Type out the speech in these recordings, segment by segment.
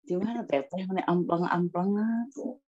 Di mana teteh mana amplang-amplangan tuh.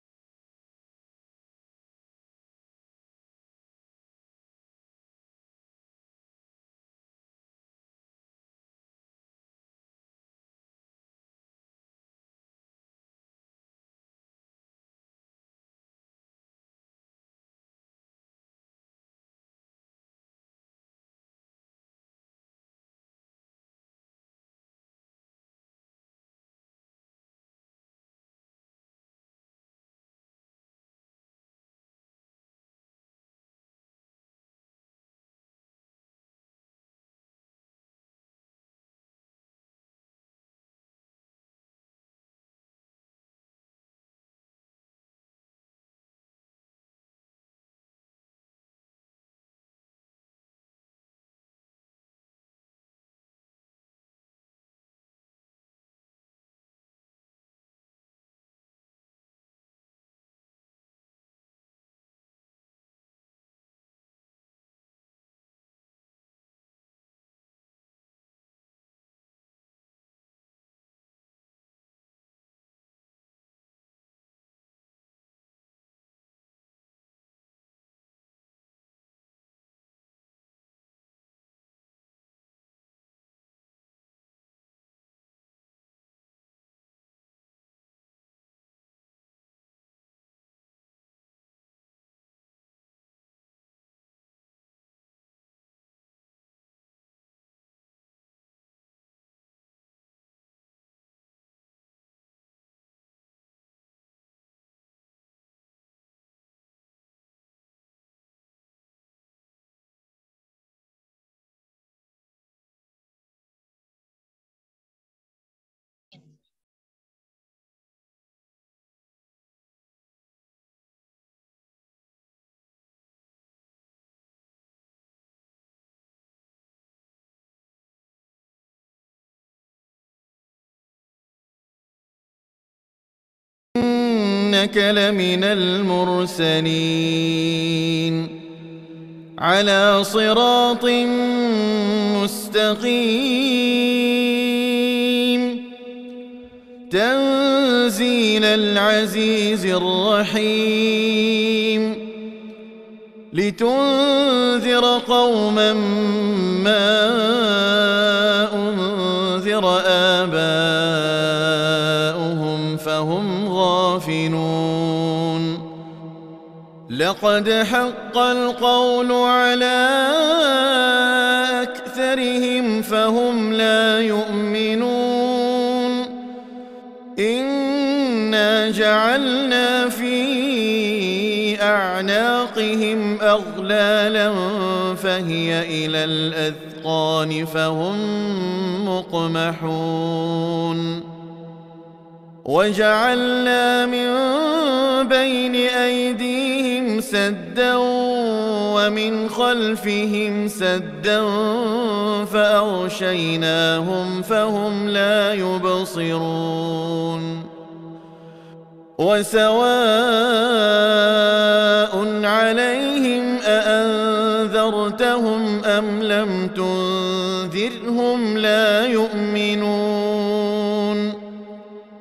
إنك لمن المرسلين على صراط مستقيم تنزيل العزيز الرحيم لتنذر قوما ما أنذر آباؤهم فهم غافلون لقد حق القول على أكثرهم فهم لا يؤمنون إنا جعلنا في أعناقهم أغلالا فهي إلى الأذقان فهم مقمحون وجعلنا من بين أيديهم سدا ومن خلفهم سدا فأغشيناهم فهم لا يبصرون وسواء عليهم أأنذرتهم أم لم تنذرهم لا يؤمنون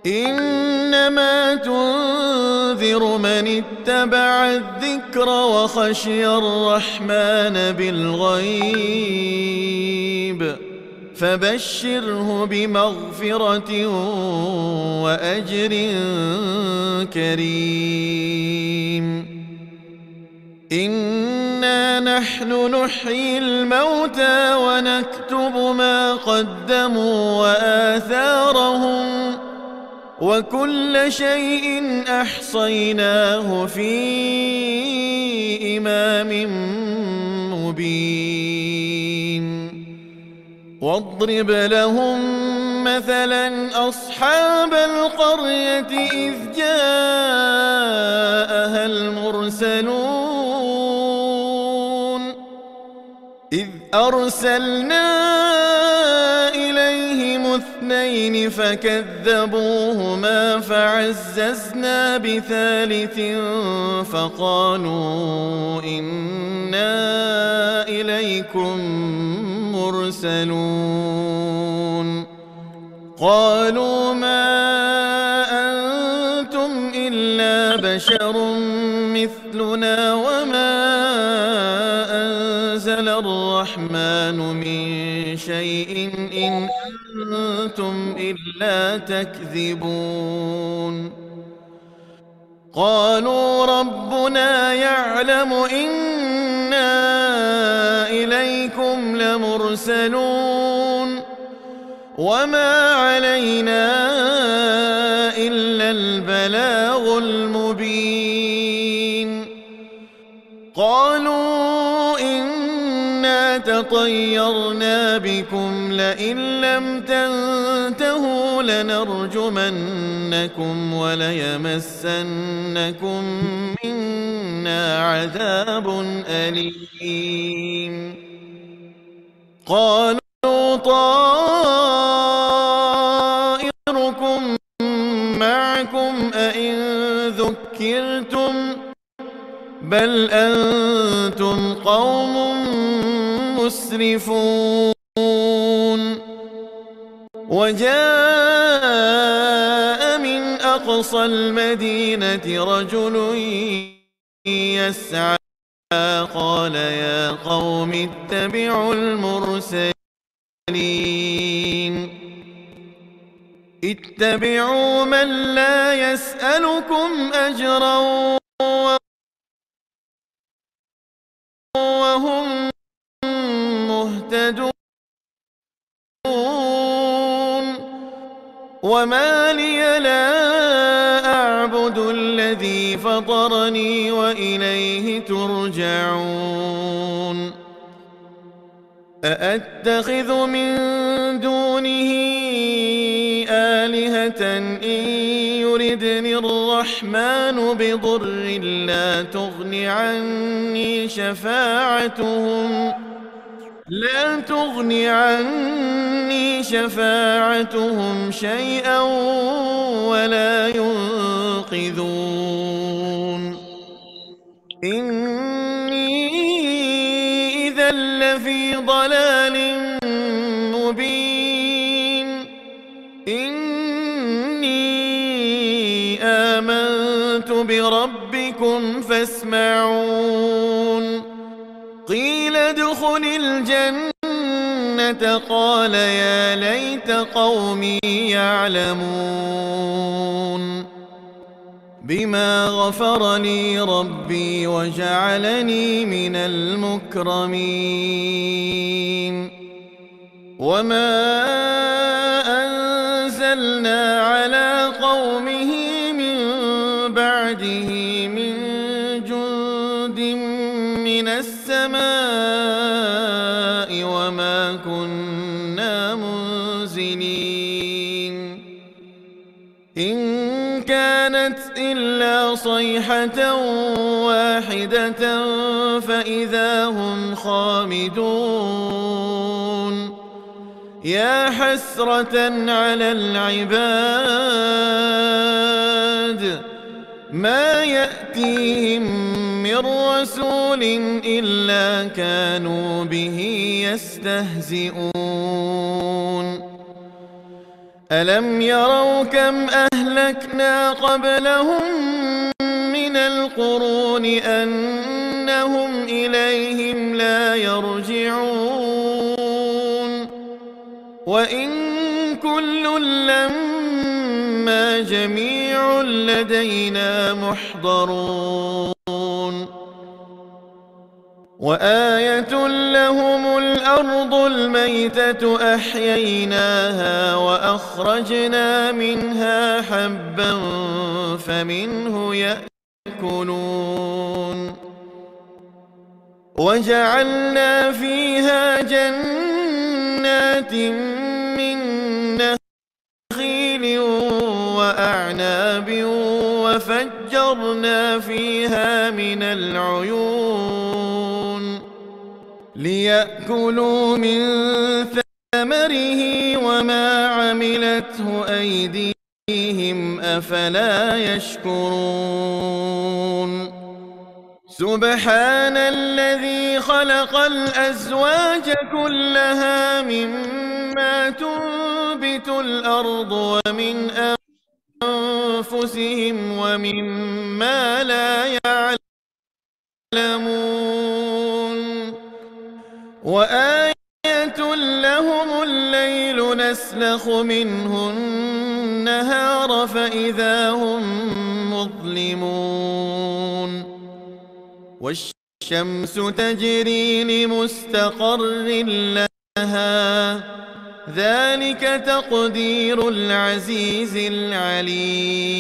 إنما تنذر من اتبع الذكر وخشي الرحمن بالغيب فبشره بمغفرة وأجر كريم إنا نحن نحيي الموتى ونكتب ما قدموا وآثارهم وكل شيء أحصيناه في إمام مبين واضرب لهم مثلا أصحاب القرية إذ جاءها المرسلون إذ أرسلنا إليهم اثنين فكذبوهما فعززنا بثالث فقالوا إنا إليكم مرسلون قالوا ما أنتم إلا بشر مثلنا وما أنزل الرحمن من شيء إن أنتم إلا تكذبون قالوا ربنا يعلم إنا إليكم لمرسلون وما علينا إلا البلاغ المبين قالوا إنا تطيرنا بكم لئن لم تنتهوا لنرجمنكم وليمسنكم منا عذاب أليم قالوا طائركم معكم أئن ذكرتم بل أنتم قوم مسرفون وجاء من أقصى المدينة رجل يسعى قال يا قوم اتبعوا المرسلين اتبعوا من لا يسألكم أجرا وهم مهتدون وما لي لا أعبد الذي فطرني وإليه ترجعون أأتخذ من دونه آلهة إن يردني الرحمن بضر لا تغن عني شفاعتهم شيئا ولا ينقذون إني إذا لفي ضلال مبين إني آمنت بربكم فاسمعون قيل ادخل الجنة قال يا ليت قومي يعلمون بما غفر لي ربي وجعلني من المكرمين وما أنزلنا على قومه من بعده من جند من السماء وما كنا منزلين إن كانت إلا صيحة واحدة فإذا هم خامدون يا حسرة على العباد ما يأتيهم من رسول إلا كانوا به يستهزئون ألم يروا كم أهلكنا قبلهم من القرون أنهم إليهم لا يرجعون وإن كل لما جميع لدينا محضرون وآية لهم الأرض الميتة أحييناها وأخرجنا منها حبا فمنه يأكلون وجعلنا فيها جنات من نخيل وأعناب وفجرنا فيها من العيون ليأكلوا من ثمره وما عملته أيديهم أفلا يشكرون سبحان الذي خلق الأزواج كلها مما تنبت تنبت الأرض ومن أنفسهم ومما لا يعلمون وآية لهم الليل نسلخ منه النهار فإذا هم مظلمون والشمس تجري لمستقر لها ذلك تقدير العزيز العليم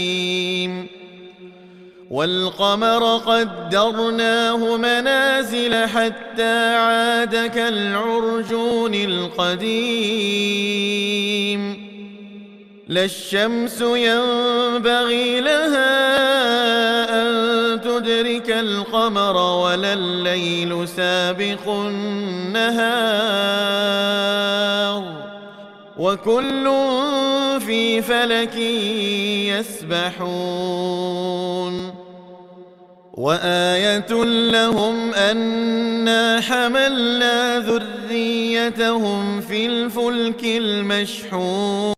والقمر قدرناه منازل حتى عاد كالعرجون القديم لا الشمس ينبغي لها أن تدرك القمر ولا الليل سابق النهار وكل في فلك يسبحون وآية لهم أنا حملنا ذريتهم في الفلك المشحون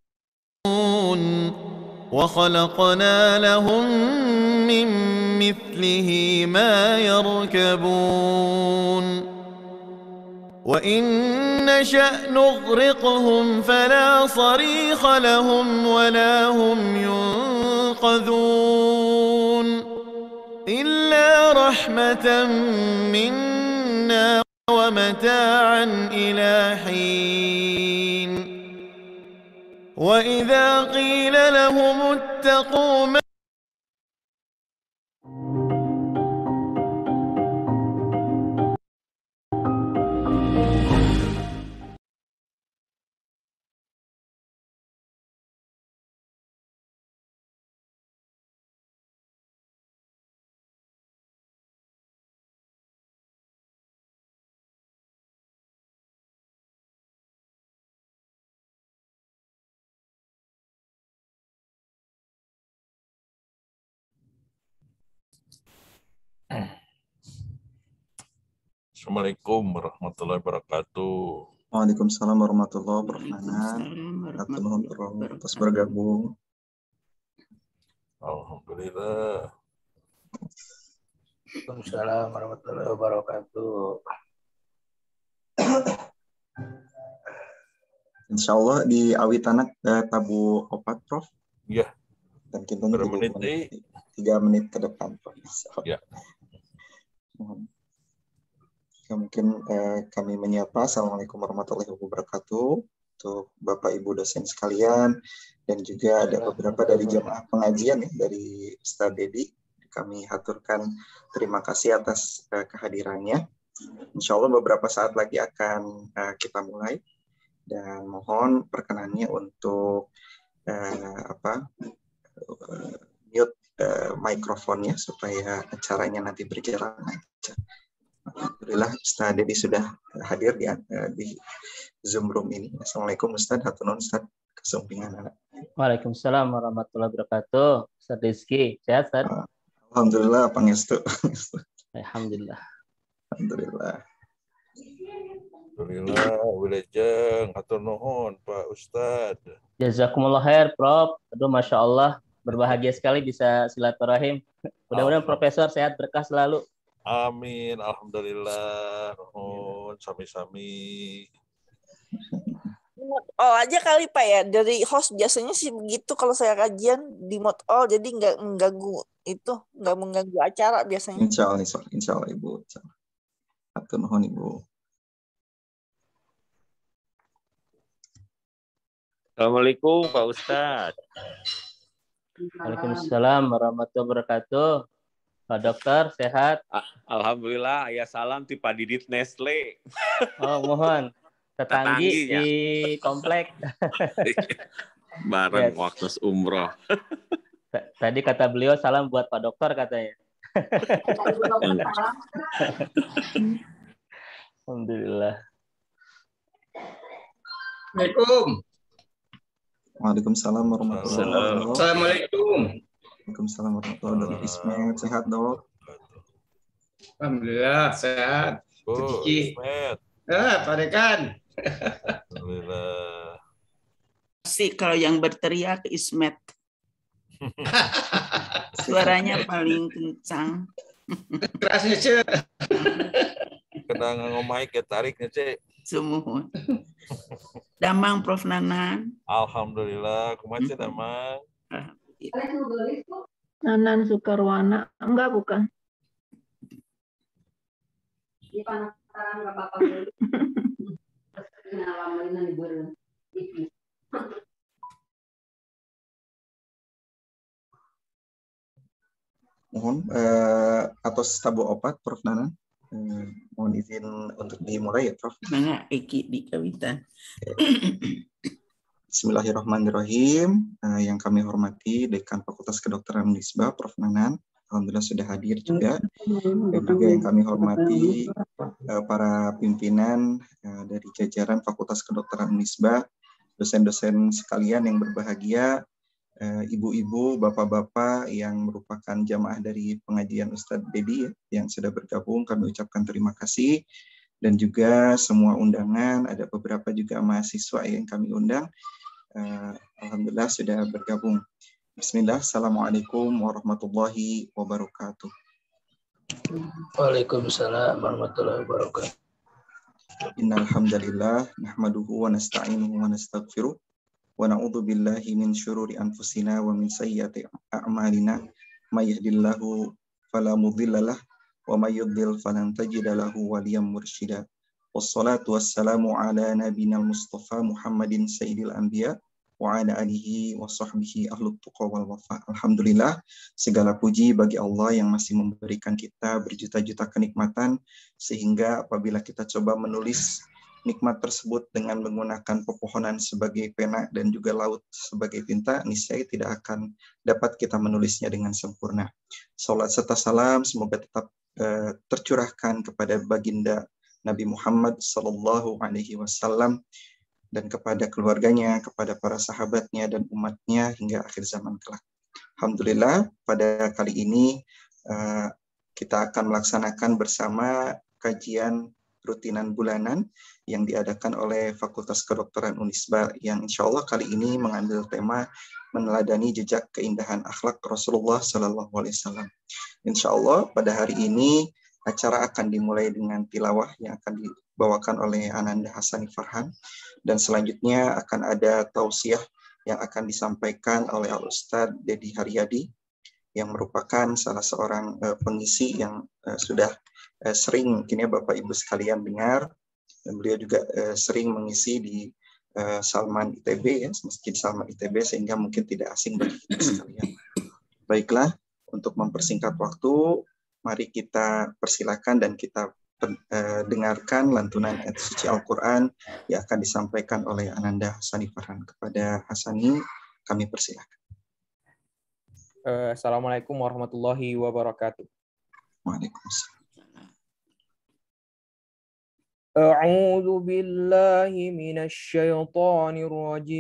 وخلقنا لهم من مثله ما يركبون وإن نشأ نغرقهم فلا صريخ لهم ولا هم ينقذون إلا رحمة منا ومتاعا إلى حين وإذا قيل لهم اتقوا ما Assalamualaikum warahmatullahi wabarakatuh. Waalaikumsalam warahmatullahi wabarakatuh. Nuhun terus bergabung. Alhamdulillah. Waalaikumsalam warahmatullahi wabarakatuh. Insya Allah di awitanak tabu opat, Prof. Iya. Dan kita 3 menit, 3 menit ke depan, Prof. Ya. Mungkin kami menyapa. Assalamualaikum warahmatullahi wabarakatuh untuk Bapak Ibu dosen sekalian dan juga ada beberapa dari jemaah pengajian ya, dari Ustadz Dedi. Kami haturkan terima kasih atas kehadirannya. Insya Allah beberapa saat lagi akan kita mulai dan mohon perkenannya untuk mute mikrofonnya supaya acaranya nanti berjalan lancar. Alhamdulillah Ustadz Dedi sudah hadir di Zoom room ini. Assalamualaikum Ustadz, hatunun Ustadz kesumpingan. Waalaikumsalam warahmatullahi wabarakatuh. Ustadz Rizky, sehat Ustadz? Alhamdulillah, pangestu. Alhamdulillah. Alhamdulillah. Alhamdulillah, wilajeng, hatur nuhun Pak Ustadz. Jazakumullah khair, Prof. Aduh, Masya Allah, berbahagia sekali bisa silaturahim. Mudah-mudahan Profesor sehat berkah selalu. Amin, alhamdulillah. Nuhun, sami-sami. Mode all aja kali Pak ya, dari host biasanya sih begitu kalau saya kajian di mode all, jadi nggak mengganggu nggak mengganggu acara biasanya. Insya Allah Ibu. Hatur nuhun Ibu. Assalamualaikum Pak Ustadz. Waalaikumsalam warahmatullahi wabarakatuh. Pak Dokter, sehat? Alhamdulillah, ayah salam ti Pak Didit Nestle. Oh, mohon. Tetanggi Tetangginya. di komplek. Bareng Yes. waktu umroh. Tadi kata beliau salam buat Pak Dokter katanya. Alhamdulillah. Assalamualaikum. Waalaikumsalam warahmatullahi wabarakatuh. Assalamualaikum. Waalaikumsalam warahmatullahi wabarakatuh. Ismail, sehat Dok? Alhamdulillah sehat. Bu, Ciki. Ismet. Pak Dekan. Alhamdulillah. Sih kalau yang berteriak Ismet. Suaranya paling kencang. Kerasnya Ce. Kena ngomai ke tariknya, Cek. Semua. Damang Prof Nanan. Alhamdulillah, kumaha Cek Damang? Nanan Sukarwana. Enggak, bukan. Mohon atas tabu opat Prof Nanan. Mohon izin untuk dimulai ya Prof. Mana Eki di Kawitan. Bismillahirrahmanirrahim. Yang kami hormati Dekan Fakultas Kedokteran Unisba Prof Nanan. Alhamdulillah sudah hadir juga. Dan juga yang kami hormati para pimpinan dari jajaran Fakultas Kedokteran Unisba, dosen-dosen sekalian yang berbahagia, ibu-ibu, bapak-bapak yang merupakan jamaah dari pengajian Ustadz Dedi yang sudah bergabung, kami ucapkan terima kasih. Dan juga semua undangan, ada beberapa juga mahasiswa yang kami undang. Alhamdulillah sudah bergabung. Bismillah, Assalamualaikum warahmatullahi wabarakatuh. Waalaikumsalam warahmatullahi wabarakatuh. Innal hamdalillah nahmaduhu wa nasta'inuhu wa nastaghfiruh wa na'udzu billahi min syururi anfusina wa min sayyiati a'malina may yahdihillahu fala mudhillalah wa may yudlil falan tajida lahu waliyyan mursyida. Wassalatu wassalamu ala nabiyina Mustafa Muhammadin sayyidil anbiya wa ala alihi wa sahbihi ahlut tuqa wal wafa. Alhamdulillah, segala puji bagi Allah yang masih memberikan kita berjuta-juta kenikmatan, sehingga apabila kita coba menulis nikmat tersebut dengan menggunakan pepohonan sebagai pena dan juga laut sebagai tinta, niscaya tidak akan dapat kita menulisnya dengan sempurna. Salat serta salam semoga tetap tercurahkan kepada baginda Nabi Muhammad sallallahu alaihi wasallam dan kepada keluarganya, kepada para sahabatnya dan umatnya hingga akhir zaman kelak. Alhamdulillah, pada kali ini kita akan melaksanakan bersama kajian rutinan bulanan yang diadakan oleh Fakultas Kedokteran Unisba yang insya Allah kali ini mengambil tema meneladani jejak keindahan akhlak Rasulullah Sallallahu Alaihi Wasallam. Insya Allah pada hari ini acara akan dimulai dengan tilawah yang akan dibawakan oleh Ananda Hasani Farhan, dan selanjutnya akan ada tausiah yang akan disampaikan oleh Al-Ustadz Dedi Haryadi yang merupakan salah seorang pengisi yang sudah sering mungkin ya Bapak Ibu sekalian dengar, dan beliau juga sering mengisi di Salman ITB ya, Masjid Salman ITB, sehingga mungkin tidak asing bagi kita sekalian. Baiklah, untuk mempersingkat waktu, mari kita persilakan dan kita dengarkan lantunan ayat suci Al-Quran yang akan disampaikan oleh Ananda Hasani Farhan. Kepada Hasani, kami persilakan. Assalamualaikum warahmatullahi wabarakatuh. Waalaikumsalam. A'udzu billahi minasy syaithanir rajim.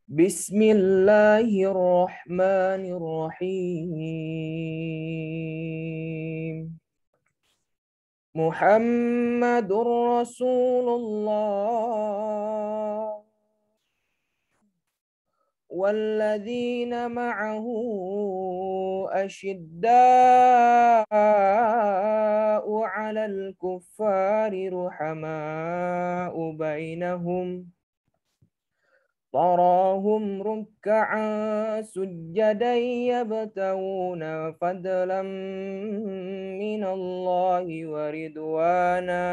Bismillahirrahmanirrahim. Muhammadur Rasulullah walladzina ma'ahu asyidda'u 'alal kuffari ruhama'u bainahum تراهم ركعا سجدا يبتغون فضلا من الله ورضوانا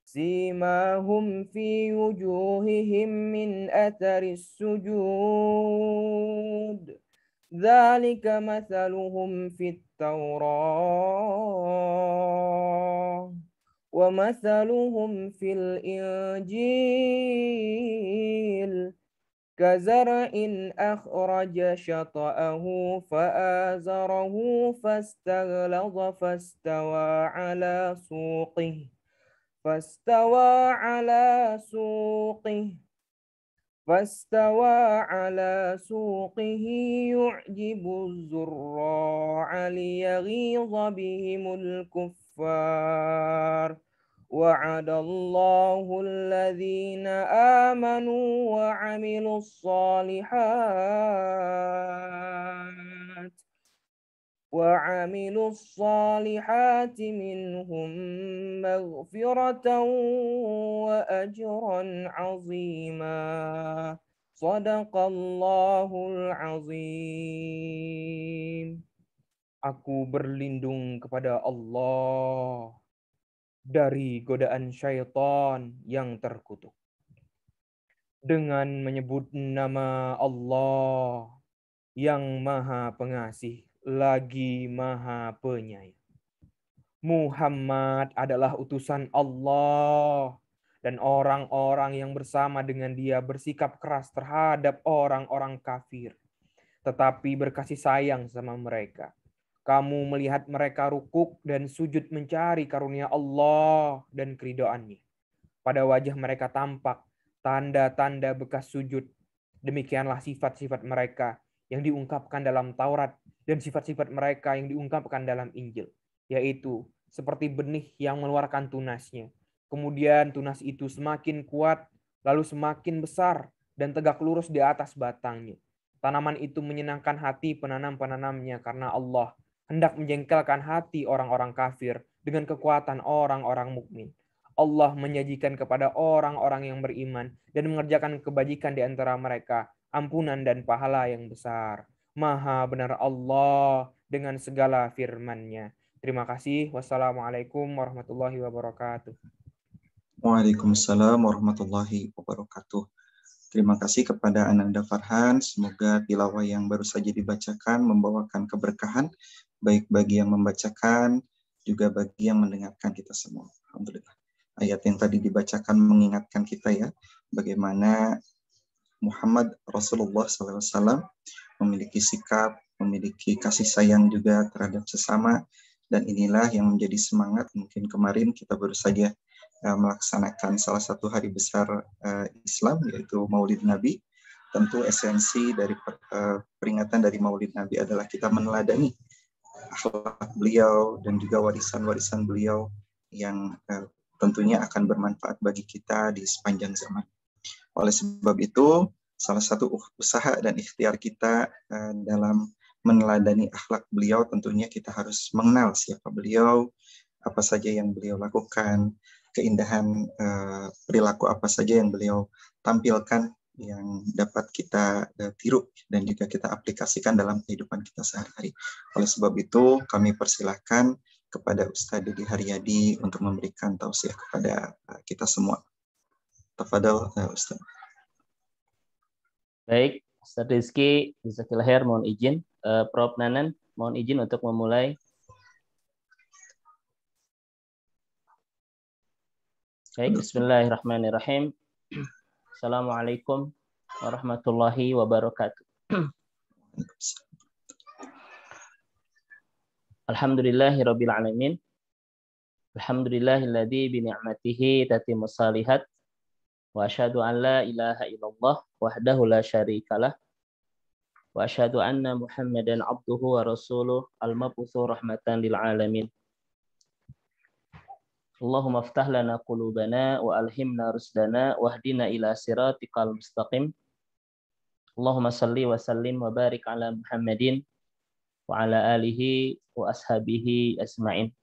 سيماهم في وجوههم من أثر السجود ذلك مثلهم في التوراة ومثلهم في الإنجيل كزرع أخرج شطأه فآزره فاستغلظ فاستوى على سوقه يعجب الزراع ليغيظ بهم الكفار وعد الله الذين آمنوا وعملوا الصالحات منهم مغفرة وأجرا عظيما صدق الله العظيم. Aku berlindung kepada Allah dari godaan syaitan yang terkutuk. Dengan menyebut nama Allah yang Maha Pengasih lagi Maha Penyayang. Muhammad adalah utusan Allah dan orang-orang yang bersama dengan dia bersikap keras terhadap orang-orang kafir, tetapi berkasih sayang sama mereka. Kamu melihat mereka rukuk dan sujud mencari karunia Allah dan keridhaannya. Pada wajah mereka tampak tanda-tanda bekas sujud. Demikianlah sifat-sifat mereka yang diungkapkan dalam Taurat dan sifat-sifat mereka yang diungkapkan dalam Injil, yaitu seperti benih yang mengeluarkan tunasnya. Kemudian tunas itu semakin kuat, lalu semakin besar dan tegak lurus di atas batangnya. Tanaman itu menyenangkan hati penanam-penanamnya karena Allah hendak menjengkelkan hati orang-orang kafir dengan kekuatan orang-orang mukmin. Allah menyajikan kepada orang-orang yang beriman dan mengerjakan kebajikan di antara mereka ampunan dan pahala yang besar. Maha benar Allah dengan segala firman-Nya. Terima kasih. Wassalamualaikum warahmatullahi wabarakatuh. Waalaikumsalam warahmatullahi wabarakatuh. Terima kasih kepada Ananda Farhan. Semoga tilawah yang baru saja dibacakan membawakan keberkahan, baik bagi yang membacakan, juga bagi yang mendengarkan kita semua. Alhamdulillah. Ayat yang tadi dibacakan mengingatkan kita ya, bagaimana Muhammad Rasulullah SAW memiliki sikap, memiliki kasih sayang juga terhadap sesama, dan inilah yang menjadi semangat. Mungkin kemarin kita baru saja melaksanakan salah satu hari besar Islam, yaitu Maulid Nabi. Tentu esensi dari peringatan dari Maulid Nabi adalah kita meneladani akhlak beliau dan juga warisan-warisan beliau yang tentunya akan bermanfaat bagi kita di sepanjang zaman. Oleh sebab itu, salah satu usaha dan ikhtiar kita dalam meneladani akhlak beliau, tentunya kita harus mengenal siapa beliau, apa saja yang beliau lakukan, keindahan perilaku apa saja yang beliau tampilkan yang dapat kita tiru dan juga kita aplikasikan dalam kehidupan kita sehari-hari. Oleh sebab itu, kami persilahkan kepada Ustadz Didi Haryadi untuk memberikan tausiah kepada kita semua. Tafadhal Ustadz. Baik, Ustadz Rizky, Jazakallahu khair, mohon izin. Prof. Nanan, mohon izin untuk memulai. Baik, bismillahirrahmanirrahim. Assalamualaikum warahmatullahi wabarakatuh. Alhamdulillahirabbil alamin. Alhamdulillahilladzi bi ni'matihi tatimmus shalihat. Wa asyhadu an la ilaha illallah wahdahu la syarikalah. Wa asyhadu anna Muhammadan abduhu wa rasuluh al-mab'utsu rahmatan lil alamin. Allahumma aftah lana qulubana wa alhimna rusdana wahdina ila siratikal mustaqim. Allahumma salli wa sallim wa barik ala Muhammadin wa ala alihi wa ashabihi asma'in.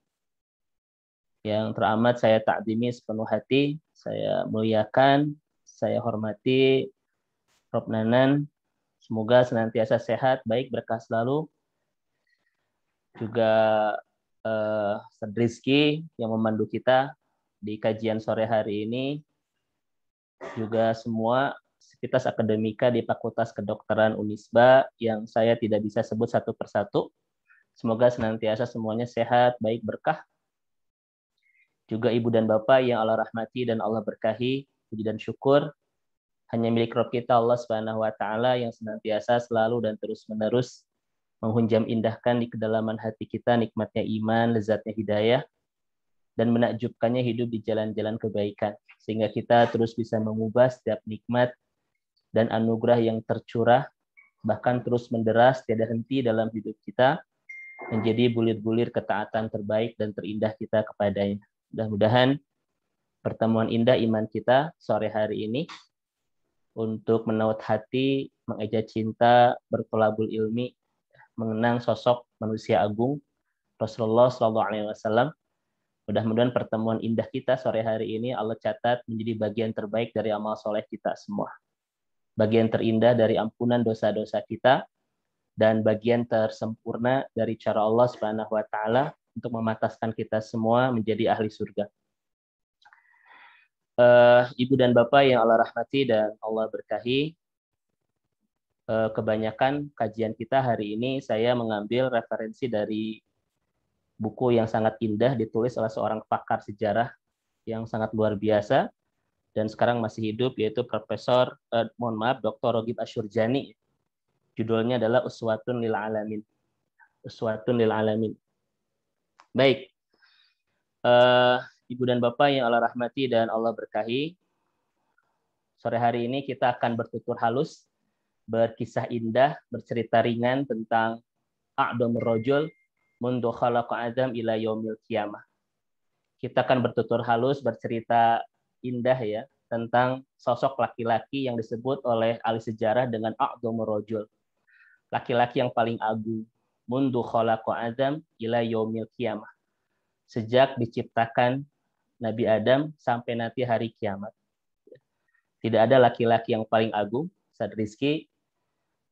Yang teramat saya takdimi sepenuh hati, saya muliakan, saya hormati Prof. Nanan. Semoga senantiasa sehat, baik, berkah selalu. Juga Ustadz Rizky yang memandu kita di kajian sore hari ini. Juga semua sivitas akademika di Fakultas Kedokteran Unisba yang saya tidak bisa sebut satu persatu. Semoga senantiasa semuanya sehat, baik, berkah. Juga ibu dan bapak yang Allah rahmati dan Allah berkahi, puji dan syukur hanya milik Rabb kita Allah Subhanahu wa taala yang senantiasa selalu dan terus-menerus menghunjam indahkan di kedalaman hati kita nikmatnya iman, lezatnya hidayah, dan menakjubkannya hidup di jalan-jalan kebaikan, sehingga kita terus bisa mengubah setiap nikmat dan anugerah yang tercurah, bahkan terus menderas tiada henti dalam hidup kita, menjadi bulir-bulir ketaatan terbaik dan terindah kita kepadanya. Mudah-mudahan pertemuan indah iman kita sore hari ini untuk menaut hati, mengeja cinta, bertolabul ilmi, mengenang sosok manusia agung Rasulullah SAW. Mudah-mudahan pertemuan indah kita sore hari ini Allah catat menjadi bagian terbaik dari amal soleh kita semua. Bagian terindah dari ampunan dosa-dosa kita dan bagian tersempurna dari cara Allah Subhanahu wa taala untuk memataskan kita semua menjadi ahli surga. Ibu dan Bapak yang Allah rahmati dan Allah berkahi, kebanyakan kajian kita hari ini saya mengambil referensi dari buku yang sangat indah ditulis oleh seorang pakar sejarah yang sangat luar biasa dan sekarang masih hidup, yaitu Dr. Ragib Ashurjani. Judulnya adalah Uswatun lil Alamin. Uswatun lil Alamin. Baik, Ibu dan Bapak yang Allah rahmati dan Allah berkahi, sore hari ini kita akan bertutur halus, berkisah indah, bercerita ringan tentang a'dhamur rajul mundu khalaqa Adam ila yaumil qiyamah. Kita akan bertutur halus, bercerita indah ya tentang sosok laki-laki yang disebut oleh ahli sejarah dengan a'dhamur rajul. Laki-laki yang paling agung. Mundu khalaqa Adam ila yaumil qiyamah. Sejak diciptakan Nabi Adam sampai nanti hari kiamat. Tidak ada laki-laki yang paling agung, Ustaz Rizky,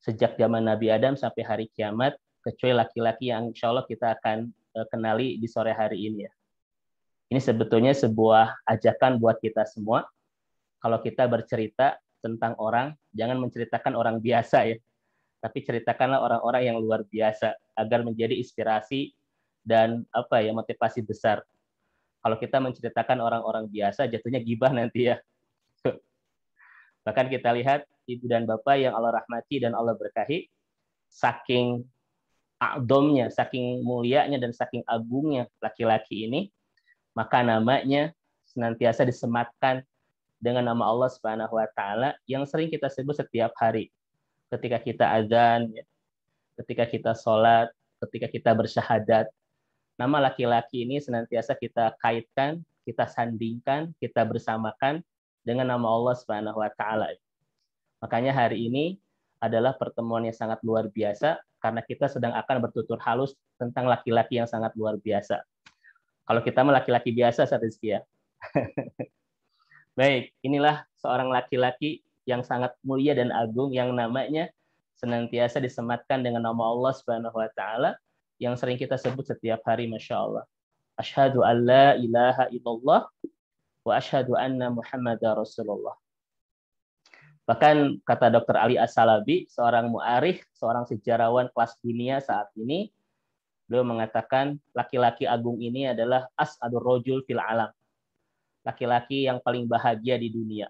sejak zaman Nabi Adam sampai hari kiamat, kecuali laki-laki yang insya Allah kita akan kenali di sore hari ini ya. Ini sebetulnya sebuah ajakan buat kita semua. Kalau kita bercerita tentang orang, jangan menceritakan orang biasa ya, tapi ceritakanlah orang-orang yang luar biasa agar menjadi inspirasi dan motivasi besar. Kalau kita menceritakan orang-orang biasa, jatuhnya gibah nanti ya. Bahkan kita lihat Ibu dan Bapak yang Allah rahmati dan Allah berkahi, saking a'dhamnya, saking mulianya dan saking agungnya laki-laki ini, maka namanya senantiasa disematkan dengan nama Allah Subhanahu wa taala yang sering kita sebut setiap hari. Ketika kita azan, ketika kita sholat, ketika kita bersyahadat, nama laki-laki ini senantiasa kita kaitkan, kita sandingkan, kita bersamakan dengan nama Allah Subhanahu wa taala. Makanya hari ini adalah pertemuan yang sangat luar biasa karena kita sedang akan bertutur halus tentang laki-laki yang sangat luar biasa. Kalau kita mah laki-laki biasa, Ustaz Rizky ya. Baik, inilah seorang laki-laki yang sangat mulia dan agung yang namanya senantiasa disematkan dengan nama Allah Subhanahu wa taala yang sering kita sebut setiap hari, Masya Allah. Asyhadu an la ilaha illallah wa asyhadu anna Muhammadar Rasulullah. Bahkan kata Dr. Ali As-Salabi, seorang mu'arikh, seorang sejarawan kelas dunia saat ini, beliau mengatakan laki-laki agung ini adalah as'adur rajul fil alam. Laki-laki yang paling bahagia di dunia.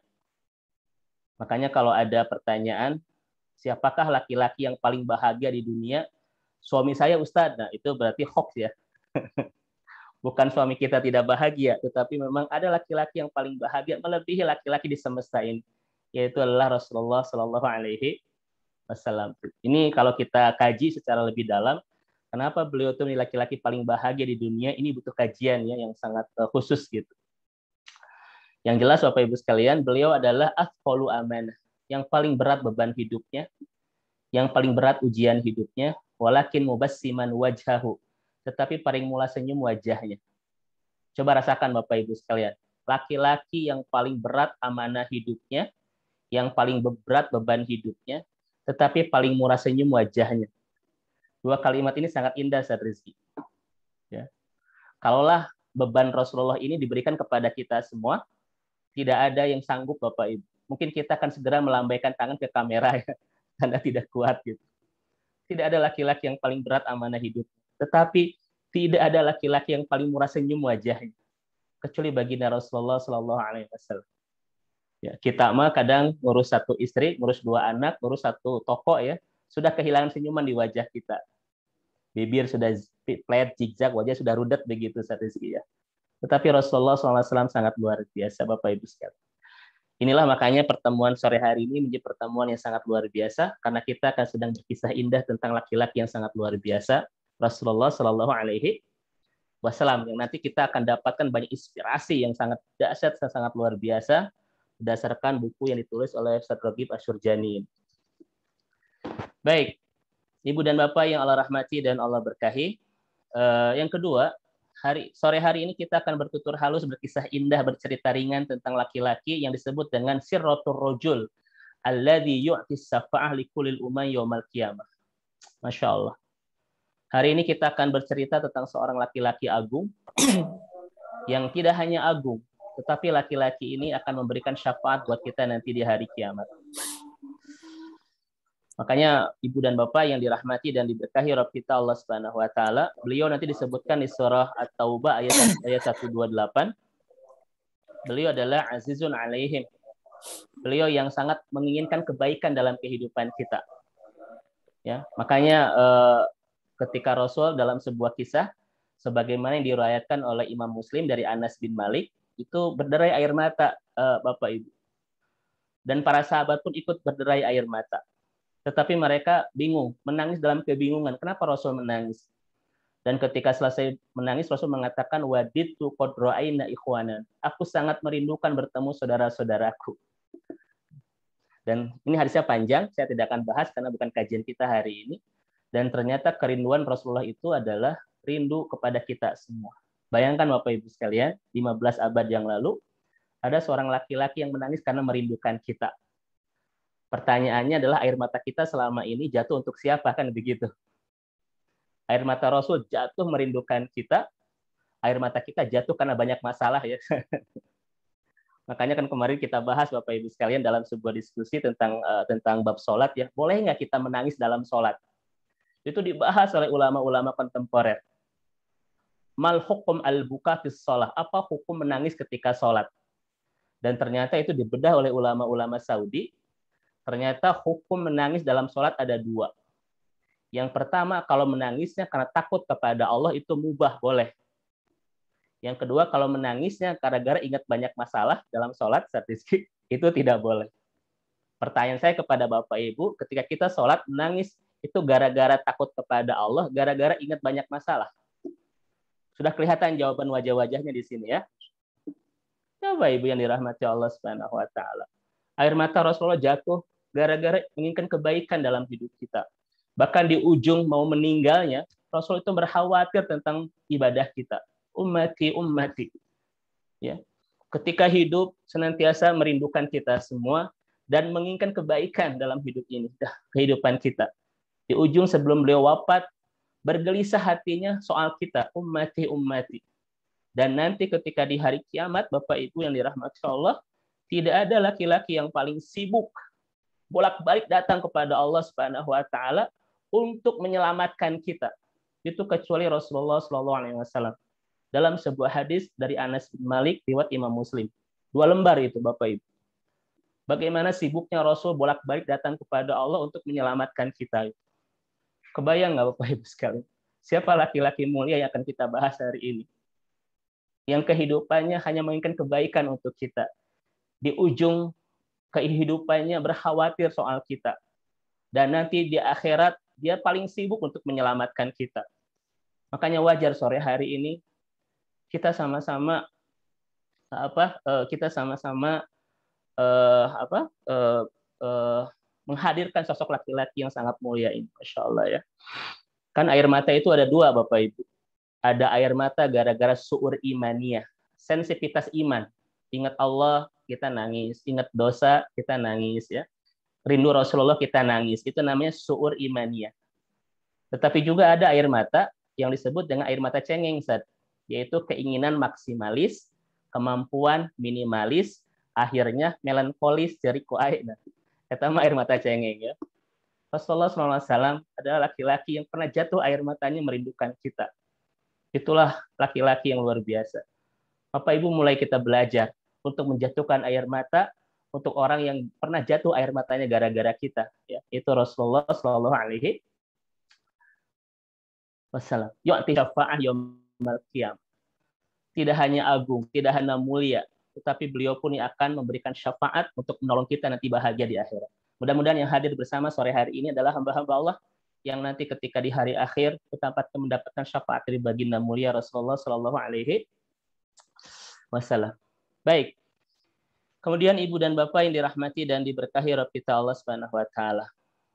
Makanya kalau ada pertanyaan, siapakah laki-laki yang paling bahagia di dunia? Suami saya, Ustadz. Nah, itu berarti hoax ya. Bukan suami kita tidak bahagia, tetapi memang ada laki-laki yang paling bahagia melebihi laki-laki di semesta ini, yaitu adalah Rasulullah Shallallahu Alaihi Wasallam. Ini kalau kita kaji secara lebih dalam, kenapa beliau itu laki-laki paling bahagia di dunia? Ini butuh kajian ya yang sangat khusus gitu. Yang jelas Bapak Ibu sekalian, beliau adalah athqalu amanah, yang paling berat beban hidupnya, yang paling berat ujian hidupnya, walakin mubassiman wajhahu, tetapi paling mula senyum wajahnya. Coba rasakan Bapak Ibu sekalian, laki-laki yang paling berat amanah hidupnya, yang paling berat beban hidupnya, tetapi paling murah senyum wajahnya. Dua kalimat ini sangat indah, Ustaz Rizky. Ya. Kalaulah beban Rasulullah ini diberikan kepada kita semua, tidak ada yang sanggup Bapak Ibu. Mungkin kita akan segera melambaikan tangan ke kamera ya, karena tidak kuat gitu. Tidak ada laki-laki yang paling berat amanah hidup, tetapi tidak ada laki-laki yang paling murah senyum wajahnya, kecuali baginda Rasulullah Shallallahu Alaihi Wasallam. Ya, kita mah kadang ngurus satu istri, ngurus dua anak, ngurus satu toko ya, sudah kehilangan senyuman di wajah kita. Bibir sudah flat, zigzag, wajah sudah rudet begitu Ustaz Rizky ya. Tetapi Rasulullah SAW sangat luar biasa, Bapak Ibu sekalian. Inilah makanya pertemuan sore hari ini menjadi pertemuan yang sangat luar biasa, karena kita akan sedang berkisah indah tentang laki-laki yang sangat luar biasa, Rasulullah Shallallahu Alaihi Wassalam, yang nanti kita akan dapatkan banyak inspirasi yang sangat dahsyat, sangat luar biasa berdasarkan buku yang ditulis oleh Ustaz Ragib Asyurjani. Baik, Ibu dan Bapak yang Allah rahmati dan Allah berkahi. Yang kedua, sore hari ini kita akan bertutur halus, berkisah indah, bercerita ringan tentang laki-laki yang disebut dengan sirratul rajul alladzi yu'tis syafa'ah likulil umam yaumal qiyamah. Masya Allah. Hari ini kita akan bercerita tentang seorang laki-laki agung yang tidak hanya agung, tetapi laki-laki ini akan memberikan syafaat buat kita nanti di hari kiamat. Makanya Ibu dan Bapak yang dirahmati dan diberkahi Rabb kita Allah Subhanahu wa taala, beliau nanti disebutkan di surah At-Taubah ayat 128. Beliau adalah azizun alaihim. Beliau yang sangat menginginkan kebaikan dalam kehidupan kita. Ya, makanya ketika Rasul dalam sebuah kisah sebagaimana yang diriwayatkan oleh Imam Muslim dari Anas bin Malik, itu berderai air mata, Bapak Ibu. Dan para sahabat pun ikut berderai air mata. Tetapi mereka bingung, menangis dalam kebingungan. Kenapa Rasul menangis? Dan ketika selesai menangis, Rasul mengatakan, waditu qad ra'ayna ikhwanan. Aku sangat merindukan bertemu saudara-saudaraku. Dan ini hadisnya panjang, saya tidak akan bahas karena bukan kajian kita hari ini. Dan ternyata kerinduan Rasulullah itu adalah rindu kepada kita semua. Bayangkan Bapak Ibu sekalian, 15 abad yang lalu, ada seorang laki-laki yang menangis karena merindukan kita. Pertanyaannya adalah air mata kita selama ini jatuh untuk siapa, kan begitu? Air mata Rasul jatuh merindukan kita, air mata kita jatuh karena banyak masalah ya. Makanya kan kemarin kita bahas Bapak Ibu sekalian dalam sebuah diskusi tentang bab sholat ya. Boleh nggak kita menangis dalam sholat? Itu dibahas oleh ulama-ulama kontemporer. Mal hukum al-buka fis shalah. Apa hukum menangis ketika sholat? Dan ternyata itu dibedah oleh ulama-ulama Saudi. Ternyata hukum menangis dalam sholat ada dua. Yang pertama, kalau menangisnya karena takut kepada Allah itu mubah, boleh. Yang kedua, kalau menangisnya gara-gara ingat banyak masalah dalam sholat, statistik, itu tidak boleh. Pertanyaan saya kepada Bapak Ibu, ketika kita sholat menangis, itu gara-gara takut kepada Allah, gara-gara ingat banyak masalah. Sudah kelihatan jawaban wajah-wajahnya di sini ya. Bapak Ibu yang dirahmati Allah Subhanahu wa taala. Air mata Rasulullah jatuh gara-gara menginginkan kebaikan dalam hidup kita. Bahkan di ujung mau meninggalnya, Rasul itu berkhawatir tentang ibadah kita. Ummati, ummati. Ya. Ketika hidup senantiasa merindukan kita semua dan menginginkan kebaikan dalam hidup ini, kehidupan kita. Di ujung sebelum beliau wafat, bergelisah hatinya soal kita, ummati, ummati. Dan nanti ketika di hari kiamat, Bapak Ibu yang dirahmati Allah, tidak ada laki-laki yang paling sibuk bolak-balik datang kepada Allah Subhanahu wa taala untuk menyelamatkan kita. Itu kecuali Rasulullah SAW. Dalam sebuah hadis dari Anas bin Malik riwayat Imam Muslim. 2 lembar itu Bapak Ibu. Bagaimana sibuknya Rasul bolak-balik datang kepada Allah untuk menyelamatkan kita. Kebayang nggak Bapak Ibu sekalian? Siapa laki-laki mulia yang akan kita bahas hari ini? Yang kehidupannya hanya menginginkan kebaikan untuk kita. Di ujung kehidupannya berkhawatir soal kita. Dan nanti di akhirat dia paling sibuk untuk menyelamatkan kita. Makanya wajar sore hari ini kita sama-sama menghadirkan sosok laki-laki yang sangat mulia ini, Masya Allah ya. Kan air mata itu ada 2 Bapak Ibu. Ada air mata gara-gara su'ur imaniyah, sensitivitas iman. Ingat Allah, kita nangis. Ingat dosa, kita nangis ya. Rindu Rasulullah, kita nangis. Itu namanya su'ur imaniyah. Tetapi juga ada air mata yang disebut dengan air mata cengeng, Ustaz. Yaitu keinginan maksimalis, kemampuan minimalis, akhirnya melankolis, jeriku air. Itu air mata cengeng ya. Rasulullah SAW adalah laki-laki yang pernah jatuh air matanya merindukan kita. Itulah laki-laki yang luar biasa. Bapak Ibu mulai kita belajar untuk menjatuhkan air mata untuk orang yang pernah jatuh air matanya gara-gara kita. Ya, itu Rasulullah SAW. Yu'ti syafa'ah yaumal qiyamah. Tidak hanya agung, tidak hanya mulia, tetapi beliau pun yang akan memberikan syafaat untuk menolong kita nanti bahagia di akhirat. Mudah-mudahan yang hadir bersama sore hari ini adalah hamba-hamba Allah yang nanti ketika di hari akhir kita mendapatkan syafaat dari baginda mulia Rasulullah Shallallahu Alaihi Wasallam. Baik. Kemudian ibu dan bapak yang dirahmati dan diberkahi Rabb kita Allah Subhanahu Wa Taala.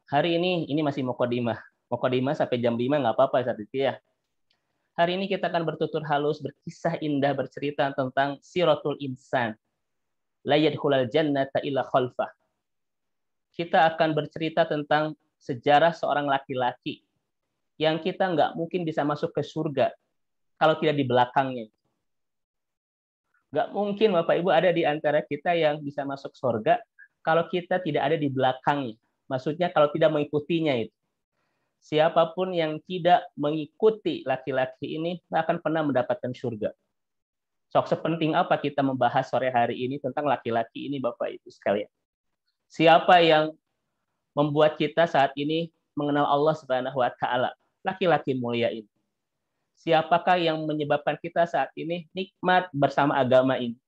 Hari ini masih mukadimah. Mukadimah sampai jam 5 nggak apa-apa saat itu ya. Hari ini kita akan bertutur halus, berkisah indah, bercerita tentang siratul insan. La yadkhulul jannata illa khalfah. Kita akan bercerita tentang sejarah seorang laki-laki yang kita nggak mungkin bisa masuk ke surga kalau tidak di belakangnya. Nggak mungkin Bapak Ibu ada di antara kita yang bisa masuk surga kalau kita tidak ada di belakangnya. Maksudnya kalau tidak mengikutinya itu. Siapapun yang tidak mengikuti laki-laki ini nggak akan pernah mendapatkan surga. Sok sepenting apa kita membahas sore hari ini tentang laki-laki ini Bapak Ibu sekalian. Siapa yang membuat kita saat ini mengenal Allah Subhanahu Wa Taala, laki-laki mulia ini. Siapakah yang menyebabkan kita saat ini nikmat bersama agama ini,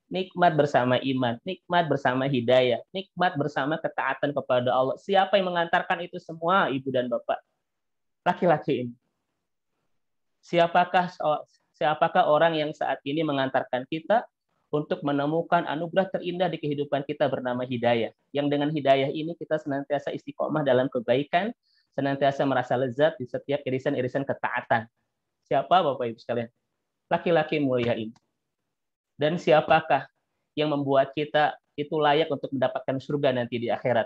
nikmat bersama iman, nikmat bersama hidayah, nikmat bersama ketaatan kepada Allah. Siapa yang mengantarkan itu semua, ibu dan bapak? Laki-laki ini. Siapakah orang yang saat ini mengantarkan kita untuk menemukan anugerah terindah di kehidupan kita bernama hidayah. Yang dengan hidayah ini kita senantiasa istiqomah dalam kebaikan, senantiasa merasa lezat di setiap irisan-irisan ketaatan. Siapa Bapak Ibu sekalian? Laki-laki mulia ini. Dan siapakah yang membuat kita itu layak untuk mendapatkan surga nanti di akhirat?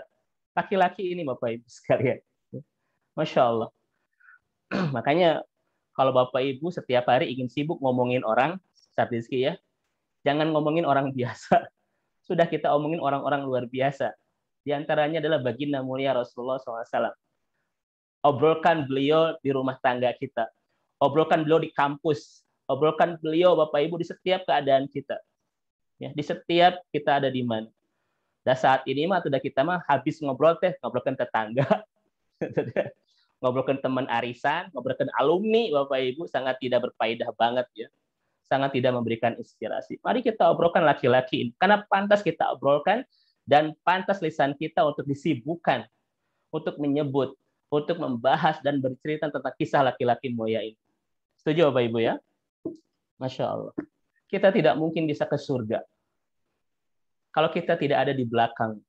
Laki-laki ini Bapak Ibu sekalian. Masya Allah. Makanya kalau Bapak Ibu setiap hari ingin sibuk ngomongin orang, Ustaz Rizky ya, jangan ngomongin orang biasa. Sudah kita omongin orang-orang luar biasa. Di antaranya adalah baginda mulia Rasulullah SAW. Obrolkan beliau di rumah tangga kita. Obrolkan beliau di kampus. Obrolkan beliau Bapak Ibu di setiap keadaan kita. Ya, di setiap kita ada di mana. Dan saat ini mah sudah kita mah habis ngobrolkan tetangga. Ngobrolkan teman arisan, ngobrolkan alumni Bapak Ibu sangat tidak berfaedah banget ya. Sangat tidak memberikan inspirasi. Mari kita obrolkan laki-laki ini. Karena pantas kita obrolkan dan pantas lisan kita untuk disibukkan, untuk menyebut, untuk membahas dan bercerita tentang kisah laki-laki mulia ini. Setuju Bapak Ibu ya? Masya Allah. Kita tidak mungkin bisa ke surga kalau kita tidak ada di belakang.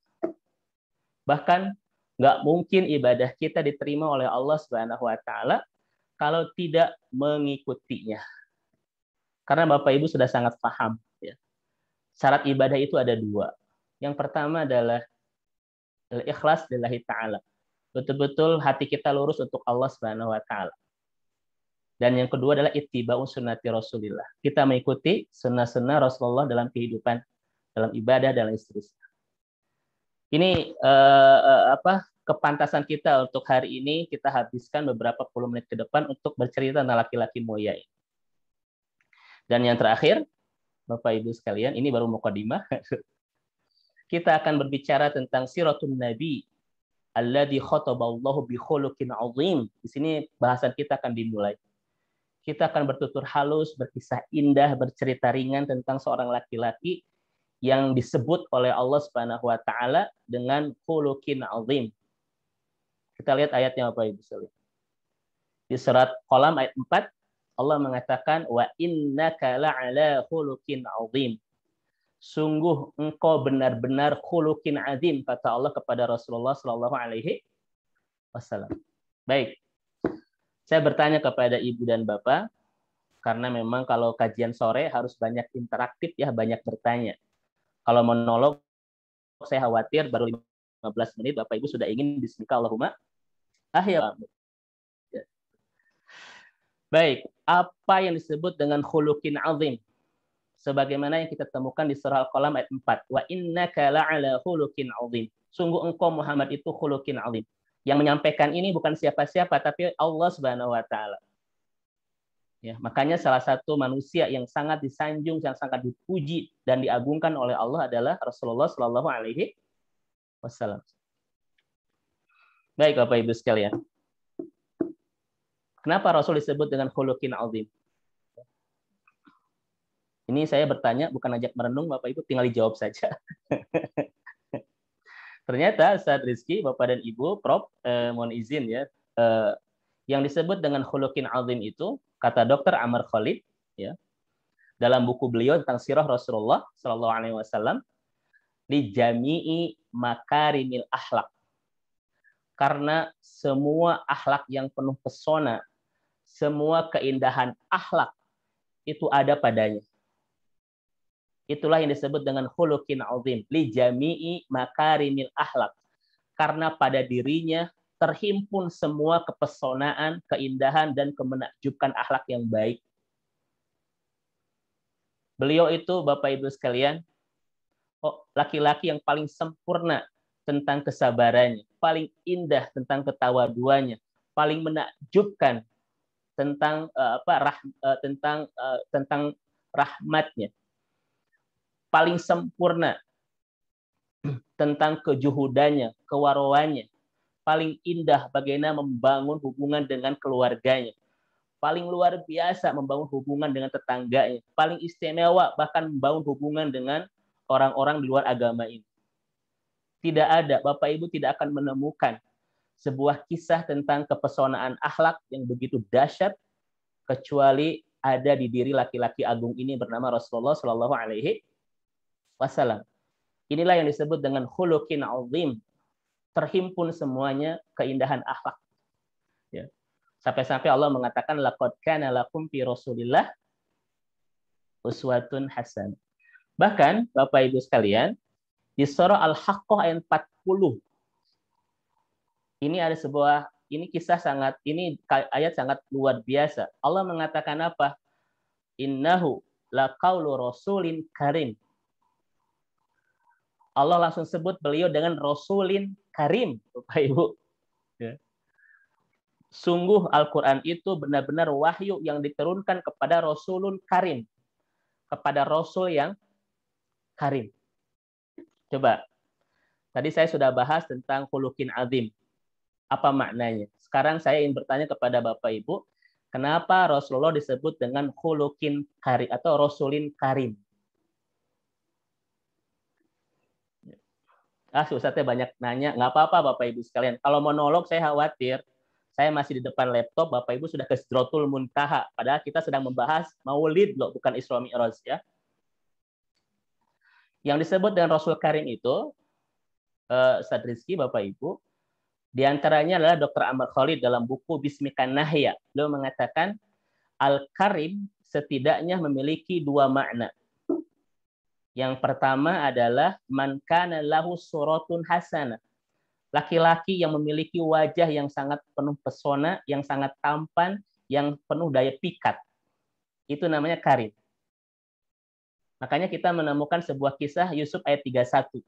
Bahkan nggak mungkin ibadah kita diterima oleh Allah Subhanahu Wa Taala kalau tidak mengikutinya. Karena Bapak Ibu sudah sangat paham. Ya. Syarat ibadah itu ada dua. Yang pertama adalah ikhlas lillahi ta'ala. Betul-betul hati kita lurus untuk Allah Subhanahu Wa Taala. Dan yang kedua adalah ittiba'u sunnati Rasulillah. Kita mengikuti sunnah-sunnah Rasulullah dalam kehidupan, dalam ibadah, dalam seterusnya. Ini kepantasan kita untuk hari ini. Kita habiskan beberapa puluh menit ke depan untuk bercerita tentang laki-laki mulia ini. Dan yang terakhir, Bapak Ibu sekalian, ini baru mukadimah. Kita akan berbicara tentang siratun Nabi alladzi khataballahu bi khuluqin azim. Di sini bahasan kita akan dimulai. Kita akan bertutur halus, berkisah indah, bercerita ringan tentang seorang laki-laki yang disebut oleh Allah Subhanahu Wa Taala dengan khuluqin azim. Kita lihat ayatnya Bapak Ibu sekalian. Di surat Qalam ayat 4, Allah mengatakan wa innaka la'ala khuluqin azim. Sungguh engkau benar-benar khuluqin azim, kata Allah kepada Rasulullah sallallahu alaihi wasallam. Baik. Saya bertanya kepada Ibu dan Bapak karena memang kalau kajian sore harus banyak interaktif ya, banyak bertanya. Kalau monolog saya khawatir baru 15 menit Bapak Ibu sudah ingin bismika Allahumma ya. Baik, apa yang disebut dengan khuluqin azim? Sebagaimana yang kita temukan di surah Al-Qalam ayat 4. Wa innaka la'ala khuluqin azim. Sungguh engkau Muhammad itu khuluqin azim. Yang menyampaikan ini bukan siapa-siapa, tapi Allah Subhanahu Wa Taala. Ya, makanya salah satu manusia yang sangat disanjung, yang sangat dipuji dan diagungkan oleh Allah adalah Rasulullah Shallallahu Alaihi Wasallam. Baik, Bapak Ibu sekalian. Kenapa Rasul disebut dengan khuluqin azim? Ini saya bertanya, bukan ajak merenung, Bapak Ibu tinggal dijawab saja. Ternyata Ustaz Rizky, Bapak dan Ibu, Prof, mohon izin ya, yang disebut dengan khuluqin azim itu, kata Dr. Amr Khalid, ya, dalam buku beliau tentang sirah Rasulullah Shallallahu Alaihi Wasallam, li jami'i makarimil akhlak, karena semua akhlak yang penuh pesona, semua keindahan akhlak itu ada padanya. Itulah yang disebut dengan khuluqin azim, li jami'i makarimil akhlak, karena pada dirinya terhimpun semua kepesonaan, keindahan, dan kemenakjubkan akhlak yang baik. Beliau itu, Bapak Ibu sekalian, laki-laki yang paling sempurna tentang kesabarannya, paling indah tentang ketawaduannya, paling menakjubkan tentang tentang rahmatnya, paling sempurna tentang kejuhudannya, kewaroannya, paling indah bagaimana membangun hubungan dengan keluarganya, paling luar biasa membangun hubungan dengan tetangganya, paling istimewa bahkan membangun hubungan dengan orang-orang di luar agama ini. Tidak ada, Bapak Ibu tidak akan menemukan sebuah kisah tentang kepesonaan akhlak yang begitu dahsyat kecuali ada di diri laki-laki agung ini bernama Rasulullah Shallallahu Alaihi Wasallam. Inilah yang disebut dengan khuluqin azim, terhimpun semuanya keindahan akhlak. Ya. Sampai-sampai Allah mengatakan laqad kana lakum fi Rasulillah uswatun hasanah. Bahkan Bapak Ibu sekalian, di surah Al-Haqqah ayat 40 ini ada ayat sangat luar biasa. Allah mengatakan apa? Innahu laqaulu rasulin karim. Allah langsung sebut beliau dengan Rasulin Karim, Bapak Ibu. Ya. Sungguh Al-Quran itu benar-benar wahyu yang diturunkan kepada Rasulun Karim. Kepada Rasul yang Karim. Coba, tadi saya sudah bahas tentang khuluqin azim. Apa maknanya? Sekarang saya ingin bertanya kepada Bapak Ibu, kenapa Rasulullah disebut dengan khuluqin karim atau Rasulin Karim? Ustaznya banyak nanya, nggak apa-apa Bapak Ibu sekalian. Kalau monolog saya khawatir, saya masih di depan laptop, Bapak Ibu sudah ke Sidratul Muntaha. Padahal kita sedang membahas Maulid loh, bukan Isra Mi'raj ya. Yang disebut dengan Rasul Karim itu, Ustaz Rizky, Bapak Ibu, diantaranya adalah Dr. Amr Khalid dalam buku Bismika Nahya. Beliau mengatakan, Al-Karim setidaknya memiliki dua makna. Yang pertama adalah man kana lahu suratun hasanah. Laki-laki yang memiliki wajah yang sangat penuh pesona, yang sangat tampan, yang penuh daya pikat. Itu namanya karim. Makanya kita menemukan sebuah kisah Yusuf ayat 31.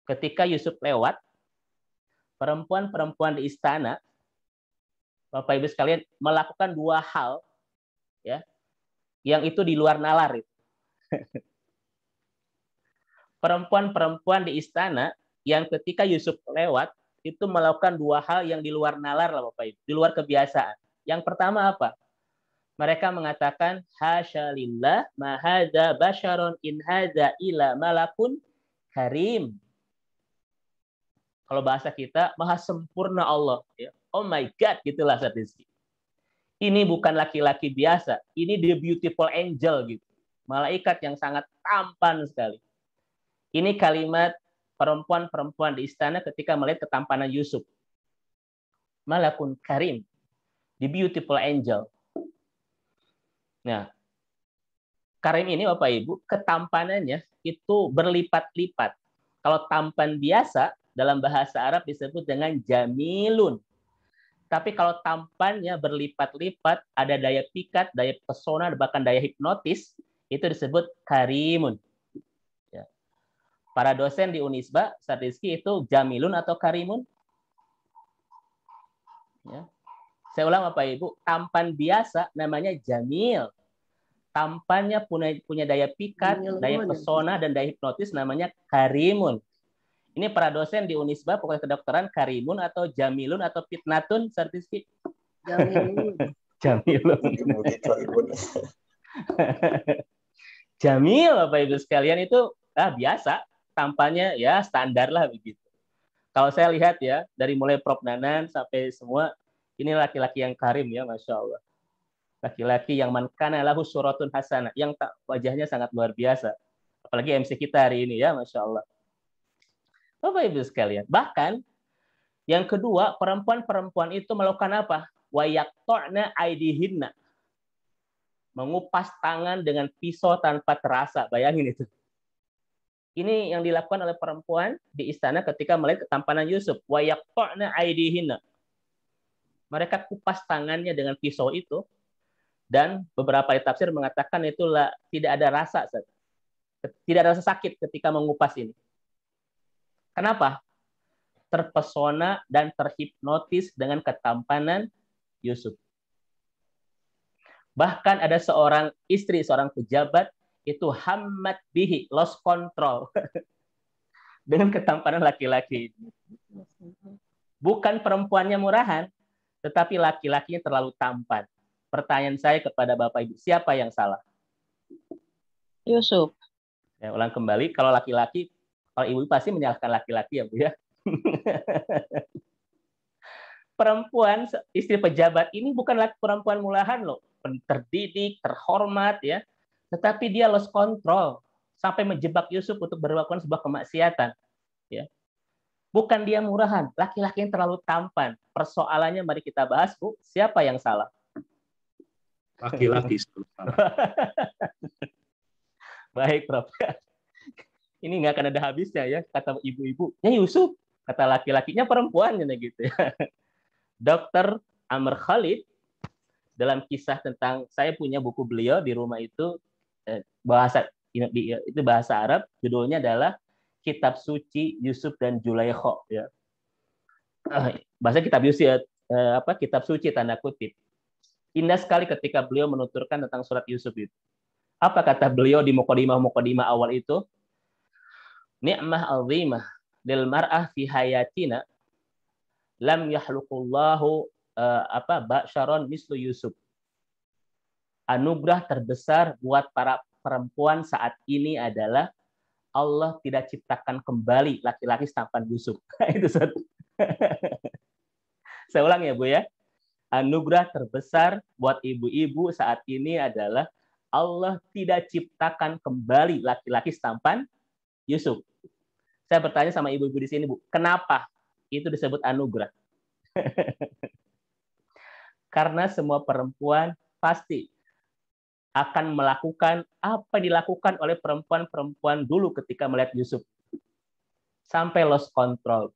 Ketika Yusuf lewat, perempuan-perempuan di istana, Bapak Ibu sekalian, melakukan dua hal, ya, yang itu di luar nalar. Perempuan-perempuan di istana yang ketika Yusuf lewat itu melakukan dua hal yang di luar nalar lah Bapak Ibu, di luar kebiasaan. Yang pertama apa? Mereka mengatakan hasya lillah ma hadza basyaron in hadza illa malakun karim. Kalau bahasa kita maha sempurna Allah, ya. Oh my God, gitulah statistik. Ini bukan laki-laki biasa, ini the beautiful angel gitu. Malaikat yang sangat tampan sekali. Ini kalimat perempuan-perempuan di istana ketika melihat ketampanan Yusuf. Malakun karim, the beautiful angel. Nah, karim ini Bapak Ibu, ketampanannya itu berlipat-lipat. Kalau tampan biasa, dalam bahasa Arab disebut dengan jamilun. Tapi kalau tampannya berlipat-lipat, ada daya pikat, daya pesona, bahkan daya hipnotis, itu disebut karimun. Ya. Para dosen di Unisba, statistik itu jamilun atau karimun. Ya. Saya ulang Bapak Ibu, tampan biasa namanya jamil. Tampannya punya daya pikat, daya pesona, dan daya hipnotis namanya karimun. Ini para dosen di Unisba, pokoknya kedokteran, karimun atau jamilun atau fitnatun, statistik. Jamilun. Jamilun. Jamil Bapak Ibu sekalian itu biasa, tampaknya ya standar lah begitu. Kalau saya lihat ya, dari mulai Prof. Nanan sampai semua, ini laki-laki yang karim ya, Masya Allah. Laki-laki yang man kana lahu suratun hasanah, yang wajahnya sangat luar biasa. Apalagi MC kita hari ini ya, Masya Allah. Bapak Ibu sekalian. Bahkan yang kedua, perempuan-perempuan itu melakukan apa? Wa yaqta'na aidihinna. Mengupas tangan dengan pisau tanpa terasa. Bayangin itu. Ini yang dilakukan oleh perempuan di istana ketika melihat ketampanan Yusuf. Wa yaqta'na aidihinna. Mereka kupas tangannya dengan pisau itu, dan beberapa tafsir mengatakan itulah tidak ada rasa, tidak ada rasa sakit ketika mengupas ini. Kenapa? Terpesona dan terhipnotis dengan ketampanan Yusuf. Bahkan ada seorang istri, seorang pejabat, itu hammat bihi, lost control dengan ketampanan laki-laki. Bukan perempuannya murahan, tetapi laki-lakinya terlalu tampan. Pertanyaan saya kepada Bapak Ibu, siapa yang salah? Yusuf. Ya, ulang kembali, kalau laki-laki, kalau ibu pasti menyalahkan laki-laki ya Bu ya. Perempuan, istri pejabat ini bukan perempuan murahan loh, terdidik, terhormat ya, tetapi dia lost control sampai menjebak Yusuf untuk melakukan sebuah kemaksiatan ya. Bukan dia murahan, laki-laki yang terlalu tampan. Persoalannya mari kita bahas, Bu, siapa yang salah? Laki-laki salah. Baik, Prof. Ini nggak akan ada habisnya ya, kata ibu-ibu. Ya Yusuf, kata laki-lakinya perempuan gitu ya. Dr. Amr Khalid dalam kisah tentang, saya punya buku beliau di rumah itu, itu bahasa Arab, judulnya adalah Kitab Suci Yusuf dan Zulaikha ya. Bahasa kitab Yusuf kitab suci tanda kutip. Indah sekali ketika beliau menuturkan tentang surat Yusuf itu. Apa kata beliau di mukadimah awal itu? Ni'mah azimah lil mar'ah fi hayatina lam yahluqullahu ba'syaron mislu Yusuf. Anugerah terbesar buat para perempuan saat ini adalah Allah tidak ciptakan kembali laki-laki setampan Yusuf. Itu satu. Saya ulang ya Bu ya. Anugerah terbesar buat ibu-ibu saat ini adalah Allah tidak ciptakan kembali laki-laki setampan Yusuf. Saya bertanya sama ibu-ibu di sini, Bu, kenapa itu disebut anugerah? Karena semua perempuan pasti akan melakukan apa yang dilakukan oleh perempuan-perempuan dulu ketika melihat Yusuf. Sampai lost control.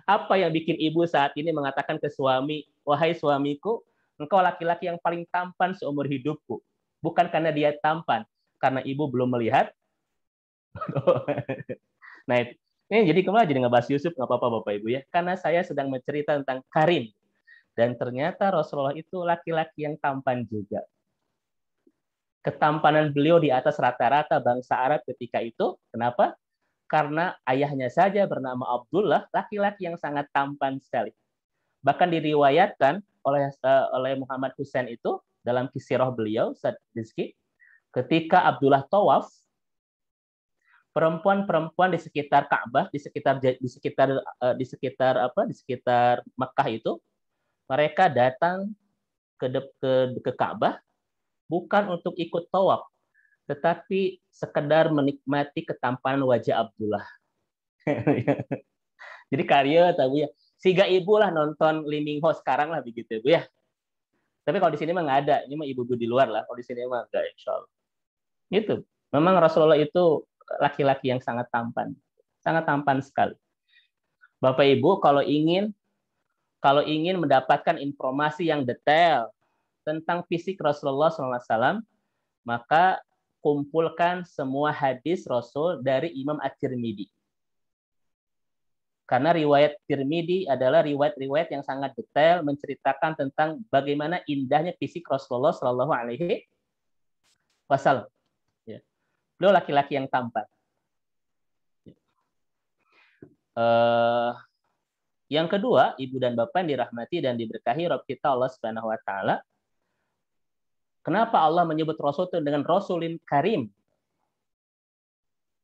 Apa yang bikin ibu saat ini mengatakan ke suami, wahai suamiku, engkau laki-laki yang paling tampan seumur hidupku. Bukan karena dia tampan, karena ibu belum melihat. Nah, ini jadi kemarin jadi ngebahas Yusuf, nggak apa-apa Bapak Ibu ya. Karena saya sedang mencerita tentang Karim. Dan ternyata Rasulullah itu laki-laki yang tampan juga. Ketampanan beliau di atas rata-rata bangsa Arab ketika itu. Kenapa? Karena ayahnya saja bernama Abdullah, laki-laki yang sangat tampan sekali. Bahkan diriwayatkan oleh Muhammad Husain itu dalam kisirah beliau saat rizki, ketika Abdullah tawaf, perempuan-perempuan di sekitar Ka'bah, di sekitar Mekah itu, mereka datang ke Ka'bah bukan untuk ikut tawaf, tetapi sekedar menikmati ketampanan wajah Abdullah. Jadi karya tahu ya, siga ibu lah nonton Lee Min Ho sekarang lah begitu Bu ya. Tapi kalau di sini mah nggak ada, ini mah ibu-ibu di luar lah. Kalau di sini mah nggak, insya Allah. Itu, memang Rasulullah itu laki-laki yang sangat tampan sekali. Bapak Ibu kalau ingin mendapatkan informasi yang detail tentang fisik Rasulullah SAW, maka kumpulkan semua hadis Rasul dari Imam At-Tirmidzi. Karena riwayat Tirmidzi adalah riwayat-riwayat yang sangat detail menceritakan tentang bagaimana indahnya fisik Rasulullah Shallallahu Alaihi Wasallam. Beliau laki-laki yang tampan. Yang kedua, ibu dan bapak yang dirahmati dan diberkahi Rabb kita Allah Subhanahu Wa Taala. Kenapa Allah menyebut Rasul itu dengan Rasulin Karim?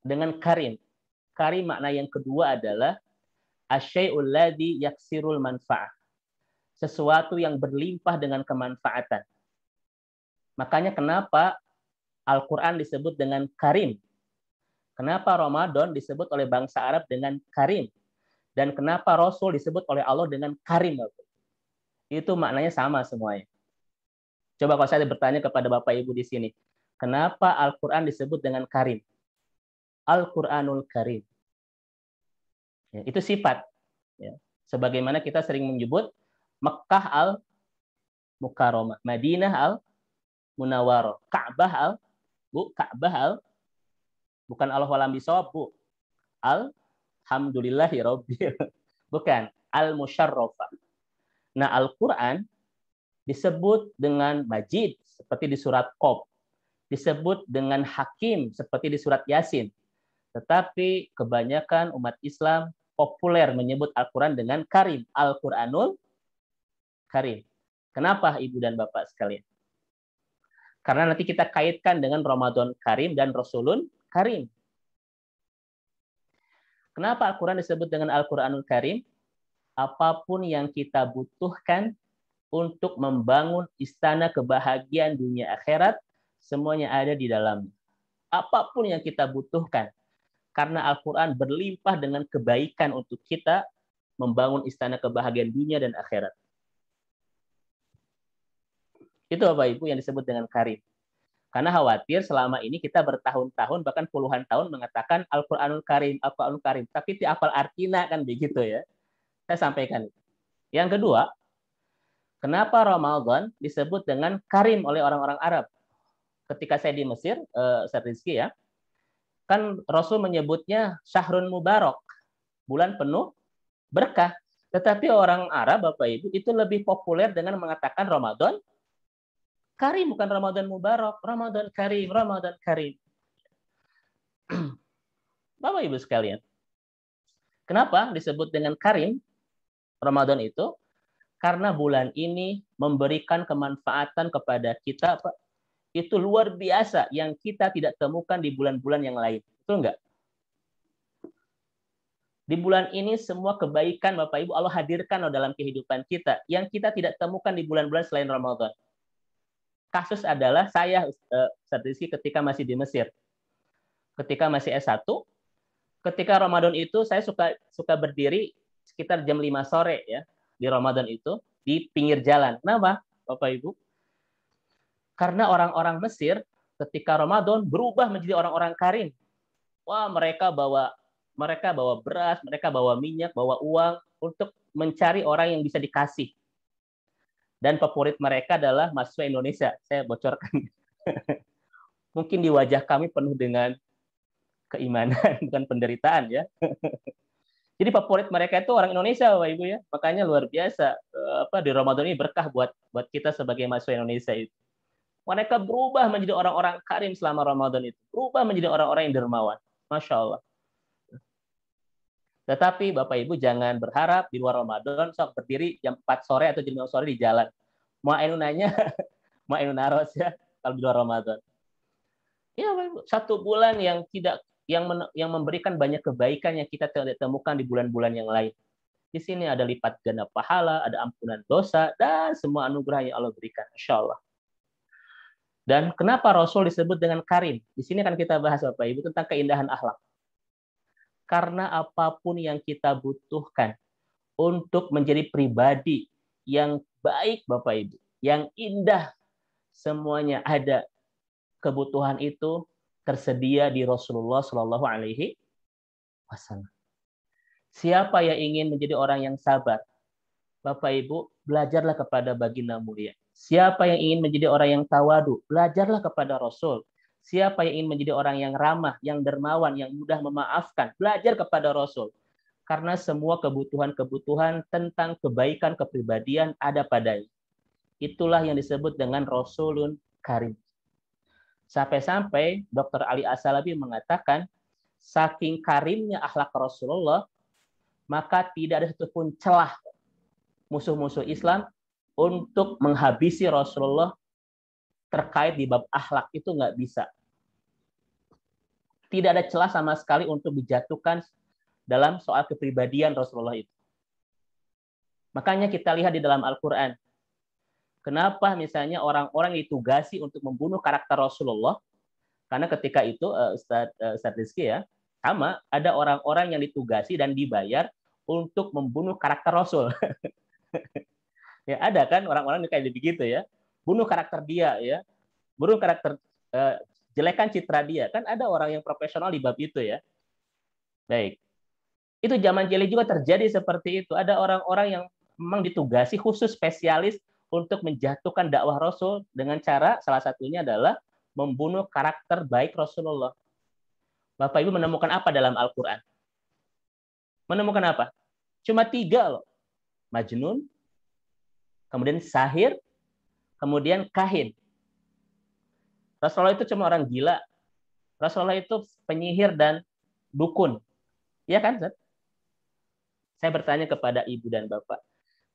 Dengan Karim. Karim makna yang kedua adalah asyai'ul ladzi yaksirul manfa'ah. Sesuatu yang berlimpah dengan kemanfaatan. Makanya kenapa Al-Quran disebut dengan Karim? Kenapa Ramadan disebut oleh bangsa Arab dengan Karim? Dan kenapa Rasul disebut oleh Allah dengan Karim? Itu maknanya sama semuanya. Coba kalau saya bertanya kepada Bapak Ibu di sini, kenapa Al-Quran disebut dengan Karim? Al-Quranul Karim. Ya, itu sifat. Ya. Sebagaimana kita sering menyebut Mekah al-Mukarramah, Madinah al-Munawwarah, Ka'bah bukan Allahualam bisawab, Bu. Alhamdulillahi Rabbil. Bukan. Al-Musyarrafah. Nah, Al-Quran disebut dengan Majid, seperti di surat Qaf. Disebut dengan Hakim, seperti di surat Yasin. Tetapi kebanyakan umat Islam populer menyebut Al-Quran dengan Karim. Al-Quranul Karim. Kenapa, Ibu dan Bapak sekalian? Karena nanti kita kaitkan dengan Ramadan Karim dan Rasulun Karim. Kenapa Al-Quran disebut dengan Al-Quranul Karim? Apapun yang kita butuhkan untuk membangun istana kebahagiaan dunia akhirat, semuanya ada di dalamnya. Apapun yang kita butuhkan. Karena Al-Quran berlimpah dengan kebaikan untuk kita membangun istana kebahagiaan dunia dan akhirat. Itu Bapak Ibu yang disebut dengan Karim. Karena khawatir selama ini kita bertahun-tahun, bahkan puluhan tahun mengatakan Al-Quranul Karim, Al-Quranul Karim. Tapi ti apal artina kan begitu ya. Saya sampaikan. Yang kedua, kenapa Ramadan disebut dengan Karim oleh orang-orang Arab? Ketika saya di Mesir, Ustaz Rizky ya, kan Rasul menyebutnya Syahrun Mubarak, bulan penuh berkah. Tetapi orang Arab, Bapak Ibu, itu lebih populer dengan mengatakan Ramadan Karim, bukan Ramadan Mubarak, Ramadan Karim, Ramadan Karim. Bapak Ibu sekalian, kenapa disebut dengan Karim Ramadan itu? Karena bulan ini memberikan kemanfaatan kepada kita, Pak. Itu luar biasa yang kita tidak temukan di bulan-bulan yang lain. Betul enggak? Di bulan ini semua kebaikan Bapak Ibu Allah hadirkan dalam kehidupan kita yang kita tidak temukan di bulan-bulan selain Ramadan. Kasus adalah saya Ustaz Rizky ketika masih di Mesir. Ketika masih S1, ketika Ramadan itu saya suka berdiri sekitar jam 5 sore ya di Ramadan itu di pinggir jalan. Kenapa, Bapak Ibu? Karena orang-orang Mesir ketika Ramadan berubah menjadi orang-orang Karim. Wah, mereka bawa beras, mereka bawa minyak, bawa uang untuk mencari orang yang bisa dikasih. Dan favorit mereka adalah mahasiswa Indonesia. Saya bocorkan. Mungkin di wajah kami penuh dengan keimanan, bukan penderitaan ya. Jadi favorit mereka itu orang Indonesia, Bapak Ibu ya. Makanya luar biasa di Ramadan ini berkah buat kita sebagai mahasiswa Indonesia itu. Mereka berubah menjadi orang-orang Karim selama Ramadan itu. Berubah menjadi orang-orang yang dermawan. Masya Allah. Tetapi Bapak Ibu jangan berharap di luar Ramadan sok berdiri jam 4 sore atau jam 5 sore di jalan. Mau nanya, mau naros ya kalau di luar Ramadan. Ya, Bapak Ibu, 1 bulan yang memberikan banyak kebaikan yang kita tidak temukan di bulan-bulan yang lain. Di sini ada lipat ganda pahala, ada ampunan dosa dan semua anugerah yang Allah berikan. Insya Allah. Dan kenapa Rasul disebut dengan Karim? Di sini kan kita bahas Bapak Ibu tentang keindahan akhlak. Karena apapun yang kita butuhkan untuk menjadi pribadi yang baik Bapak Ibu, yang indah, semuanya ada. Kebutuhan itu tersedia di Rasulullah Shallallahu Alaihi Wasallam. Siapa yang ingin menjadi orang yang sabar? Bapak Ibu, belajarlah kepada baginda mulia. Siapa yang ingin menjadi orang yang tawadu? Belajarlah kepada Rasul. Siapa yang ingin menjadi orang yang ramah, yang dermawan, yang mudah memaafkan? Belajar kepada Rasul. Karena semua kebutuhan-kebutuhan tentang kebaikan kepribadian ada padanya. Itulah yang disebut dengan Rasulun Karim. Sampai-sampai Dr. Ali As-Salabi mengatakan, saking karimnya akhlak Rasulullah, maka tidak ada satupun celah musuh-musuh Islam untuk menghabisi Rasulullah terkait di bab akhlak itu nggak bisa. Tidak ada celah sama sekali untuk dijatuhkan dalam soal kepribadian Rasulullah itu. Makanya kita lihat di dalam Al-Quran. Kenapa misalnya orang-orang ditugasi untuk membunuh karakter Rasulullah? Karena ketika itu, Ustaz Rizky ya, sama ada orang-orang yang ditugasi dan dibayar untuk membunuh karakter Rasul. Ya, ada kan orang-orang yang kayak begitu ya. Bunuh karakter dia ya. Bunuh karakter, jelekan citra dia. Kan ada orang yang profesional di bab itu ya. Baik. Itu zaman jahiliyah juga terjadi seperti itu. Ada orang-orang yang memang ditugasi khusus spesialis untuk menjatuhkan dakwah Rasul dengan cara salah satunya adalah membunuh karakter baik Rasulullah. Bapak Ibu menemukan apa dalam Al-Quran? Menemukan apa? Cuma 3 loh. Majnun, kemudian sahir, kemudian kahin. Rasulullah itu cuma orang gila. Rasulullah itu penyihir dan dukun. Iya kan, Zat? Saya bertanya kepada Ibu dan Bapak,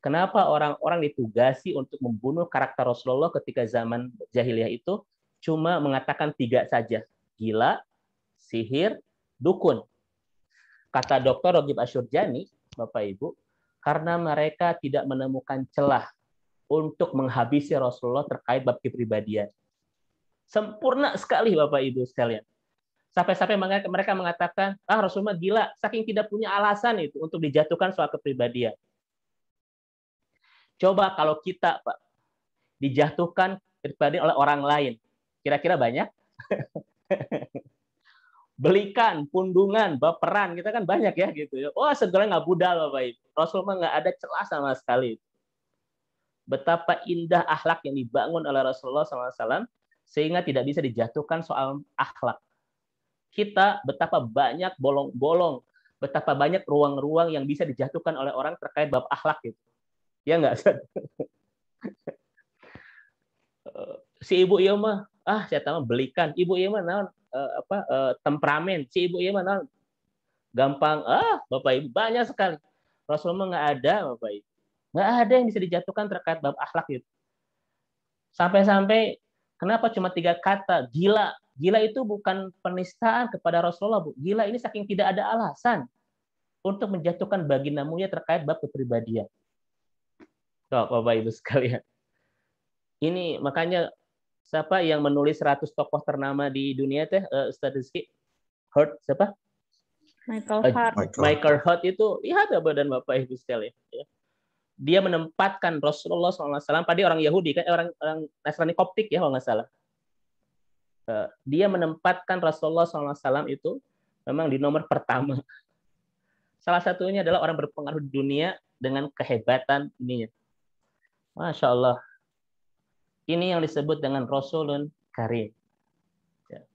kenapa orang-orang ditugasi untuk membunuh karakter Rasulullah ketika zaman jahiliyah itu cuma mengatakan 3 saja? Gila, sihir, dukun. Kata Dr. Ragib Asyurjani, Bapak Ibu, karena mereka tidak menemukan celah untuk menghabisi Rasulullah terkait bab kepribadian. Sempurna sekali Bapak Ibu sekalian. Sampai-sampai mereka mengatakan, Rasulullah gila, saking tidak punya alasan itu untuk dijatuhkan soal kepribadian. Coba kalau kita, Pak, dijatuhkan kepribadian oleh orang lain, kira-kira banyak? Belikan, pundungan, baperan, kita kan banyak ya gitu ya. Segala nggak budal Bapak Ibu. Rasulullah nggak ada celah sama sekali. Betapa indah akhlak yang dibangun oleh Rasulullah SAW sehingga tidak bisa dijatuhkan soal akhlak. Kita betapa banyak bolong-bolong, betapa banyak ruang-ruang yang bisa dijatuhkan oleh orang terkait bab akhlak itu. Ya nggak? Si ibu iya mah, saya tahu belikan. Ibu iya mah naon temperamen. Si ibu iya mah naon gampang. Bapak Ibu banyak sekali. Rasulullah nggak ada, Bapak Ibu. Nggak ada yang bisa dijatuhkan terkait bab akhlak itu. Sampai-sampai kenapa cuma 3 kata? Gila. Gila itu bukan penistaan kepada Rasulullah, Bu. Gila ini saking tidak ada alasan untuk menjatuhkan baginda mulia terkait bab kepribadian. Bapak Ibu sekalian. Ini makanya siapa yang menulis 100 tokoh ternama di dunia teh, Ustaz Rizky? Hurt siapa? Michael Hurt itu lihat ya badan Bapak Ibu sekalian. Ya. Dia menempatkan Rasulullah SAW, tadi orang Yahudi kan, orang Nasrani Koptik ya kalau nggak salah. Dia menempatkan Rasulullah SAW itu memang di nomor pertama. Salah satunya adalah orang berpengaruh di dunia dengan kehebatan ininya. Masya Allah. Ini yang disebut dengan Rasulun Karim. Ya.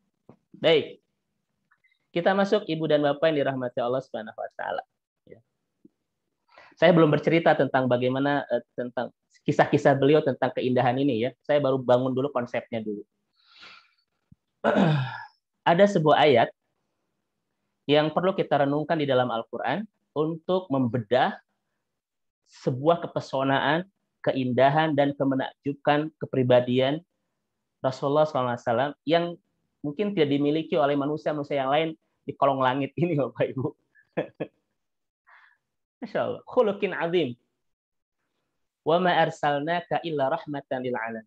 Baik. Kita masuk Ibu dan Bapak yang dirahmati Allah Subhanahu wa taala. Ya. Saya belum bercerita tentang bagaimana tentang kisah-kisah beliau tentang keindahan ini ya. Saya baru bangun dulu konsepnya dulu. Ada sebuah ayat yang perlu kita renungkan di dalam Al-Quran untuk membedah sebuah kepesonaan, keindahan, dan kemenakjubkan kepribadian Rasulullah SAW yang mungkin tidak dimiliki oleh manusia-manusia yang lain di kolong langit ini, Bapak Ibu. Masya Allah. Khuluqin azim. Wa ma arsalnaka illa rahmatan lil alamin.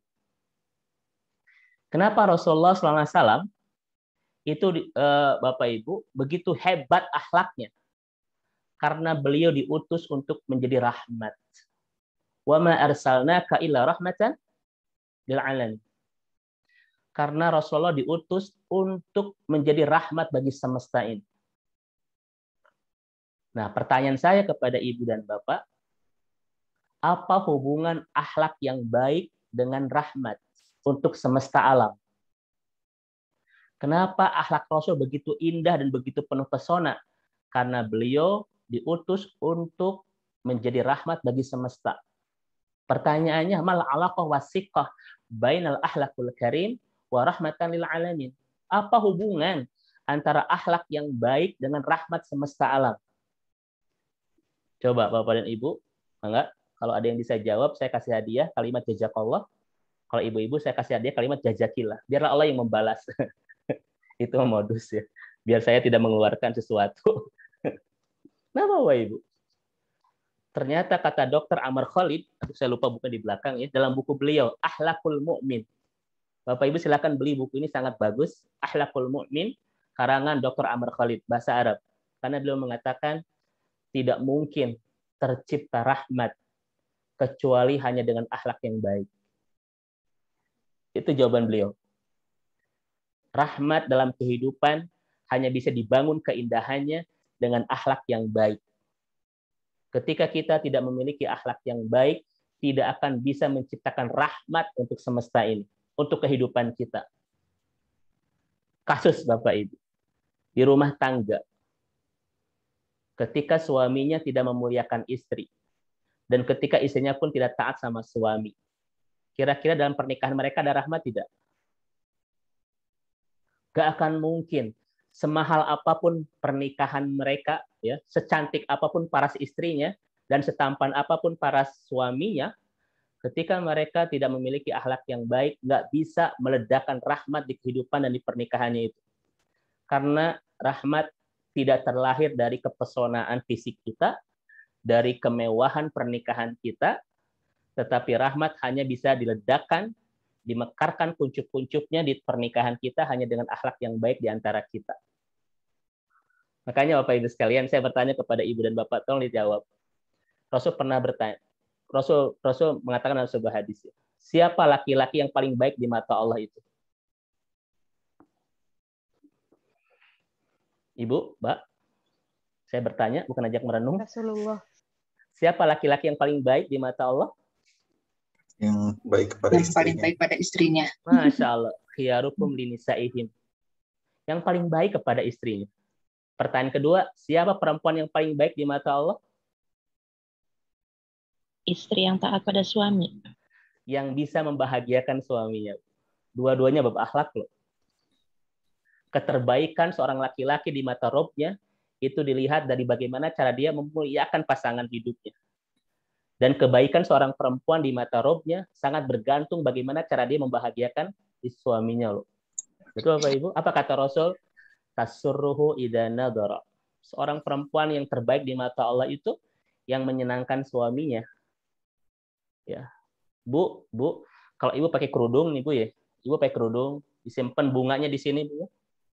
Kenapa Rasulullah SAW itu Bapak Ibu begitu hebat akhlaknya? Karena beliau diutus untuk menjadi rahmat. Wa ma arsalnaka illa rahmatan lil alamin. Karena Rasulullah diutus untuk menjadi rahmat bagi semesta ini. Nah, pertanyaan saya kepada Ibu dan Bapak, apa hubungan akhlak yang baik dengan rahmat untuk semesta alam? Kenapa akhlak Rasul begitu indah dan begitu penuh pesona? Karena beliau diutus untuk menjadi rahmat bagi semesta. Pertanyaannya, mal alaqah wasiqah bainal akhlaqul karim wa rahmatan lil alamin. Apa hubungan antara akhlak yang baik dengan rahmat semesta alam? Coba Bapak dan Ibu, enggak? Kalau ada yang bisa jawab, saya kasih hadiah kalimat jazakallah. Kalau ibu-ibu saya kasih hadiah kalimat jazakillah. Biarlah Allah yang membalas. Itu modus ya. biar saya tidak mengeluarkan sesuatu. Nah, Bapak Ibu. Ternyata kata Dr. Amar Khalid, saya lupa bukan di belakang ya, dalam buku beliau Akhlakul Mu'min. Bapak Ibu silakan beli buku ini, sangat bagus. Akhlakul Mu'min karangan Dr. Amar Khalid bahasa Arab. Karena beliau mengatakan tidak mungkin tercipta rahmat kecuali hanya dengan akhlak yang baik. Itu jawaban beliau. Rahmat dalam kehidupan hanya bisa dibangun keindahannya dengan akhlak yang baik. Ketika kita tidak memiliki akhlak yang baik, tidak akan bisa menciptakan rahmat untuk semesta ini, untuk kehidupan kita. Kasus Bapak Ibu, di rumah tangga, ketika suaminya tidak memuliakan istri, dan ketika istrinya pun tidak taat sama suami, kira-kira dalam pernikahan mereka ada rahmat tidak? Gak akan mungkin. Semahal apapun pernikahan mereka, ya, secantik apapun paras istrinya, dan setampan apapun paras suaminya, ketika mereka tidak memiliki akhlak yang baik, nggak bisa meledakkan rahmat di kehidupan dan di pernikahannya itu. Karena rahmat tidak terlahir dari kepesonaan fisik kita, dari kemewahan pernikahan kita, tetapi rahmat hanya bisa diledakkan, dimekarkan kuncup-kuncupnya di pernikahan kita hanya dengan akhlak yang baik di antara kita. Makanya Bapak Ibu sekalian, saya bertanya kepada Ibu dan Bapak, tolong dijawab. Rasul pernah bertanya, Rasul mengatakan dalam sebuah hadis, siapa laki-laki yang paling baik di mata Allah itu? Ibu, Mbak, saya bertanya, bukan ajak merenung. Rasulullah. Siapa laki-laki yang paling baik di mata Allah? Yang baik kepada Yang istrinya. paling baik pada istrinya. Masya Allah. Khiyarukum linisaihim. Yang paling baik kepada istrinya. Pertanyaan kedua, siapa perempuan yang paling baik di mata Allah? Istri yang taat pada suami. Yang bisa membahagiakan suaminya. Dua-duanya bab akhlak loh. Keterbaikan seorang laki-laki di mata Robnya itu dilihat dari bagaimana cara dia memuliakan pasangan hidupnya. Dan kebaikan seorang perempuan di mata Robnya sangat bergantung bagaimana cara dia membahagiakan suaminya loh. Betul Bapak Ibu? Apa kata Rasul? Tasurruhu idza nadara. Seorang perempuan yang terbaik di mata Allah itu yang menyenangkan suaminya. Ya. Bu, kalau Ibu pakai kerudung nih Bu ya. Ibu pakai kerudung, disimpan bunganya di sini Bu ya.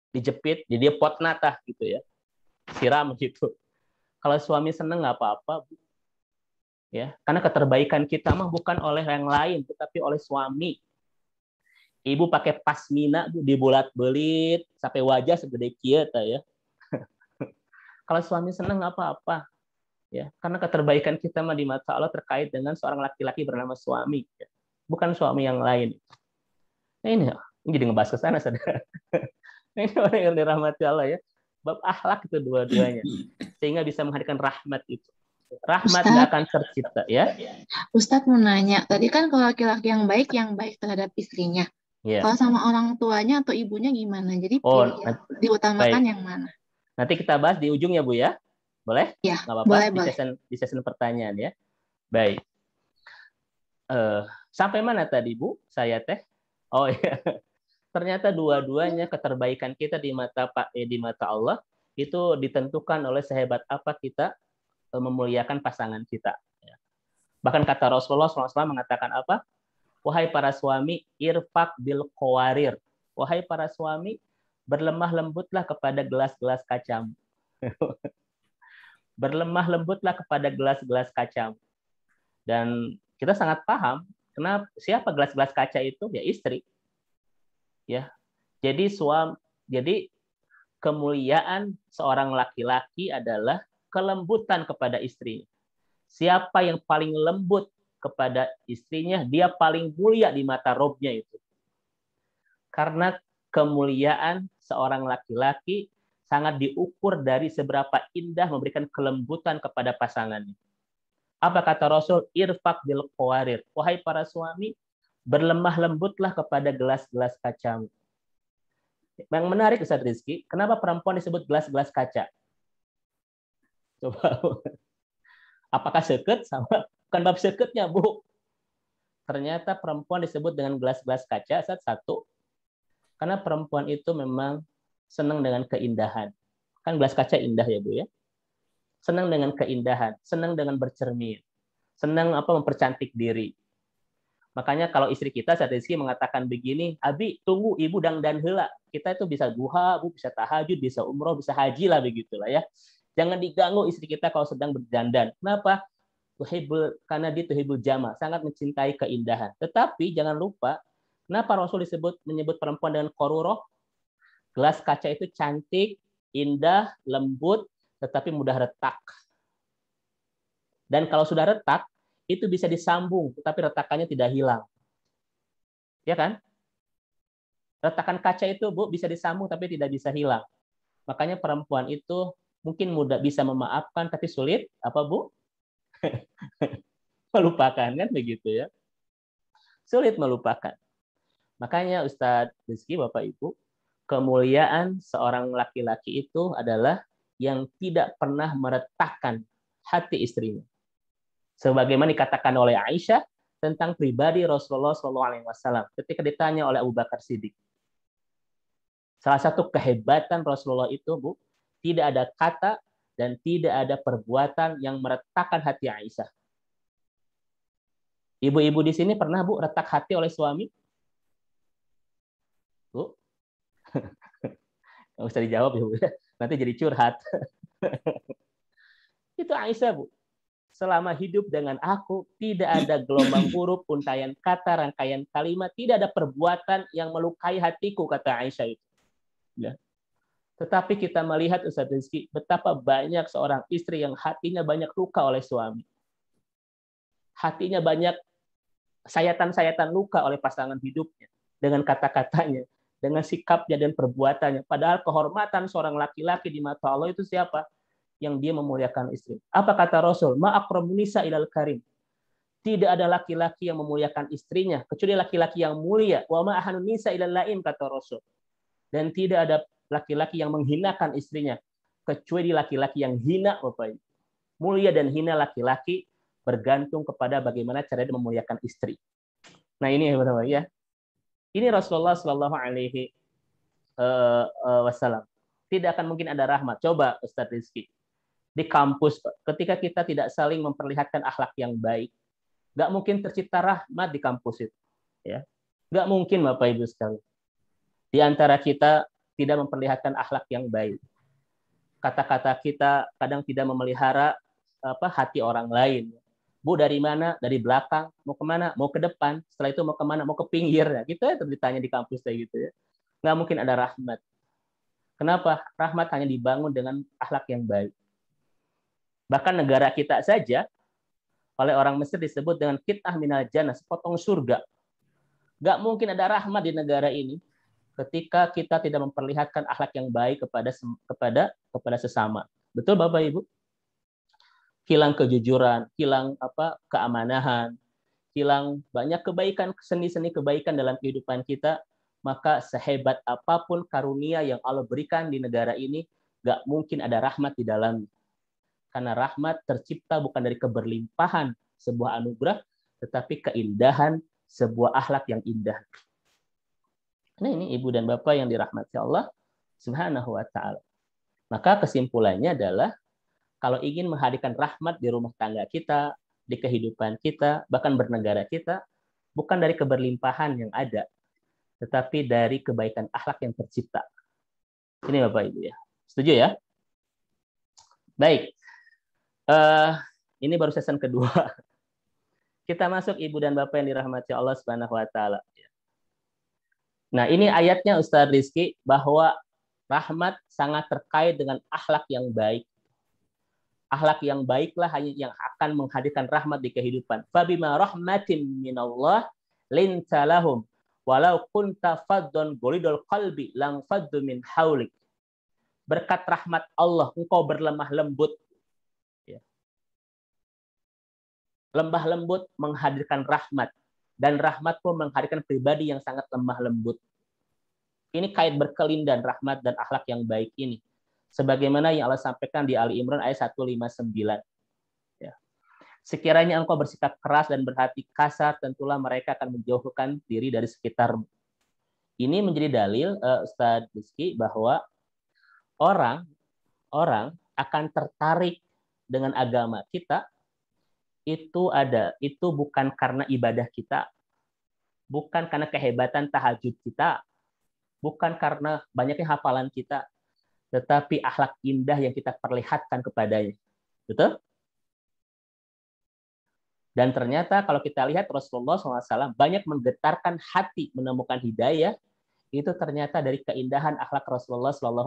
Dijepit, jadi dia pot natah gitu ya. Siram gitu. Kalau suami seneng nggak apa-apa Bu. Ya, karena keterbaikan kita mah bukan oleh yang lain, tetapi oleh suami. Ibu pakai pasmina Bu, dibulat-belit sampai wajah segede kieu ya. Kalau suami seneng nggak apa-apa. Ya, karena keterbaikan kita mah di mata Allah terkait dengan seorang laki-laki bernama suami, ya. Bukan suami yang lain. Nah, ini jadi ngebahas ke sana, saudara. Ini orang yang dirahmati Allah ya. Bab akhlak itu dua-duanya, sehingga bisa menghadirkan rahmat itu. Rahmat tidak akan tercipta ya. Ustadz mau nanya, tadi kan kalau laki-laki yang baik terhadap istrinya. Ya. Kalau sama orang tuanya atau ibunya gimana? Jadi diutamakan yang mana? Nanti kita bahas di ujungnya Bu ya. Boleh? Ya, nggak apa-apa. Boleh. Di sesi pertanyaan ya. Baik. Sampai mana tadi Bu? Saya teh. Oh ya. Ternyata dua-duanya keterbaikan kita di mata Allah itu ditentukan oleh sehebat apa kita memuliakan pasangan kita. Bahkan kata Rasulullah SAW mengatakan apa? Wahai para suami, irfaq bil qawarir. Wahai para suami, berlemah lembutlah kepada gelas-gelas kacamu. Berlemah lembutlah kepada gelas-gelas kacamu. Dan kita sangat paham kenapa siapa gelas-gelas kaca itu? Ya istri. Ya. Jadi kemuliaan seorang laki-laki adalah kelembutan kepada istrinya. Siapa yang paling lembut kepada istrinya, dia paling mulia di mata Robnya itu. Karena kemuliaan seorang laki-laki sangat diukur dari seberapa indah memberikan kelembutan kepada pasangannya. Apa kata Rasul? Irfaq bil qawarir. Wahai para suami, berlemah lembutlah kepada gelas-gelas kacamu. Yang menarik Ustaz Rizky, kenapa perempuan disebut gelas-gelas kaca? Coba. Apakah seket sama? Bukan bab seketnya, Bu. Ternyata perempuan disebut dengan gelas-gelas kaca, satu. Karena perempuan itu memang senang dengan keindahan. Kan gelas kaca indah ya Bu ya. Senang dengan keindahan, senang dengan bercermin, senang mempercantik diri. Makanya kalau istri kita Ustaz Rizky mengatakan begini, Abi tunggu ibu dan heula. Kita itu bisa duha, Bu, bisa tahajud, bisa umroh, bisa haji lah begitulah ya. Jangan diganggu istri kita kalau sedang berdandan. Kenapa? Karena dia tuhibul jama, sangat mencintai keindahan. Tetapi jangan lupa, kenapa Rasul menyebut perempuan dengan qaruroh? Gelas kaca itu cantik, indah, lembut, tetapi mudah retak. Dan kalau sudah retak, itu bisa disambung, tetapi retakannya tidak hilang. Ya kan? Retakan kaca itu, Bu, bisa disambung, tapi tidak bisa hilang. Makanya perempuan itu mungkin mudah bisa memaafkan, tapi sulit, apa Bu? Melupakan, kan begitu ya. Sulit melupakan. Makanya Ustadz Rizky, Bapak Ibu, kemuliaan seorang laki-laki itu adalah yang tidak pernah meretakkan hati istrinya. Sebagaimana dikatakan oleh Aisyah tentang pribadi Rasulullah SAW ketika ditanya oleh Abu Bakar Siddiq. Salah satu kehebatan Rasulullah itu, Bu, tidak ada kata dan tidak ada perbuatan yang meretakkan hati Aisyah. Ibu-ibu di sini pernah, Bu, retak hati oleh suami? Bu? Nggak usah dijawab ya, Bu. Nanti jadi curhat. Itu Aisyah, Bu. Selama hidup dengan aku, tidak ada gelombang huruf, untaian kata, rangkaian kalimat, tidak ada perbuatan yang melukai hatiku, kata Aisyah itu. Ya. Tetapi kita melihat, Ustaz Rizky, betapa banyak seorang istri yang hatinya banyak luka oleh suami. Hatinya banyak sayatan-sayatan luka oleh pasangan hidupnya. Dengan kata-katanya, dengan sikapnya dan perbuatannya. Padahal kehormatan seorang laki-laki di mata Allah itu siapa? Yang dia memuliakan istri. Apa kata Rasul? Ma'akramun nisa ilal karim. Tidak ada laki-laki yang memuliakan istrinya kecuali laki-laki yang mulia. Wa ma'ahanun nisa ilal laim, kata Rasul. Dan tidak ada laki-laki yang menghinakan istrinya kecuali laki-laki yang hina, Bapak Ibu. Mulia dan hina laki-laki bergantung kepada bagaimana cara dia memuliakan istri. Nah, ini ya. Ini Rasulullah Shallallahu Alaihi Wasallam. Tidak akan mungkin ada rahmat. Coba Ustadz Rizky. Di kampus, ketika kita tidak saling memperlihatkan akhlak yang baik, nggak mungkin tercipta rahmat di kampus itu. Ya. Nggak mungkin, Bapak Ibu sekalian. Di antara kita tidak memperlihatkan akhlak yang baik. Kata-kata kita kadang tidak memelihara hati orang lain. Bu, dari mana? Dari belakang. Mau kemana? Mau ke depan. Setelah itu mau kemana? Mau ke pinggir. Ya. Gitu ya ditanya di kampus kayak gitu ya. Nggak mungkin ada rahmat. Kenapa? Rahmat hanya dibangun dengan akhlak yang baik. Bahkan negara kita saja oleh orang Mesir disebut dengan qit'ah minal jannah, sepotong surga. Nggak mungkin ada rahmat di negara ini ketika kita tidak memperlihatkan akhlak yang baik kepada sesama. Betul Bapak Ibu? Hilang kejujuran, hilang keamanahan, hilang banyak kebaikan, seni-seni kebaikan dalam kehidupan kita, maka sehebat apapun karunia yang Allah berikan di negara ini, nggak mungkin ada rahmat di dalamnya. Karena rahmat tercipta bukan dari keberlimpahan sebuah anugerah, tetapi keindahan sebuah akhlak yang indah. Nah, ini Ibu dan Bapak yang dirahmati Allah Subhanahu wa Ta'ala. Maka kesimpulannya adalah kalau ingin menghadirkan rahmat di rumah tangga kita, di kehidupan kita, bahkan bernegara kita, bukan dari keberlimpahan yang ada, tetapi dari kebaikan akhlak yang tercipta. Ini Bapak Ibu ya. Setuju ya? Baik. Ini baru season kedua. Kita masuk Ibu dan Bapak yang dirahmati Allah Subhanahu wa Ta'ala. Nah, ini ayatnya Ustadz Rizky bahwa rahmat sangat terkait dengan akhlak yang baik. Akhlak yang baiklah hanya yang akan menghadirkan rahmat di kehidupan. Fabima rahmatin minallah linta lahum walau kunta faddun ghalidul qalbi lang faddu min haulik. Berkat rahmat Allah engkau berlemah lembut. Lembah lembut menghadirkan rahmat. Dan rahmat pun menghadirkan pribadi yang sangat lemah lembut. Ini kait berkelindan rahmat dan akhlak yang baik ini. Sebagaimana yang Allah sampaikan di Ali Imran ayat 159. Ya. Sekiranya engkau bersikap keras dan berhati kasar, tentulah mereka akan menjauhkan diri dari sekitarmu. Ini menjadi dalil Ustadz Rizky bahwa orang akan tertarik dengan agama kita itu bukan karena ibadah kita, bukan karena kehebatan tahajud kita, bukan karena banyaknya hafalan kita, tetapi akhlak indah yang kita perlihatkan kepadanya. Betul? Dan ternyata kalau kita lihat Rasulullah SAW banyak menggetarkan hati menemukan hidayah, itu ternyata dari keindahan akhlak Rasulullah SAW.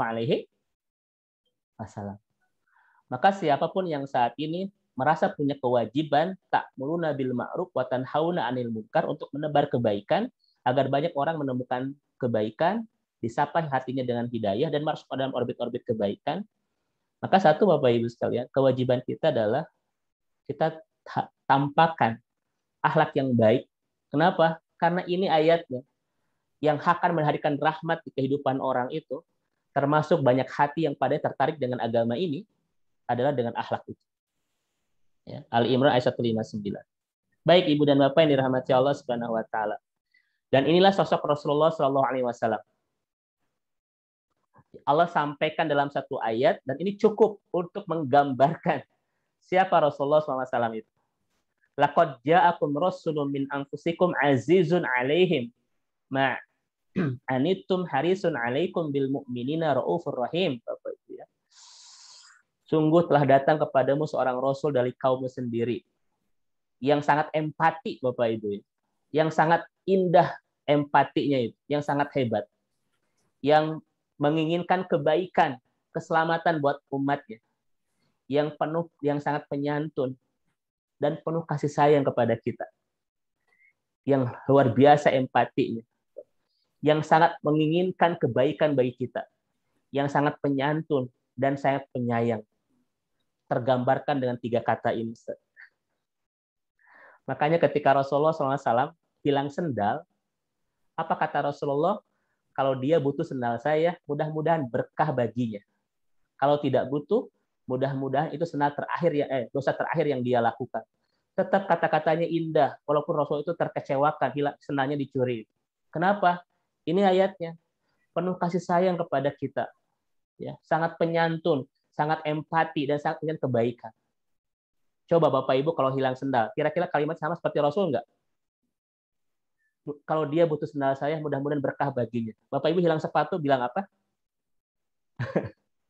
Maka siapapun yang saat ini merasa punya kewajiban ta'muruna bil ma'ruf wa tanhauna 'anil munkar untuk menebar kebaikan agar banyak orang menemukan kebaikan, disapa hatinya dengan hidayah dan masuk dalam orbit-orbit kebaikan. Maka satu Bapak Ibu sekalian, kewajiban kita adalah kita tampakkan akhlak yang baik. Kenapa? Karena ini ayatnya yang akan menghadirkan rahmat di kehidupan orang itu, termasuk banyak hati yang pada tertarik dengan agama ini adalah dengan akhlak itu. Ya, Al-Imran ayat 159. Baik Ibu dan Bapak yang dirahmati Allah Subhanahu wa taala. Dan inilah sosok Rasulullah Shallallahu alaihi wasallam. Allah sampaikan dalam satu ayat dan ini cukup untuk menggambarkan siapa Rasulullah SAW itu. Laqad ja'akum rasulun min anfusikum azizun 'alaihim ma anittum harisun 'alaikum bil mu'minina raufur rahim. Bapak Ibu ya. Sungguh telah datang kepadamu seorang rasul dari kaummu sendiri yang sangat empati Bapak Ibu. Yang sangat indah empatinya itu, yang sangat hebat. Yang menginginkan kebaikan, keselamatan buat umatnya. Yang penuh, yang sangat penyantun dan penuh kasih sayang kepada kita. Yang luar biasa empatinya. Yang sangat menginginkan kebaikan bagi kita. Yang sangat penyantun dan sangat penyayang. Tergambarkan dengan 3 kata ini. Makanya ketika Rasulullah SAW hilang sendal, apa kata Rasulullah? Kalau dia butuh sendal saya, mudah-mudahan berkah baginya. Kalau tidak butuh, mudah-mudahan itu dosa terakhir yang dia lakukan. Tetap kata-katanya indah, walaupun Rasul itu terkecewakan, sendalnya dicuri. Kenapa? Ini ayatnya penuh kasih sayang kepada kita, ya, sangat penyantun, sangat empati dan sangat ingin kebaikan. Coba Bapak Ibu kalau hilang sendal, kira-kira kalimat sama seperti Rasul enggak? Kalau dia butuh sendal saya, mudah-mudahan berkah baginya. Bapak Ibu hilang sepatu, bilang apa?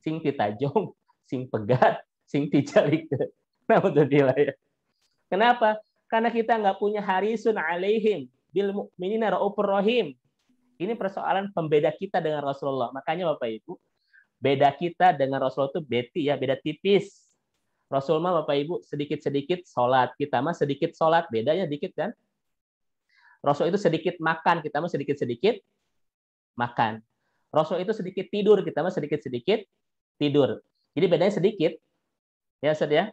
Sing titajong, sing pegat, sing ticalik. Ya. Kenapa? Karena kita nggak punya harisun alaihim bil mu'minina raufur rahim. Ini persoalan pembeda kita dengan Rasulullah. Makanya Bapak Ibu, beda kita dengan Rasulullah itu beda tipis. Rasulullah Bapak Ibu sedikit-sedikit sholat, kita mah sedikit sholat, bedanya dikit kan? Rasul itu sedikit makan, kita mah sedikit-sedikit makan. Rasul itu sedikit tidur, kita mah sedikit-sedikit tidur. Jadi bedanya sedikit. Ya, Ustaz ya.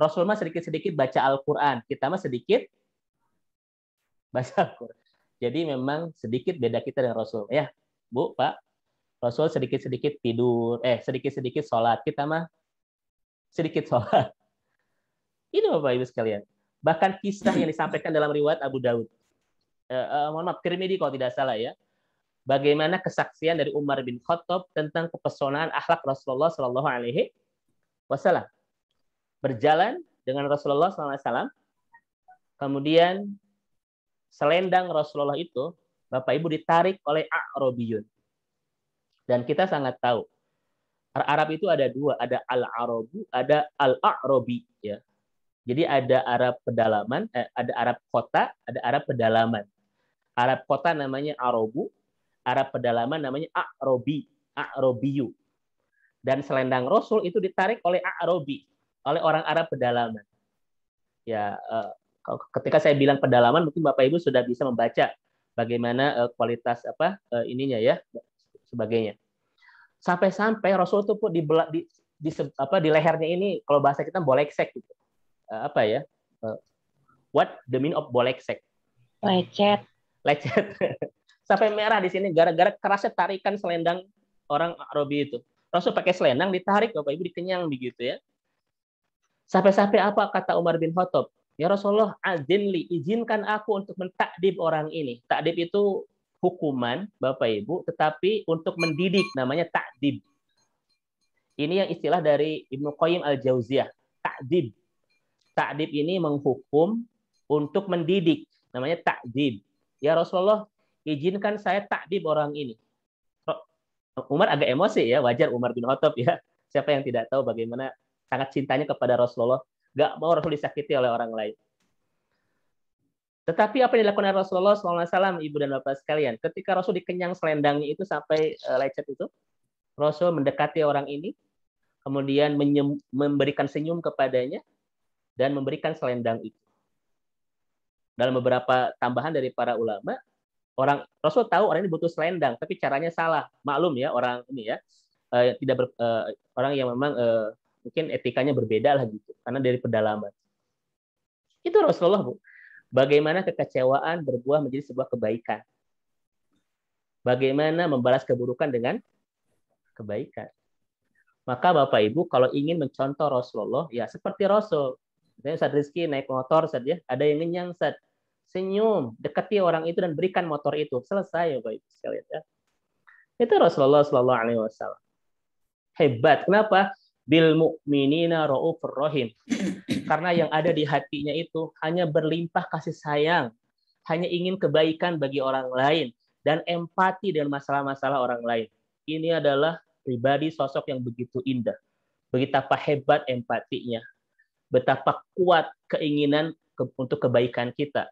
Rasul mah sedikit-sedikit baca Al-Qur'an, kita mah sedikit baca Al-Qur'an. Jadi memang sedikit beda kita dengan Rasul. Ya, Bu, Pak. Rasul sedikit-sedikit tidur, sedikit-sedikit sholat, kita mah sedikit sholat. Ini Bapak Ibu sekalian. Bahkan kisah yang disampaikan dalam riwayat Abu Daud. Mohon maaf, Tirmidzi kalau tidak salah ya. Bagaimana kesaksian dari Umar bin Khattab tentang kepesonaan akhlak Rasulullah Shallallahu Alaihi Wasallam. Berjalan dengan Rasulullah SAW, kemudian selendang Rasulullah itu, Bapak Ibu, ditarik oleh A'rabiyun. Dan kita sangat tahu, Arab itu ada 2, ada Al-Arabu, ada Al-A'rabi. Ya. Jadi ada Arab pedalaman, ada Arab kota, ada Arab pedalaman. Arab kota namanya Arabu, Arab pedalaman namanya A'rabiyu. Dan selendang Rasul itu ditarik oleh A'rabi, oleh orang Arab pedalaman. Ya, ketika saya bilang pedalaman, mungkin Bapak Ibu sudah bisa membaca bagaimana kualitas ininya ya, sebagainya. Sampai-sampai Rasul itu pun di lehernya ini, kalau bahasa kita boleksek gitu. What the meaning of boleksek? Lecet. Sampai merah di sini gara-gara kerasnya tarikan selendang orang Arabi itu. Rasul pakai selendang ditarik, Bapak Ibu, dikenyang begitu ya. Sampai-sampai apa kata Umar bin Khattab? Ya Rasulullah, azinli, izinkan aku untuk mentakdib orang ini. Takdib itu hukuman, Bapak Ibu, tetapi untuk mendidik namanya takdib. Ini yang istilah dari Ibnu Qayyim al-Jauziyah, ta'dib. Ta'dib ini menghukum untuk mendidik, namanya ta'dib. Ya Rasulullah, izinkan saya ta'dib orang ini. Umar agak emosi ya, wajar Umar bin Khattab ya. Siapa yang tidak tahu bagaimana sangat cintanya kepada Rasulullah, nggak mau Rasul disakiti oleh orang lain. Tetapi apa yang dilakukan Rasulullah SAW, ibu dan bapak sekalian, ketika Rasul dikenyang selendangnya itu sampai lecet itu, Rasul mendekati orang ini, kemudian memberikan senyum kepadanya, dan memberikan selendang itu. Dalam beberapa tambahan dari para ulama, Rasul tahu orang ini butuh selendang, tapi caranya salah. Maklum ya orang ini ya, orang yang memang mungkin etikanya berbeda lah gitu, karena dari pedalaman. Itu Rasulullah, Bu. Bagaimana kekecewaan berbuah menjadi sebuah kebaikan. Bagaimana membalas keburukan dengan kebaikan. Maka Bapak Ibu kalau ingin mencontoh Rasulullah, ya seperti Rasul. Misalnya Ustaz Rizky naik motor saja, ada yang ngenyang Ustaz. Senyum, dekati orang itu dan berikan motor itu. Selesai Bapak Ibu sekalian ya. Itu Rasulullah SAW. Hebat. Kenapa? Bil mu'minina ra'ufur rahim. Karena yang ada di hatinya itu hanya berlimpah kasih sayang, hanya ingin kebaikan bagi orang lain, dan empati dengan masalah-masalah orang lain. Ini adalah pribadi sosok yang begitu indah. Betapa hebat empatinya, betapa kuat keinginan untuk kebaikan kita,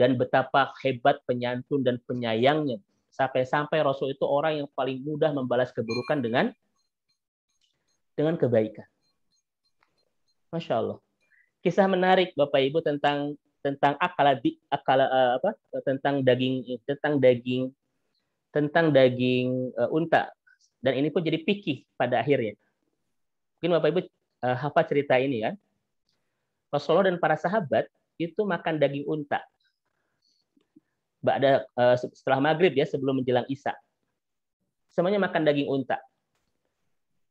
dan betapa hebat penyantun dan penyayangnya. Sampai-sampai Rasul itu orang yang paling mudah membalas keburukan dengan kebaikan. Masya Allah. Kisah menarik Bapak Ibu tentang daging unta, dan ini pun jadi fikih pada akhirnya. Mungkin Bapak Ibu hafal cerita ini kan? Rasulullah dan para sahabat itu makan daging unta. Setelah maghrib ya, sebelum menjelang Isya. Semuanya makan daging unta.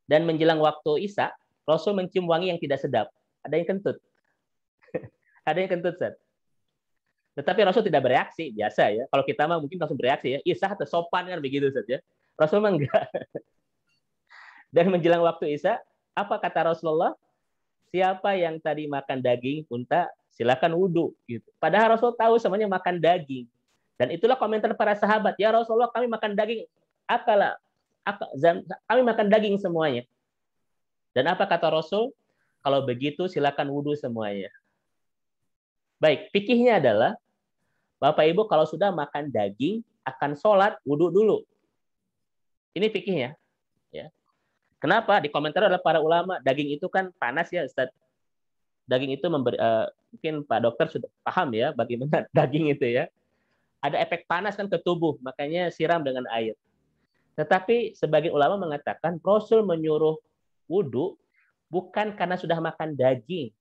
Dan menjelang waktu Isya, Rasul mencium wangi yang tidak sedap. Ada yang kentut. Ada yang kentut, Ustaz. Tetapi Rasul tidak bereaksi, biasa ya. Kalau kita mah mungkin langsung bereaksi ya. Isya atau sopan kan begitu, Ustaz ya. Rasul mah enggak. Dan menjelang waktu Isya, apa kata Rasulullah? Siapa yang tadi makan daging unta, silakan wudhu. Gitu. Padahal Rasul tahu semuanya makan daging. Dan itulah komentar para sahabat. Ya Rasulullah, kami makan daging. Kami makan daging semuanya. Dan apa kata Rasul? Kalau begitu silakan wudhu semuanya. Baik, fikihnya adalah Bapak Ibu kalau sudah makan daging akan sholat wudhu dulu. Ini fikihnya. Ya. Kenapa? Di komentar adalah para ulama, daging itu kan panas ya Ustaz. Daging itu mungkin Pak Dokter sudah paham ya bagaimana daging itu ya. Ada efek panas kan ke tubuh, makanya siram dengan air. Tetapi sebagian ulama mengatakan Rasul menyuruh wudhu bukan karena sudah makan daging,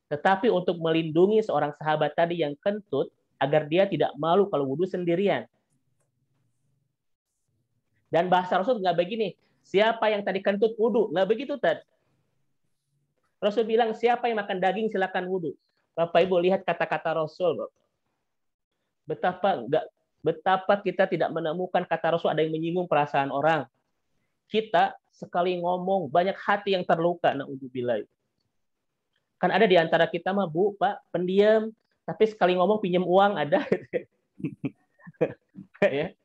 tetapi untuk melindungi seorang sahabat tadi yang kentut agar dia tidak malu kalau wudhu sendirian. Dan bahasa Rasul nggak begini, siapa yang tadi kentut wudhu, nggak begitu Tad. Rasul bilang siapa yang makan daging silakan wudhu. Bapak Ibu lihat kata-kata Rasul, betapa kita tidak menemukan kata Rasul ada yang menyinggung perasaan orang. Kita sekali ngomong banyak hati yang terluka. Na'udzubillah. Kan ada di antara kita mah Bu, Pak, pendiam, tapi sekali ngomong pinjam uang ada. Ya.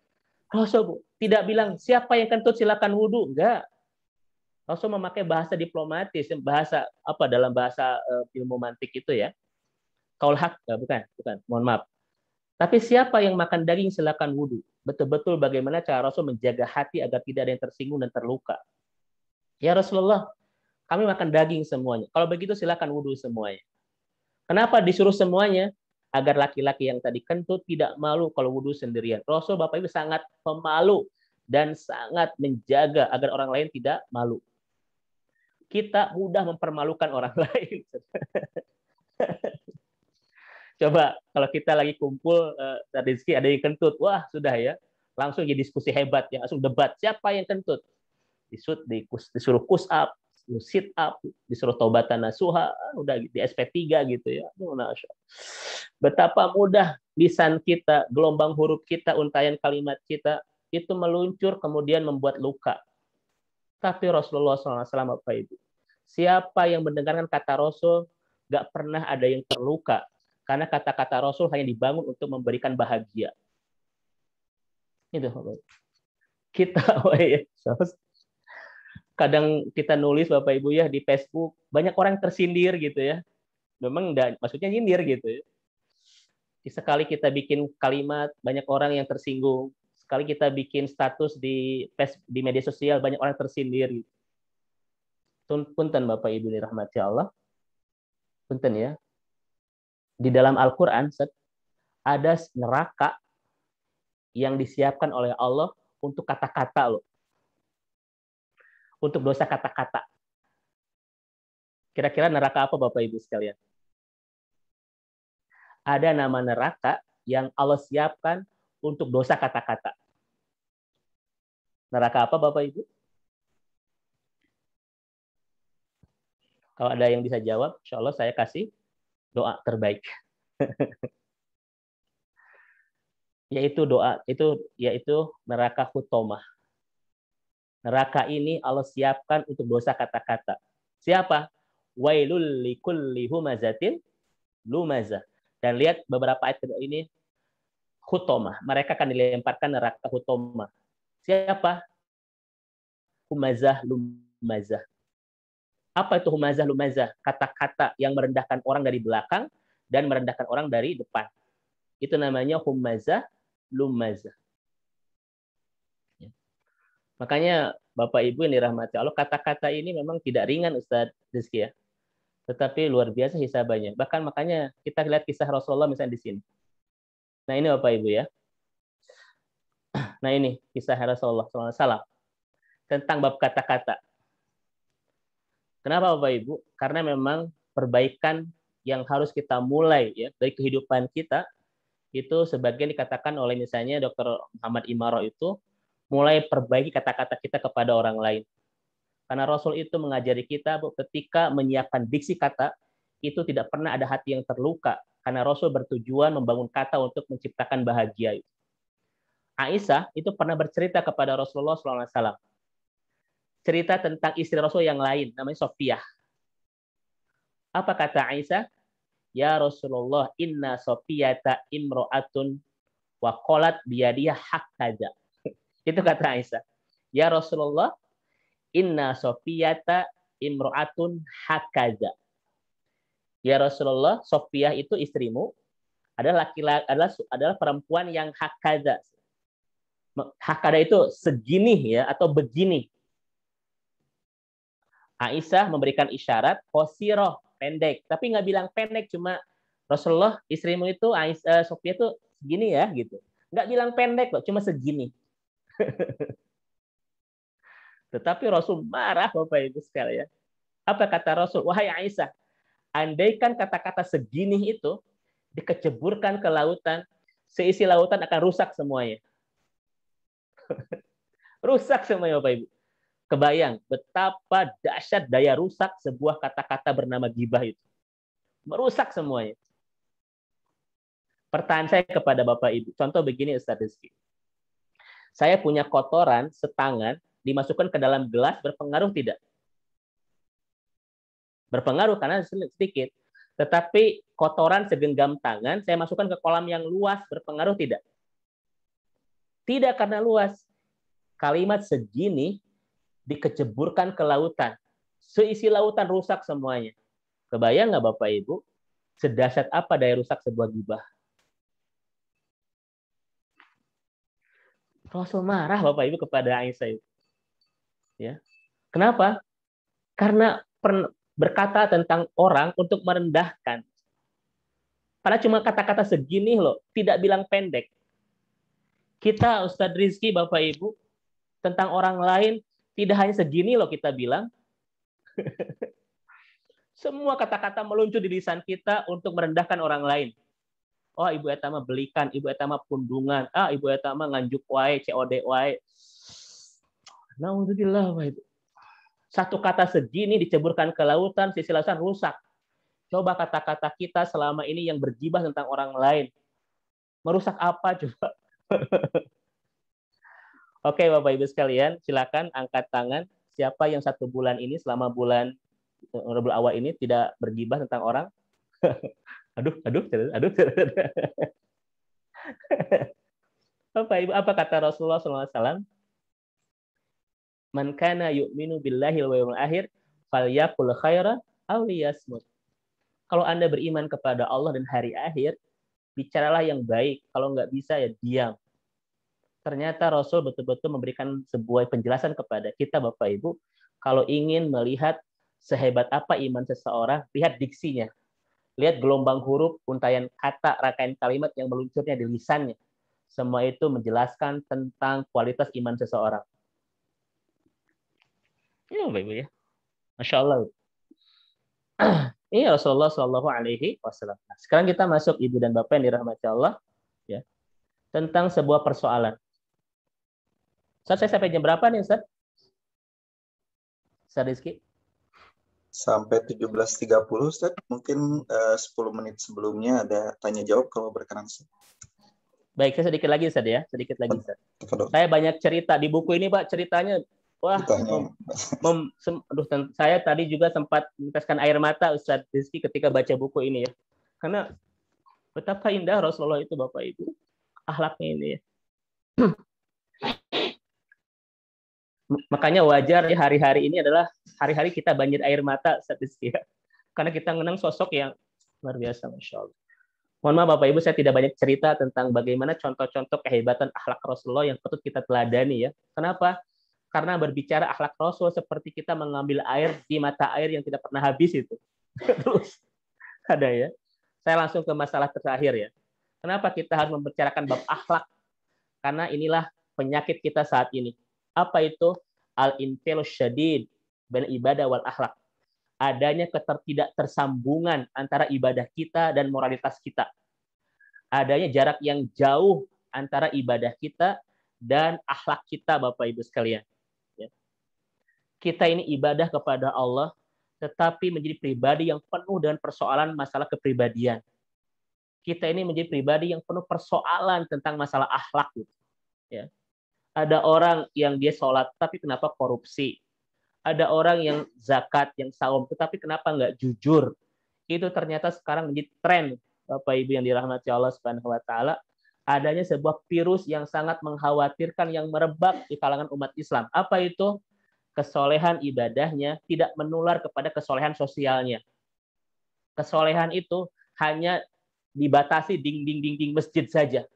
Rasul Bu, tidak bilang siapa yang kentut silakan wudhu, enggak. Rasul memakai bahasa diplomatis, bahasa apa dalam bahasa ilmu mantik itu ya. Kaul hak, bukan, mohon maaf. Tapi siapa yang makan daging silakan wudhu. Betul-betul bagaimana cara Rasul menjaga hati agar tidak ada yang tersinggung dan terluka. Ya Rasulullah, kami makan daging semuanya. Kalau begitu silakan wudhu semuanya. Kenapa disuruh semuanya? Agar laki-laki yang tadi kentut tidak malu kalau wudhu sendirian. Rasul Bapak Ibu sangat pemalu dan sangat menjaga agar orang lain tidak malu. Kita mudah mempermalukan orang lain. Coba kalau kita lagi kumpul Rizky ada yang kentut, wah sudah ya, langsung jadi diskusi hebat ya, langsung debat siapa yang kentut, disuruh push up, sit up, disuruh taubatan nasuha, udah di SP3 gitu ya. Betapa mudah lisan kita, gelombang huruf kita, untayan kalimat kita itu meluncur kemudian membuat luka. Tapi Rasulullah SAW, Bapak Ibu, siapa yang mendengarkan kata Rasul, nggak pernah ada yang terluka. Karena kata-kata Rasul hanya dibangun untuk memberikan bahagia. Itu, Bapak Ibu. Kita, kadang kita nulis, Bapak Ibu ya, di Facebook, banyak orang tersindir gitu ya. Memang maksudnya nyindir gitu ya. Sekali kita bikin kalimat, banyak orang yang tersinggung. Sekali kita bikin status di media sosial, banyak orang tersindir. Punten Bapak Ibu dirahmati Allah. Punten ya. Di dalam Al-Quran ada neraka yang disiapkan oleh Allah untuk kata-kata loh. Untuk dosa kata-kata. Kira-kira neraka apa Bapak Ibu sekalian? Ada nama neraka yang Allah siapkan untuk dosa kata-kata. Neraka apa Bapak Ibu? Kalau ada yang bisa jawab, insya Allah saya kasih doa terbaik. Yaitu neraka hutomah. Neraka ini Allah siapkan untuk dosa kata-kata. Siapa? Wailul likulli humazatin lumazah. Dan lihat beberapa ayat ini, hutomah. Mereka akan dilemparkan neraka hutomah. Siapa? Humazah, lumazah. Apa itu humazah, lumazah? Kata-kata yang merendahkan orang dari belakang dan merendahkan orang dari depan. Itu namanya humazah, lumazah. Makanya Bapak Ibu yang dirahmati Allah, kata-kata ini memang tidak ringan Ustadz Rizky ya. Tetapi luar biasa hisabannya. Bahkan makanya kita lihat kisah Rasulullah misalnya di sini. Nah ini Bapak Ibu ya. Nah ini kisah Rasulullah SAW tentang bab kata-kata. Kenapa Bapak Ibu? Karena memang perbaikan yang harus kita mulai ya dari kehidupan kita itu sebagian dikatakan oleh misalnya Dr. Muhammad Imaro itu mulai perbaiki kata-kata kita kepada orang lain. Karena Rasul itu mengajari kita ketika menyiapkan diksi kata, itu tidak pernah ada hati yang terluka. Karena Rasul bertujuan membangun kata untuk menciptakan bahagia. Aisyah itu pernah bercerita kepada Rasulullah SAW. Cerita tentang istri Rasul yang lain, namanya Sofiyah. Apa kata Aisyah? Ya Rasulullah, inna Sofiyata imro'atun wa qalat biyadiyah hakkaja. Itu kata Aisyah. Ya Rasulullah, inna Sofiyata imro'atun hakaza. Ya Rasulullah, Sofiyah itu istrimu adalah adalah perempuan yang hakaza. Hakada itu segini ya atau begini. Aisyah memberikan isyarat qasiroh, pendek, tapi nggak bilang pendek, cuma Rasulullah istrimu itu Sofiyah itu segini ya gitu. Nggak bilang pendek loh, cuma segini. Tetapi Rasul marah Bapak Ibu sekalian. Apa kata Rasul? Wahai Aisyah, andaikan kata-kata segini itu dikeceburkan ke lautan, seisi lautan akan rusak semuanya. Rusak semuanya Bapak Ibu. Kebayang betapa dahsyat daya rusak sebuah kata-kata bernama gibah itu. Merusak semuanya. Pertanyaan saya kepada Bapak Ibu. Contoh begini Ustaz Rizky. Saya punya kotoran setangan dimasukkan ke dalam gelas, berpengaruh tidak? Berpengaruh karena sedikit. Tetapi kotoran segenggam tangan, saya masukkan ke kolam yang luas, berpengaruh tidak? Tidak karena luas. Kalimat segini dikeceburkan ke lautan. Seisi lautan rusak semuanya. Kebayang nggak Bapak Ibu? Sedahsyat apa daya rusak sebuah gibah? Rasul marah Bapak Ibu kepada Aisyah itu. Ya. Kenapa? Karena berkata tentang orang untuk merendahkan. Padahal cuma kata-kata segini loh, tidak bilang pendek. Kita Ustadz Rizky, Bapak Ibu, tentang orang lain tidak hanya segini loh kita bilang. Semua kata-kata meluncur di lisan kita untuk merendahkan orang lain. Oh, Ibu Etama belikan, Ibu Etama pundungan, Ibu Etama nganjuk wae, COD wae. Alhamdulillah, Ibu. Satu kata segini diceburkan ke lautan, sisi lautan rusak. Coba kata-kata kita selama ini yang bergibah tentang orang lain. Merusak apa coba? Oke, Bapak Ibu sekalian, silakan angkat tangan. siapa yang 1 bulan ini selama bulan Rabiul Awal ini tidak bergibah tentang orang? aduh. Apa kata Rasulullah SAW? Man kana yu'minu billahi wal yawmil akhir falyaqul khairan aw liyasmut. Kalau Anda beriman kepada Allah dan hari akhir, bicaralah yang baik. Kalau nggak bisa ya diam. Ternyata Rasul betul-betul memberikan sebuah penjelasan kepada kita, Bapak Ibu. Kalau ingin melihat sehebat apa iman seseorang, lihat diksinya. Lihat gelombang huruf, untayan kata, rangkaian kalimat yang meluncurnya di lisannya. Semua itu menjelaskan tentang kualitas iman seseorang. Ini Bapak Ibu ya. Masya Allah. Ini Rasulullah Shallallahu Alaihi Wasallam. Sekarang kita masuk Ibu dan Bapak yang dirahmati Allah, ya, tentang sebuah persoalan. Ustaz, saya sampai jam berapa nih, Ustaz? Ustaz Rizky? Sampai 17.30, Ustaz. Mungkin 10 menit sebelumnya ada tanya jawab kalau berkenan, Ustaz. Baik, saya sedikit lagi, Ustaz ya. Sedikit lagi, Ustaz. Saya banyak cerita di buku ini, Pak. Ceritanya, wah, saya tadi juga sempat meneteskan air mata, Ustaz Rizky, ketika baca buku ini ya. Karena betapa indah Rasulullah itu, Bapak Ibu. Akhlaknya ini ya. Makanya wajar ya hari-hari ini adalah hari-hari kita banjir air mata, Ustaz Rizky ya. Karena kita mengenang sosok yang luar biasa, Masya Allah. Mohon maaf Bapak Ibu, saya tidak banyak cerita tentang bagaimana contoh-contoh kehebatan akhlak Rasulullah yang patut kita teladani ya. Kenapa? Karena berbicara akhlak Rasul seperti kita mengambil air di mata air yang tidak pernah habis itu. Terus ada ya. Saya langsung ke masalah terakhir ya. Kenapa kita harus membicarakan bab akhlak? Karena inilah penyakit kita saat ini. Apa itu? Al-intilus syadid bain ibadah wal akhlak. Adanya ketidaktersambungan antara ibadah kita dan moralitas kita. Adanya jarak yang jauh antara ibadah kita dan akhlak kita, Bapak Ibu sekalian. Kita ini ibadah kepada Allah, tetapi menjadi pribadi yang penuh dengan persoalan masalah kepribadian. Kita ini menjadi pribadi yang penuh persoalan tentang masalah akhlak. Ya. Ada orang yang dia sholat, tapi kenapa korupsi? Ada orang yang zakat, yang saum, tetapi kenapa nggak jujur? Itu ternyata sekarang menjadi tren, Bapak Ibu yang dirahmati Allah Subhanahu Wa Taala. Adanya sebuah virus yang sangat mengkhawatirkan yang merebak di kalangan umat Islam. Apa itu? Kesolehan ibadahnya tidak menular kepada kesolehan sosialnya. Kesolehan itu hanya dibatasi dinding-dinding masjid saja.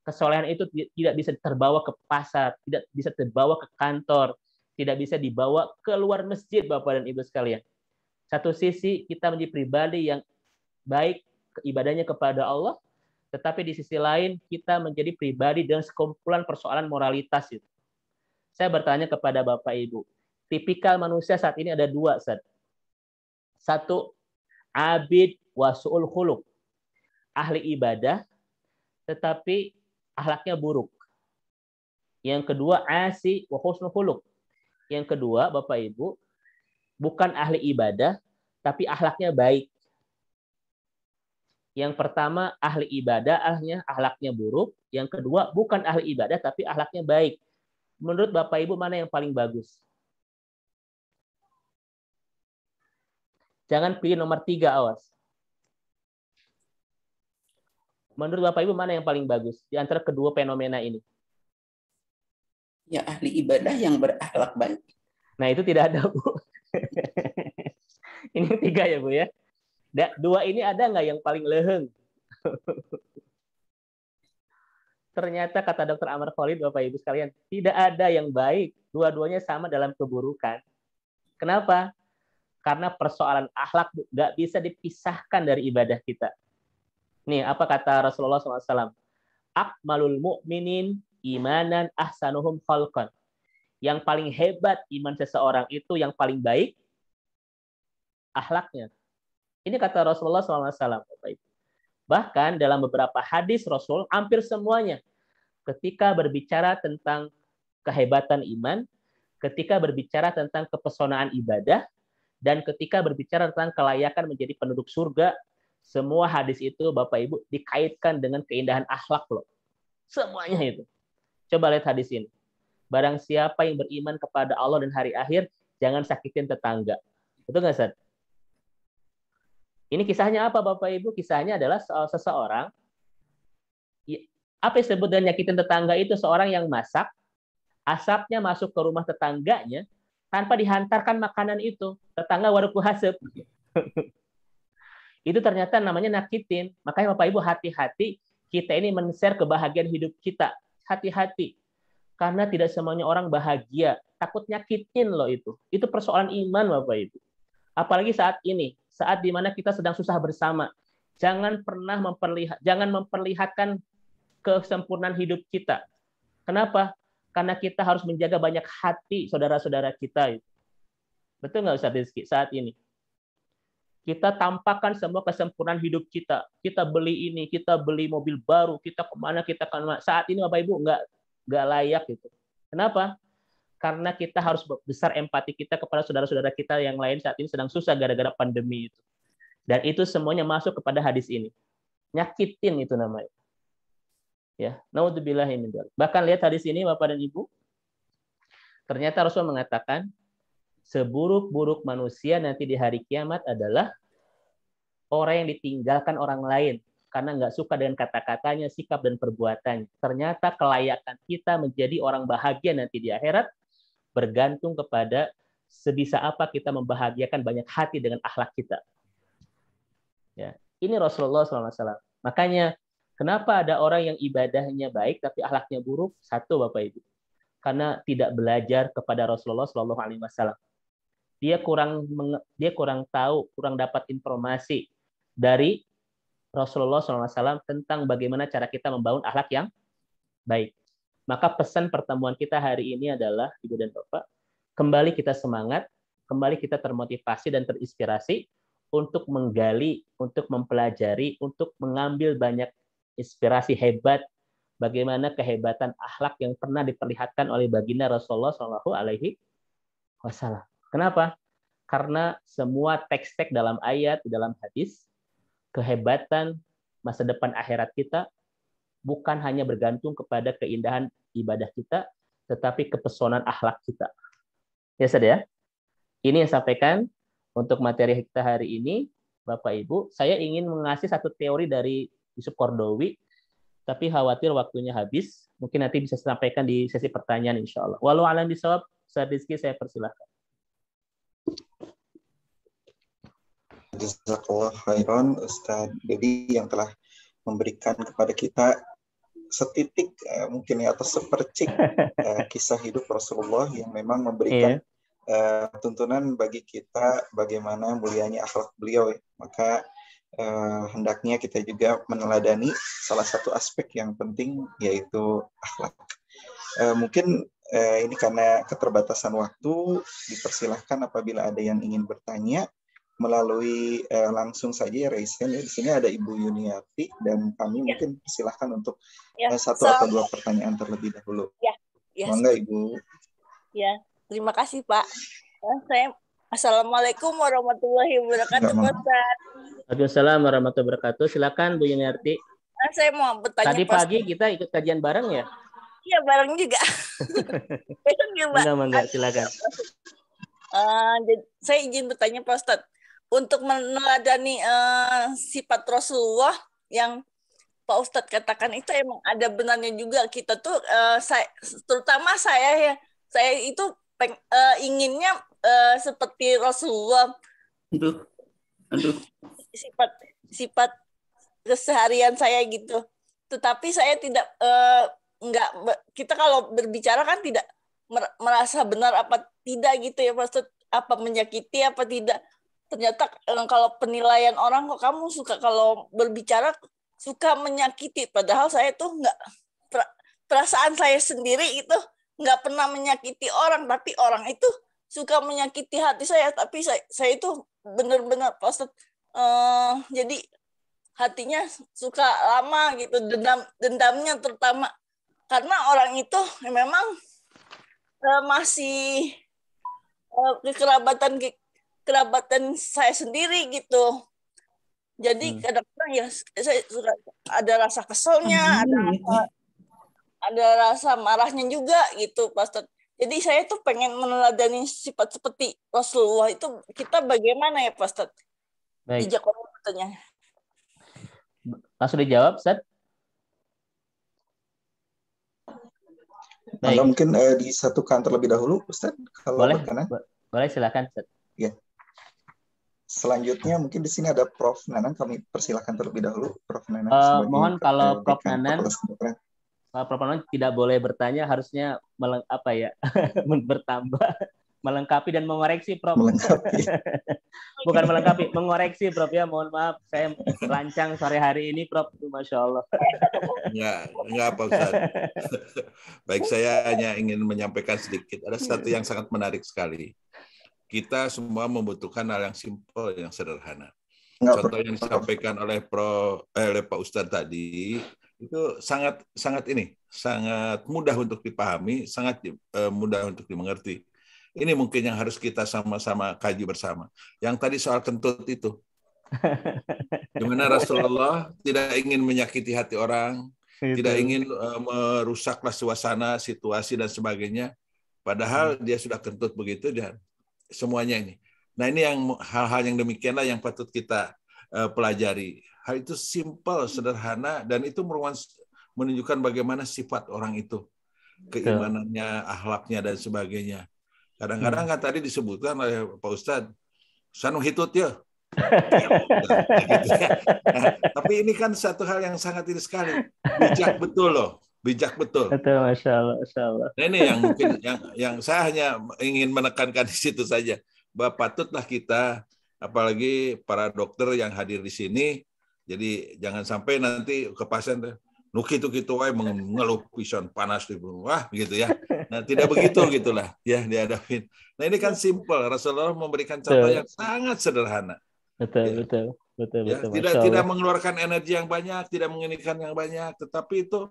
Kesolehan itu tidak bisa terbawa ke pasar, tidak bisa terbawa ke kantor, tidak bisa dibawa keluar masjid, Bapak dan Ibu sekalian. Satu sisi kita menjadi pribadi yang baik ibadahnya kepada Allah, tetapi di sisi lain kita menjadi pribadi dengan sekumpulan persoalan moralitas itu. Saya bertanya kepada Bapak Ibu, tipikal manusia saat ini ada dua, Ustaz. Satu, abid wa su'ul khuluq. Ahli ibadah, tetapi akhlaknya buruk. Yang kedua, asi wa husnul khuluq. Yang kedua, Bapak Ibu, bukan ahli ibadah, tapi akhlaknya baik. Yang pertama, ahli ibadah, akhlaknya buruk. Yang kedua, bukan ahli ibadah, tapi akhlaknya baik. Menurut Bapak Ibu, mana yang paling bagus? Jangan pilih nomor 3, awas. Menurut Bapak Ibu, mana yang paling bagus di antara kedua fenomena ini? Ya, ahli ibadah yang berakhlak baik. Nah, itu tidak ada, Bu. Ini 3 ya, Bu ya. 2 ini ada nggak yang paling leheng? Ternyata kata Dr. Amar Khalid, Bapak Ibu sekalian, tidak ada yang baik. Dua-duanya sama dalam keburukan. Kenapa? Karena persoalan akhlak nggak bisa dipisahkan dari ibadah kita. Nih, apa kata Rasulullah SAW? Akmalul mu'minin imanan ahsanuhum khalqan. Yang paling hebat iman seseorang itu yang paling baik akhlaknya. Ini kata Rasulullah SAW. Bahkan dalam beberapa hadis Rasul, hampir semuanya, ketika berbicara tentang kehebatan iman, ketika berbicara tentang kepesonaan ibadah, dan ketika berbicara tentang kelayakan menjadi penduduk surga, semua hadis itu, Bapak Ibu, dikaitkan dengan keindahan akhlak loh. Semuanya itu. Coba lihat hadis ini. Barang siapa yang beriman kepada Allah dan hari akhir, jangan sakitin tetangga. Betul nggak, Ustaz? Ini kisahnya apa, Bapak Ibu? Kisahnya adalah soal seseorang, apa yang disebut dengan nyakitin tetangga itu, seorang yang masak, asapnya masuk ke rumah tetangganya, tanpa dihantarkan makanan itu. Tetangga waruku hasib. Itu ternyata namanya nakitin. Makanya Bapak Ibu hati-hati, kita ini men-share kebahagiaan hidup kita. Hati-hati. Karena tidak semuanya orang bahagia. Takut nyakitin loh itu. Itu persoalan iman Bapak Ibu. Apalagi saat ini. Saat dimana kita sedang susah bersama. Jangan pernah memperlihatkan kesempurnaan hidup kita. Kenapa? Karena kita harus menjaga banyak hati saudara-saudara kita. Betul nggak Ustaz Rizky saat ini? Kita tampakkan semua kesempurnaan hidup kita. Kita beli ini, kita beli mobil baru, kita kemana, kita kemana. Saat ini Bapak Ibu nggak layak gitu. Kenapa? Karena kita harus besar empati kita kepada saudara-saudara kita yang lain saat ini sedang susah gara-gara pandemi itu. Dan itu semuanya masuk kepada hadis ini. Nyakitin itu namanya. Ya, naudzubillah min dzalik. Bahkan lihat hadis ini Bapak dan Ibu. Ternyata Rasul mengatakan seburuk-buruk manusia nanti di hari kiamat adalah orang yang ditinggalkan orang lain karena nggak suka dengan kata-katanya, sikap dan perbuatannya. Ternyata kelayakan kita menjadi orang bahagia nanti di akhirat bergantung kepada sebisa apa kita membahagiakan banyak hati dengan akhlak kita. Ya, ini Rasulullah SAW. Makanya kenapa ada orang yang ibadahnya baik tapi akhlaknya buruk? Satu Bapak Ibu, karena tidak belajar kepada Rasulullah SAW. Dia kurang tahu, kurang dapat informasi dari Rasulullah SAW tentang bagaimana cara kita membangun akhlak yang baik. Maka pesan pertemuan kita hari ini adalah, Ibu dan Bapak, kembali kita semangat, kembali kita termotivasi dan terinspirasi untuk menggali, untuk mempelajari, untuk mengambil banyak inspirasi hebat, bagaimana kehebatan akhlak yang pernah diperlihatkan oleh baginda Rasulullah SAW. Kenapa? Karena semua teks-teks dalam ayat, dalam hadis, kehebatan masa depan akhirat kita bukan hanya bergantung kepada keindahan ibadah kita, tetapi kepesonan akhlak kita. Ya, Ustaz ya? Ini yang sampaikan untuk materi kita hari ini, Bapak Ibu. Saya ingin mengasih satu teori dari Yusuf Kordowi, tapi khawatir waktunya habis. Mungkin nanti bisa sampaikan di sesi pertanyaan, insya Allah. Walau alam bisawab, Ustaz Rizky, saya persilahkan. Jazakallah khairan Ustaz Dedi yang telah memberikan kepada kita setitik mungkin ya, atau sepercik kisah hidup Rasulullah yang memang memberikan tuntunan bagi kita bagaimana mulianya akhlak beliau. Maka hendaknya kita juga meneladani salah satu aspek yang penting, yaitu akhlak. Mungkin ini karena keterbatasan waktu, dipersilahkan apabila ada yang ingin bertanya melalui langsung saja raise hand. Di sini ada Ibu Yuniati dan kami mungkin silahkan untuk satu atau dua pertanyaan terlebih dahulu. Monggo Ibu. Ya, terima kasih Pak. Assalamualaikum warahmatullahi wabarakatuh Ustaz. Waalaikumsalam warahmatullahi wabarakatuh. Silakan Bu Yuniati. Saya mau bertanya. Tadi pagi kita ikut kajian bareng ya? Iya, bareng juga. Besok ya, Pak. Enggak, silakan. Saya izin bertanya Pak Ustadz. Untuk meneladani sifat Rasulullah yang Pak Ustadz katakan itu emang ada benarnya juga. Kita tuh, terutama saya itu inginnya seperti Rasulullah. Sifat keseharian saya gitu. Tetapi saya tidak kita kalau berbicara kan tidak merasa benar apa tidak gitu ya Pak Ustadz, apa menyakiti apa tidak. Ternyata kalau penilaian orang, kok kamu suka kalau berbicara suka menyakiti, padahal saya tuh nggak, perasaan saya sendiri itu nggak pernah menyakiti orang, tapi orang itu suka menyakiti hati saya, tapi saya itu benar-benar Pak Ustadz, jadi hatinya suka lama gitu, dendamnya terutama karena orang itu memang masih kerabatan saya sendiri gitu. Jadi kadang-kadang ya saya suka ada rasa keselnya, ada rasa marahnya juga gitu, Pak Ustadz. Jadi saya tuh pengen meneladani sifat seperti Rasulullah itu, kita bagaimana ya Pak Ustadz? Baik. Bijak orang bertanya. Langsung dijawab, Ustadz. Baik. Mungkin disatukan terlebih dahulu, Ustadz, kalau boleh, berkenan. Boleh, silakan, Ustadz. Ya. Selanjutnya mungkin di sini ada Prof. Nanang, kami persilakan terlebih dahulu, Prof. Nanang. Mohon kalau Prof. Nanang, Prof. Nanang tidak boleh bertanya, harusnya bertambah, melengkapi dan mengoreksi, Prof. Melengkapi. Bukan melengkapi, mengoreksi, Prof. Ya, mohon maaf, saya lancang sore hari ini, Prof. Masya Allah. Enggak apa, Ustaz. Baik, saya hanya ingin menyampaikan sedikit. Ada satu yang sangat menarik sekali. Kita semua membutuhkan hal yang simpel, yang sederhana. Contoh yang disampaikan oleh Pak Ustadz tadi itu sangat mudah untuk dipahami, sangat mudah untuk dimengerti. Ini mungkin yang harus kita sama-sama kaji bersama. Yang tadi soal kentut itu, di mana Rasulullah tidak ingin menyakiti hati orang, tidak ingin merusaklah suasana, situasi dan sebagainya. Padahal dia sudah kentut begitu dan semuanya ini. Nah, ini yang hal-hal yang demikianlah yang patut kita pelajari. Hal itu simpel, sederhana, dan itu menunjukkan bagaimana sifat orang itu, keimanannya, akhlaknya, dan sebagainya. Kadang-kadang kan tadi disebutkan oleh Pak Ustadz, sanu hitut ya. Gitu ya. Nah, tapi ini kan satu hal yang sangat ini sekali. Bijak betul loh. Bijak betul. Betul, Masya Allah. Masya Allah. Nah, ini yang mungkin yang saya hanya ingin menekankan di situ saja. Bahwa patutlah kita, apalagi para dokter yang hadir di sini, jadi jangan sampai nanti ke pasien gitu wae mengeluh pisan panas di wah gitu ya. Nah, tidak begitu gitulah ya dihadapin. Nah, ini kan simpel. Rasulullah memberikan contoh yang sangat sederhana. Betul, ya. betul. Tidak mengeluarkan energi yang banyak, tidak menginginkan yang banyak, tetapi itu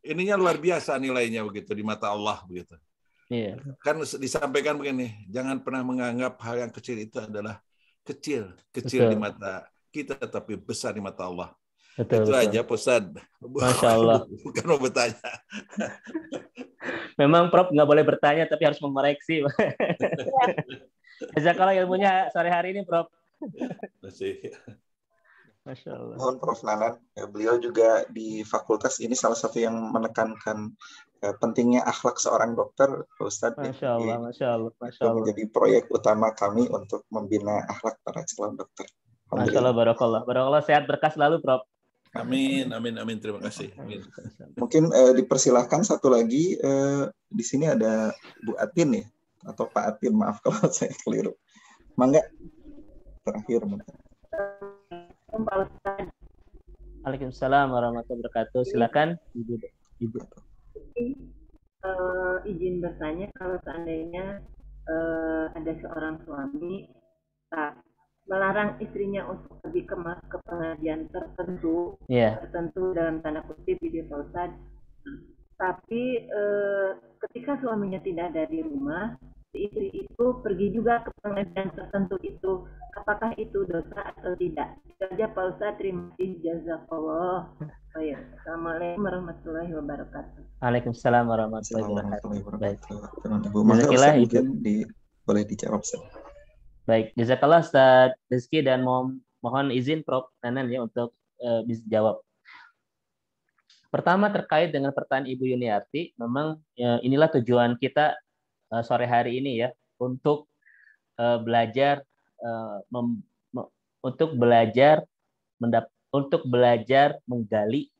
ininya luar biasa nilainya begitu di mata Allah begitu. Iya. Kan disampaikan begini, jangan pernah menganggap hal yang kecil itu adalah kecil di mata kita, tapi besar di mata Allah. Itu aja, Ustaz. Masya Allah. Bukan mau bertanya. Memang Prof nggak boleh bertanya, tapi harus mengoreksi. Jazakallah ilmunya sore hari ini, Prof. Masya Allah. Mohon Prof. Nanan, beliau juga di fakultas ini salah satu yang menekankan pentingnya akhlak seorang dokter, Ustadz. Masya Allah, Masya Allah. Itu menjadi proyek utama kami untuk membina akhlak para calon dokter. Masya Allah, barakallah. Barakallah, sehat berkah selalu, Prof. Amin. Terima kasih. Amin. Mungkin dipersilahkan satu lagi, di sini ada Bu Atin ya, atau Pak Atin, maaf kalau saya keliru. Mangga, terakhir mungkin. Waalaikumsalam warahmatullahi wabarakatuh. Silakan Ibu. Izin bertanya, kalau seandainya ada seorang suami melarang istrinya untuk pergi ke pengajian tertentu, tertentu dalam tanda kutip video Pak Ustadz, tapi ketika suaminya tidak ada di rumah, istri itu pergi juga ke pengajian tertentu itu, apakah itu dosa atau tidak? Itu aja Pak Ustadz, terima kasih, jazakallah. Assalamualaikum warahmatullahi wabarakatuh. Waalaikumsalam warahmatullahi wabarakatuh. Baik. Jazakallah, boleh dijawab, Ustaz. Baik, jazakallah Ustaz Rizky, dan mohon izin Prof. Nanan ya untuk bisa jawab. Pertama, terkait dengan pertanyaan Ibu Yuniarti, memang inilah tujuan kita sore hari ini ya, untuk belajar menggali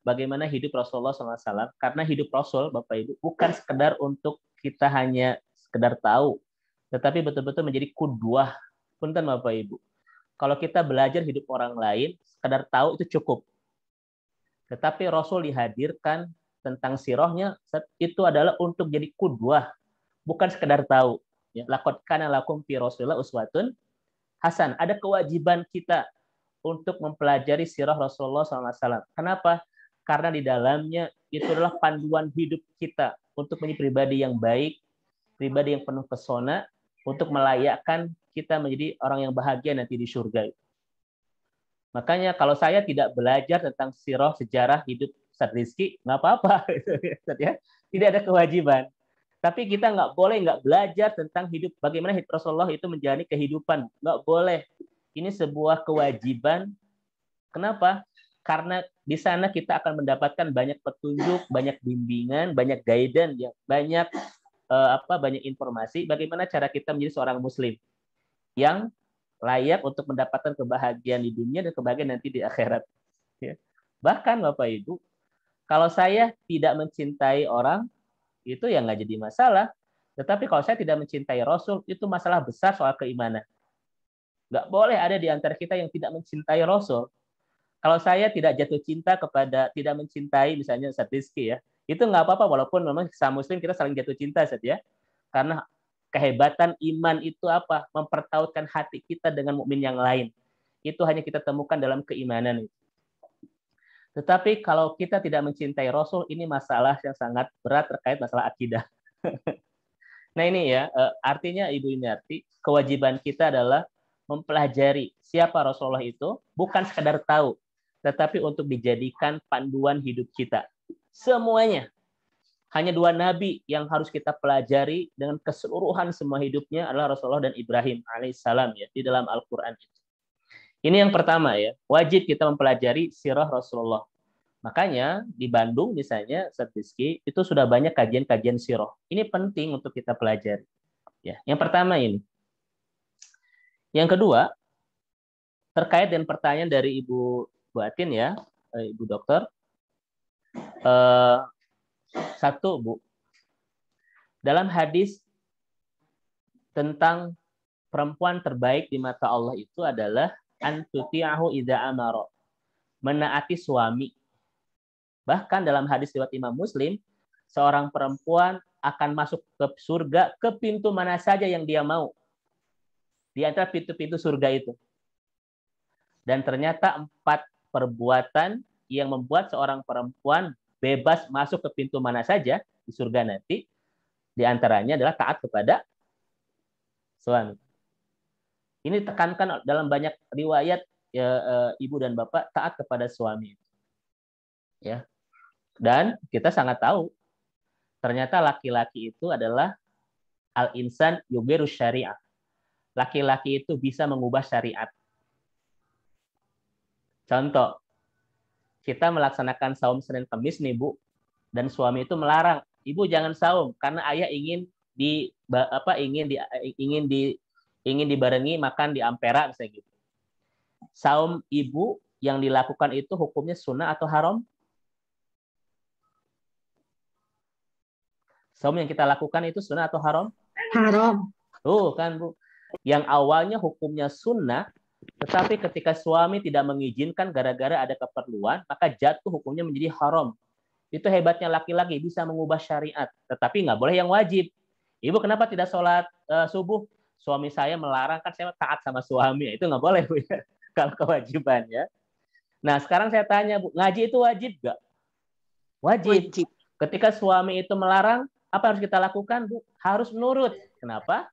bagaimana hidup Rasulullah SAW. Karena hidup Rasul, Bapak Ibu, bukan sekedar untuk kita hanya sekedar tahu, tetapi betul-betul menjadi qudwah. Punten Bapak Ibu. Kalau kita belajar hidup orang lain, sekedar tahu itu cukup. Tetapi Rasul dihadirkan tentang sirahnya itu adalah untuk jadi qudwah, bukan sekedar tahu. Ya, laqad kana lakum fi Rasulillah uswatun hasan. Ada kewajiban kita untuk mempelajari sirah Rasulullah SAW. Kenapa? Karena di dalamnya itu adalah panduan hidup kita untuk menjadi pribadi yang baik, pribadi yang penuh pesona, untuk melayakkan kita menjadi orang yang bahagia nanti di surga. Makanya kalau saya tidak belajar tentang sirah, sejarah hidup Ustaz Rizky, nggak apa-apa. Tidak ada kewajiban. Tapi kita nggak boleh nggak belajar tentang hidup, bagaimana hidup Rasulullah itu menjalani kehidupan. Nggak boleh. Ini sebuah kewajiban. Kenapa? Karena di sana kita akan mendapatkan banyak petunjuk, banyak bimbingan, banyak guidance, banyak banyak informasi bagaimana cara kita menjadi seorang Muslim yang layak untuk mendapatkan kebahagiaan di dunia dan kebahagiaan nanti di akhirat. Ya. Bahkan Bapak Ibu, kalau saya tidak mencintai orang, itu ya nggak jadi masalah. Tetapi kalau saya tidak mencintai Rasul, itu masalah besar soal keimanan. Nggak boleh ada di antara kita yang tidak mencintai Rasul. Kalau saya tidak jatuh cinta kepada, tidak mencintai misalnya Ustaz Rizky ya, itu nggak apa-apa walaupun memang sama Muslim kita saling jatuh cinta Ustaz ya. Karena kehebatan iman itu apa? Mempertautkan hati kita dengan mukmin yang lain. Itu hanya kita temukan dalam keimanan itu. Tetapi kalau kita tidak mencintai Rasul, ini masalah yang sangat berat terkait masalah akidah. Nah ini ya, artinya Ibu Yuniarti, kewajiban kita adalah mempelajari siapa Rasulullah itu, bukan sekadar tahu, tetapi untuk dijadikan panduan hidup kita. Semuanya. Hanya 2 nabi yang harus kita pelajari dengan keseluruhan semua hidupnya adalah Rasulullah dan Ibrahim alaihissalam ya, di dalam Al-Quran itu. Ini yang pertama ya, wajib kita mempelajari sirah Rasulullah. Makanya di Bandung misalnya, Ustaz Rizky, itu sudah banyak kajian-kajian sirah. Ini penting untuk kita pelajari. Ya, yang pertama ini. Yang kedua, terkait dengan pertanyaan dari Ibu Atin ya, Ibu Dokter. Satu, Bu. Dalam hadis tentang perempuan terbaik di mata Allah itu adalah antuti'ahu idza amara, menaati suami. Bahkan dalam hadis riwayat Imam Muslim, seorang perempuan akan masuk ke surga ke pintu mana saja yang dia mau. Di antara pintu-pintu surga itu. Dan ternyata 4 perbuatan yang membuat seorang perempuan bebas masuk ke pintu mana saja di surga nanti, di antaranya adalah taat kepada suami. Ini tekankan dalam banyak riwayat ya, Ibu dan Bapak, taat kepada suami. Ya. Dan kita sangat tahu ternyata laki-laki itu adalah al-insan yubiru syariah. Laki-laki itu bisa mengubah syariat. Contoh, kita melaksanakan saum Senin Kamis nih, Bu, dan suami itu melarang, Ibu jangan saum karena ayah ingin dibarengi makan di Ampera misalnya gitu. Saum Ibu yang dilakukan itu hukumnya sunnah atau haram? Saum yang kita lakukan itu sunnah atau haram? Haram. Kan, Bu. Yang awalnya hukumnya sunnah, tetapi ketika suami tidak mengizinkan gara-gara ada keperluan, maka jatuh hukumnya menjadi haram. Itu hebatnya laki-laki, bisa mengubah syariat. Tetapi nggak boleh yang wajib. Ibu kenapa tidak sholat subuh? Suami saya melarang, kan saya taat sama suami. Itu nggak boleh, Bu. Kalau kewajiban ya. Nah sekarang saya tanya, Bu, ngaji itu wajib nggak? Wajib. Ketika suami itu melarang, apa harus kita lakukan, Bu? Harus nurut. Kenapa?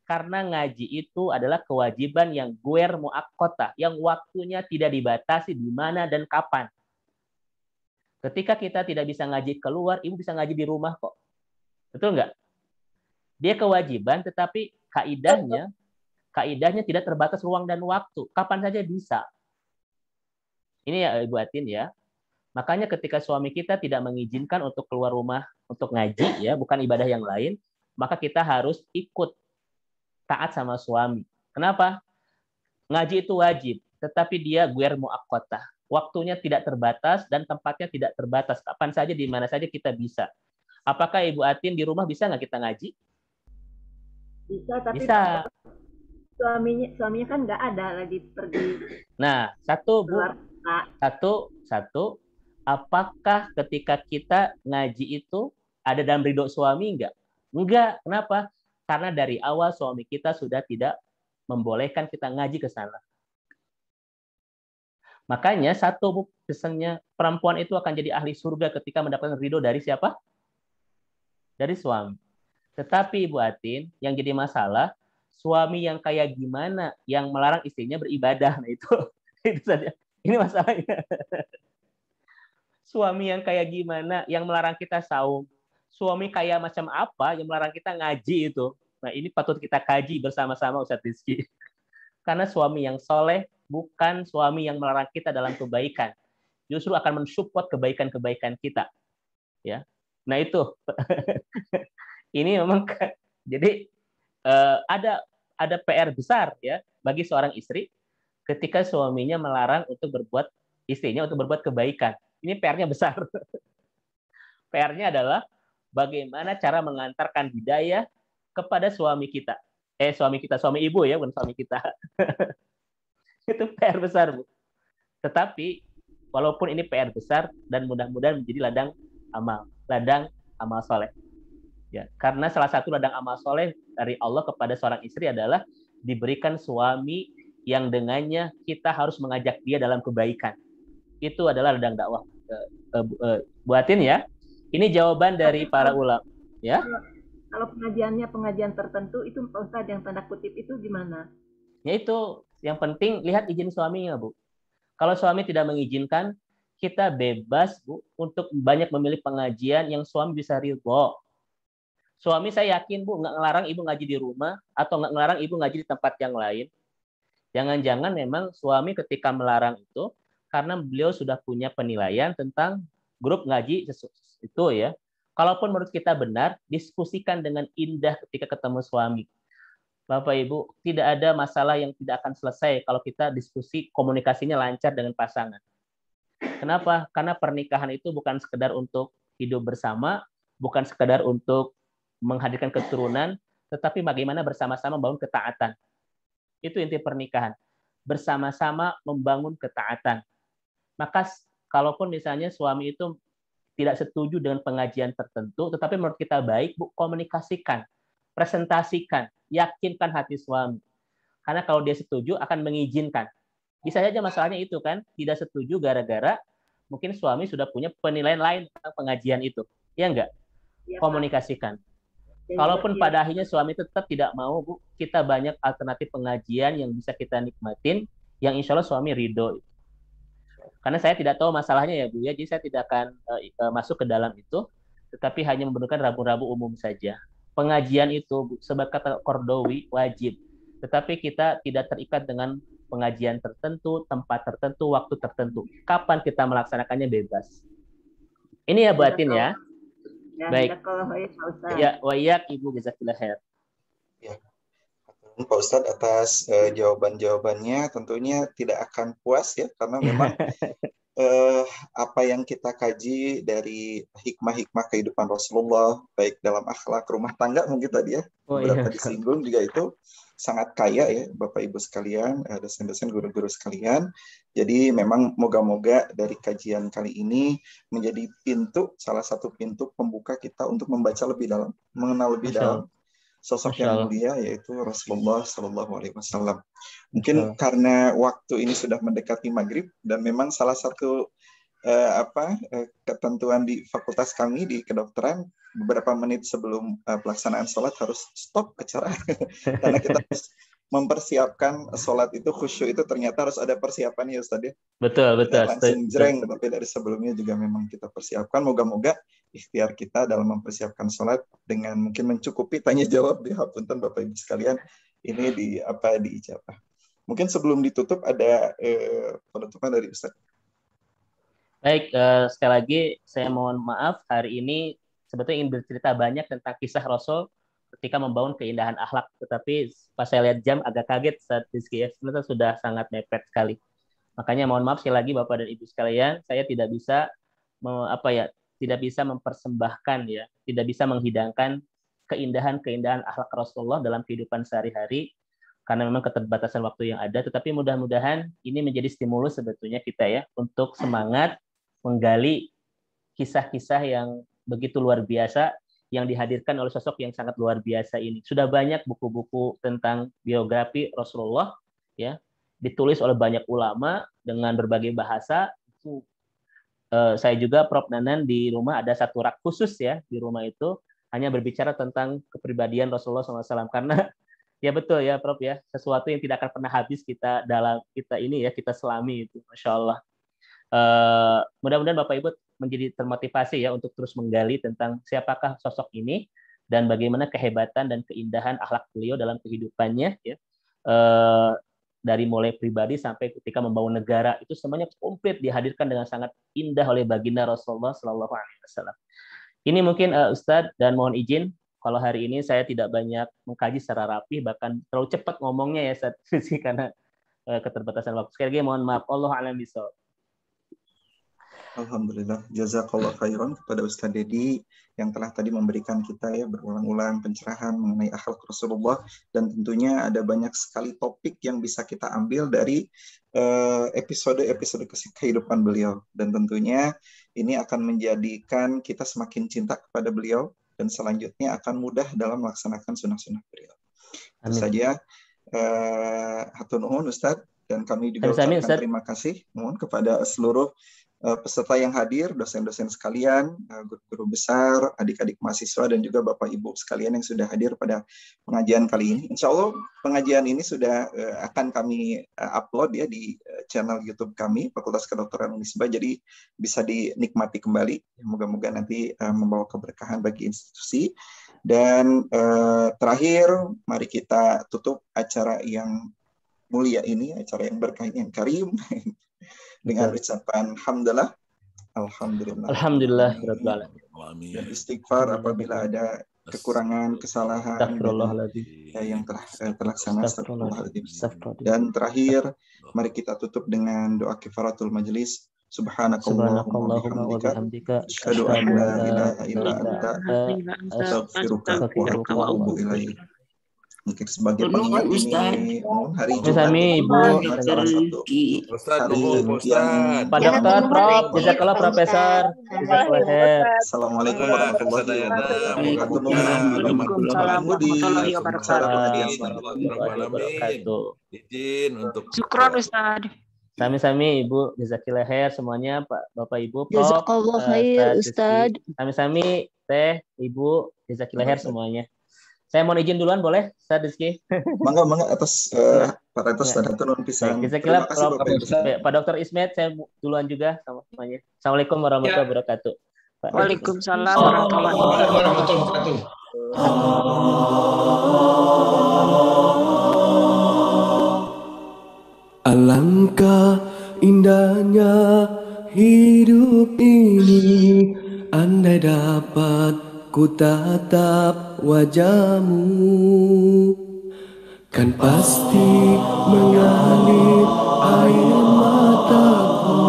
Karena ngaji itu adalah kewajiban yang guer muakkota, yang waktunya tidak dibatasi di mana dan kapan. Ketika kita tidak bisa ngaji keluar, Ibu bisa ngaji di rumah kok. Betul nggak? Dia kewajiban, tetapi kaidahnya tidak terbatas ruang dan waktu. Kapan saja bisa. Ini ya Ibu Atin ya. Makanya ketika suami kita tidak mengizinkan untuk keluar rumah untuk ngaji, ya bukan ibadah yang lain, maka kita harus ikut taat sama suami. Kenapa? Ngaji itu wajib, tetapi dia guer muakkotah. Waktunya tidak terbatas dan tempatnya tidak terbatas. Kapan saja, di mana saja kita bisa. Apakah Ibu Atin di rumah bisa nggak kita ngaji? Bisa, tapi bisa. Suaminya kan nggak ada lagi pergi. Nah, satu Bu, satu. Apakah ketika kita ngaji itu ada dalam ridho suami enggak? Enggak. Kenapa? Karena dari awal suami kita sudah tidak membolehkan kita ngaji ke sana. Makanya satu pesannya, perempuan itu akan jadi ahli surga ketika mendapatkan ridho dari siapa? Dari suami. Tetapi Ibu Atin, yang jadi masalah, suami yang kayak gimana yang melarang istrinya beribadah? Nah itu saja. Ini masalahnya. Suami yang kayak gimana yang melarang kita saum? Suami kayak macam apa yang melarang kita ngaji itu? Nah, ini patut kita kaji bersama-sama Ustadz Rizky. Karena suami yang soleh bukan suami yang melarang kita dalam kebaikan. Justru akan mensupport kebaikan-kebaikan kita. Ya. Nah, itu. Ini memang jadi ada PR besar ya bagi seorang istri ketika suaminya melarang istrinya untuk berbuat kebaikan. Ini PR-nya besar. PR-nya adalah bagaimana cara mengantarkan hidayah kepada suami kita. Suami ibu ya, bukan suami kita. Itu PR besar, Bu. Tetapi walaupun ini PR besar dan mudah-mudahan menjadi ladang amal soleh. Ya, karena salah satu ladang amal soleh dari Allah kepada seorang istri adalah diberikan suami yang dengannya kita harus mengajak dia dalam kebaikan. Itu adalah ladang dakwah. Buatin ya. Ini jawaban dari para ulama. Ya. Kalau pengajian tertentu itu Pak Ustadz yang tanda kutip itu gimana? Ya itu yang penting lihat izin suaminya, Bu. Kalau suami tidak mengizinkan, kita bebas, Bu, untuk banyak memilih pengajian yang suami bisa ridho. Suami saya yakin, Bu, nggak ngelarang ibu ngaji di rumah atau nggak ngelarang ibu ngaji di tempat yang lain. Jangan-jangan memang suami ketika melarang itu karena beliau sudah punya penilaian tentang grup ngaji itu ya. Kalaupun menurut kita benar, diskusikan dengan indah ketika ketemu suami. Bapak Ibu, tidak ada masalah yang tidak akan selesai kalau kita diskusi komunikasinya lancar dengan pasangan. Kenapa? Karena pernikahan itu bukan sekedar untuk hidup bersama, bukan sekedar untuk menghadirkan keturunan, tetapi bagaimana bersama-sama membangun ketaatan. Itu inti pernikahan. Bersama-sama membangun ketaatan. Maka kalaupun misalnya suami itu tidak setuju dengan pengajian tertentu, tetapi menurut kita baik, Bu, komunikasikan, presentasikan, yakinkan hati suami. Karena kalau dia setuju akan mengizinkan. Bisa saja masalahnya itu kan, tidak setuju gara-gara mungkin suami sudah punya penilaian lain tentang pengajian itu. Ya enggak? Ya, komunikasikan. Kalaupun pada akhirnya suami tetap tidak mau, Bu, kita banyak alternatif pengajian yang bisa kita nikmatin, yang insya Allah suami ridho. Karena saya tidak tahu masalahnya ya, Bu, ya, jadi saya tidak akan masuk ke dalam itu, tetapi hanya membentukkan rabu-rabu umum saja. Pengajian itu, Bu, sebab kata Kordowi, wajib. Tetapi kita tidak terikat dengan pengajian tertentu, tempat tertentu, waktu tertentu. Kapan kita melaksanakannya bebas. Ini ya buatin ya. Baik. Ya, wayak Ibu jazakallahu khair. Ya. Pak Ustadz atas jawaban-jawabannya tentunya tidak akan puas ya karena memang apa yang kita kaji dari hikmah-hikmah kehidupan Rasulullah baik dalam akhlak rumah tangga mungkin tadi ya beberapa disinggung juga itu sangat kaya ya Bapak Ibu sekalian, dosen-dosen, guru-guru sekalian. Jadi memang moga-moga dari kajian kali ini menjadi salah satu pintu pembuka kita untuk membaca lebih dalam, mengenal lebih dalam sosok yang mulia yaitu Rasulullah Shallallahu Alaihi Wasallam. Mungkin karena waktu ini sudah mendekati maghrib dan memang salah satu ketentuan di fakultas kami di kedokteran beberapa menit sebelum pelaksanaan sholat harus stop acara karena kita harus mempersiapkan sholat itu khusyuk itu ternyata harus ada persiapan ya Ustaz ya. Betul. Langsung jreng tapi dari sebelumnya juga memang kita persiapkan. Moga-moga ikhtiar kita dalam mempersiapkan sholat dengan mungkin mencukupi tanya jawab di hapunten Bapak Ibu sekalian ini diijabah. Mungkin sebelum ditutup ada penutupan dari Ustaz. Baik, sekali lagi saya mohon maaf hari ini sebetulnya ingin bercerita banyak tentang kisah Rasul ketika membangun keindahan akhlak, tetapi pas saya lihat jam agak kaget saat Rizky ya, ternyata sudah sangat mepet sekali. Makanya mohon maaf sekali lagi Bapak dan Ibu sekalian, saya tidak bisa mempersembahkan ya, tidak bisa menghidangkan keindahan-keindahan akhlak Rasulullah dalam kehidupan sehari-hari karena memang keterbatasan waktu yang ada, tetapi mudah-mudahan ini menjadi stimulus sebetulnya kita ya untuk semangat menggali kisah-kisah yang begitu luar biasa yang dihadirkan oleh sosok yang sangat luar biasa ini. Sudah banyak buku-buku tentang biografi Rasulullah ya, ditulis oleh banyak ulama dengan berbagai bahasa. Saya juga Prof Nanan di rumah ada satu rak khusus ya di rumah itu hanya berbicara tentang kepribadian Rasulullah SAW karena ya betul ya Prof ya, sesuatu yang tidak akan pernah habis kita dalam kita ini ya, kita selami itu, Masya Allah. Mudah-mudahan Bapak Ibu menjadi termotivasi ya untuk terus menggali tentang siapakah sosok ini dan bagaimana kehebatan dan keindahan akhlak beliau dalam kehidupannya ya. Dari mulai pribadi sampai ketika membawa negara itu semuanya komplit dihadirkan dengan sangat indah oleh baginda Rasulullah Shallallahu Alaihi Wasallam. Ini mungkin Ustadz, dan mohon izin kalau hari ini saya tidak banyak mengkaji secara rapi, bahkan terlalu cepat ngomongnya ya Ustadz, karena keterbatasan waktu. Sekali lagi mohon maaf. Allahu a'lam bishawab. Alhamdulillah, jazakallah khairan kepada Ustadz Dedi yang telah tadi memberikan kita ya berulang-ulang pencerahan mengenai akhlak Rasulullah, dan tentunya ada banyak sekali topik yang bisa kita ambil dari episode-episode kehidupan beliau, dan tentunya ini akan menjadikan kita semakin cinta kepada beliau dan selanjutnya akan mudah dalam melaksanakan sunnah-sunnah beliau. Itu saja. Hatur nuhun Ustadz, dan kami juga ucapkan terima kasih kepada seluruh peserta yang hadir, dosen-dosen sekalian, guru-guru besar, adik-adik mahasiswa, dan juga Bapak Ibu sekalian yang sudah hadir pada pengajian kali ini. Insya Allah pengajian ini sudah akan kami upload ya di channel YouTube kami, Fakultas Kedokteran Unisba, jadi bisa dinikmati kembali. Moga-moga nanti membawa keberkahan bagi institusi. Dan terakhir, mari kita tutup acara yang mulia ini, acara yang berkah ini, yang karim, dengan ucapan hamdalah, alhamdulillah, dan istighfar apabila ada kekurangan, kesalahan yang telah terlaksana. Dan terakhir, mari kita tutup dengan doa kifaratul majelis. Subhanakallahumma wa bihamdika asyhadu an la ilaha illa anta astaghfiruka wa atubu ilaik. Mungkin sebagai pengingat ini hari Jumat Ibu Pak Dokter, Prof, jazakallah Profesor. Assalamualaikum warahmatullahi wabarakatuh. Izin untuk syukron Ustaz. Sami-sami Ibu, jazakallah khair semuanya Pak, Bapak Ibu, Prof. Jazakallah khair Ustaz. Sami-sami Teh, Ibu, jazakallah khair semuanya. Saya mau izin duluan boleh, Ustaz Rizky? Mangga atas Pak Retos dan turun pisang. Terima kasih Pak Dr. Ismet, saya duluan juga sama semuanya. Assalamualaikum warahmatullahi wabarakatuh. Waalaikumsalam warahmatullahi wabarakatuh. Alangkah indahnya hidup ini, andai dapat ku tatap wajahmu, kan pasti mengalir air mataku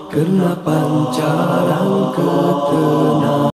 karena pancaran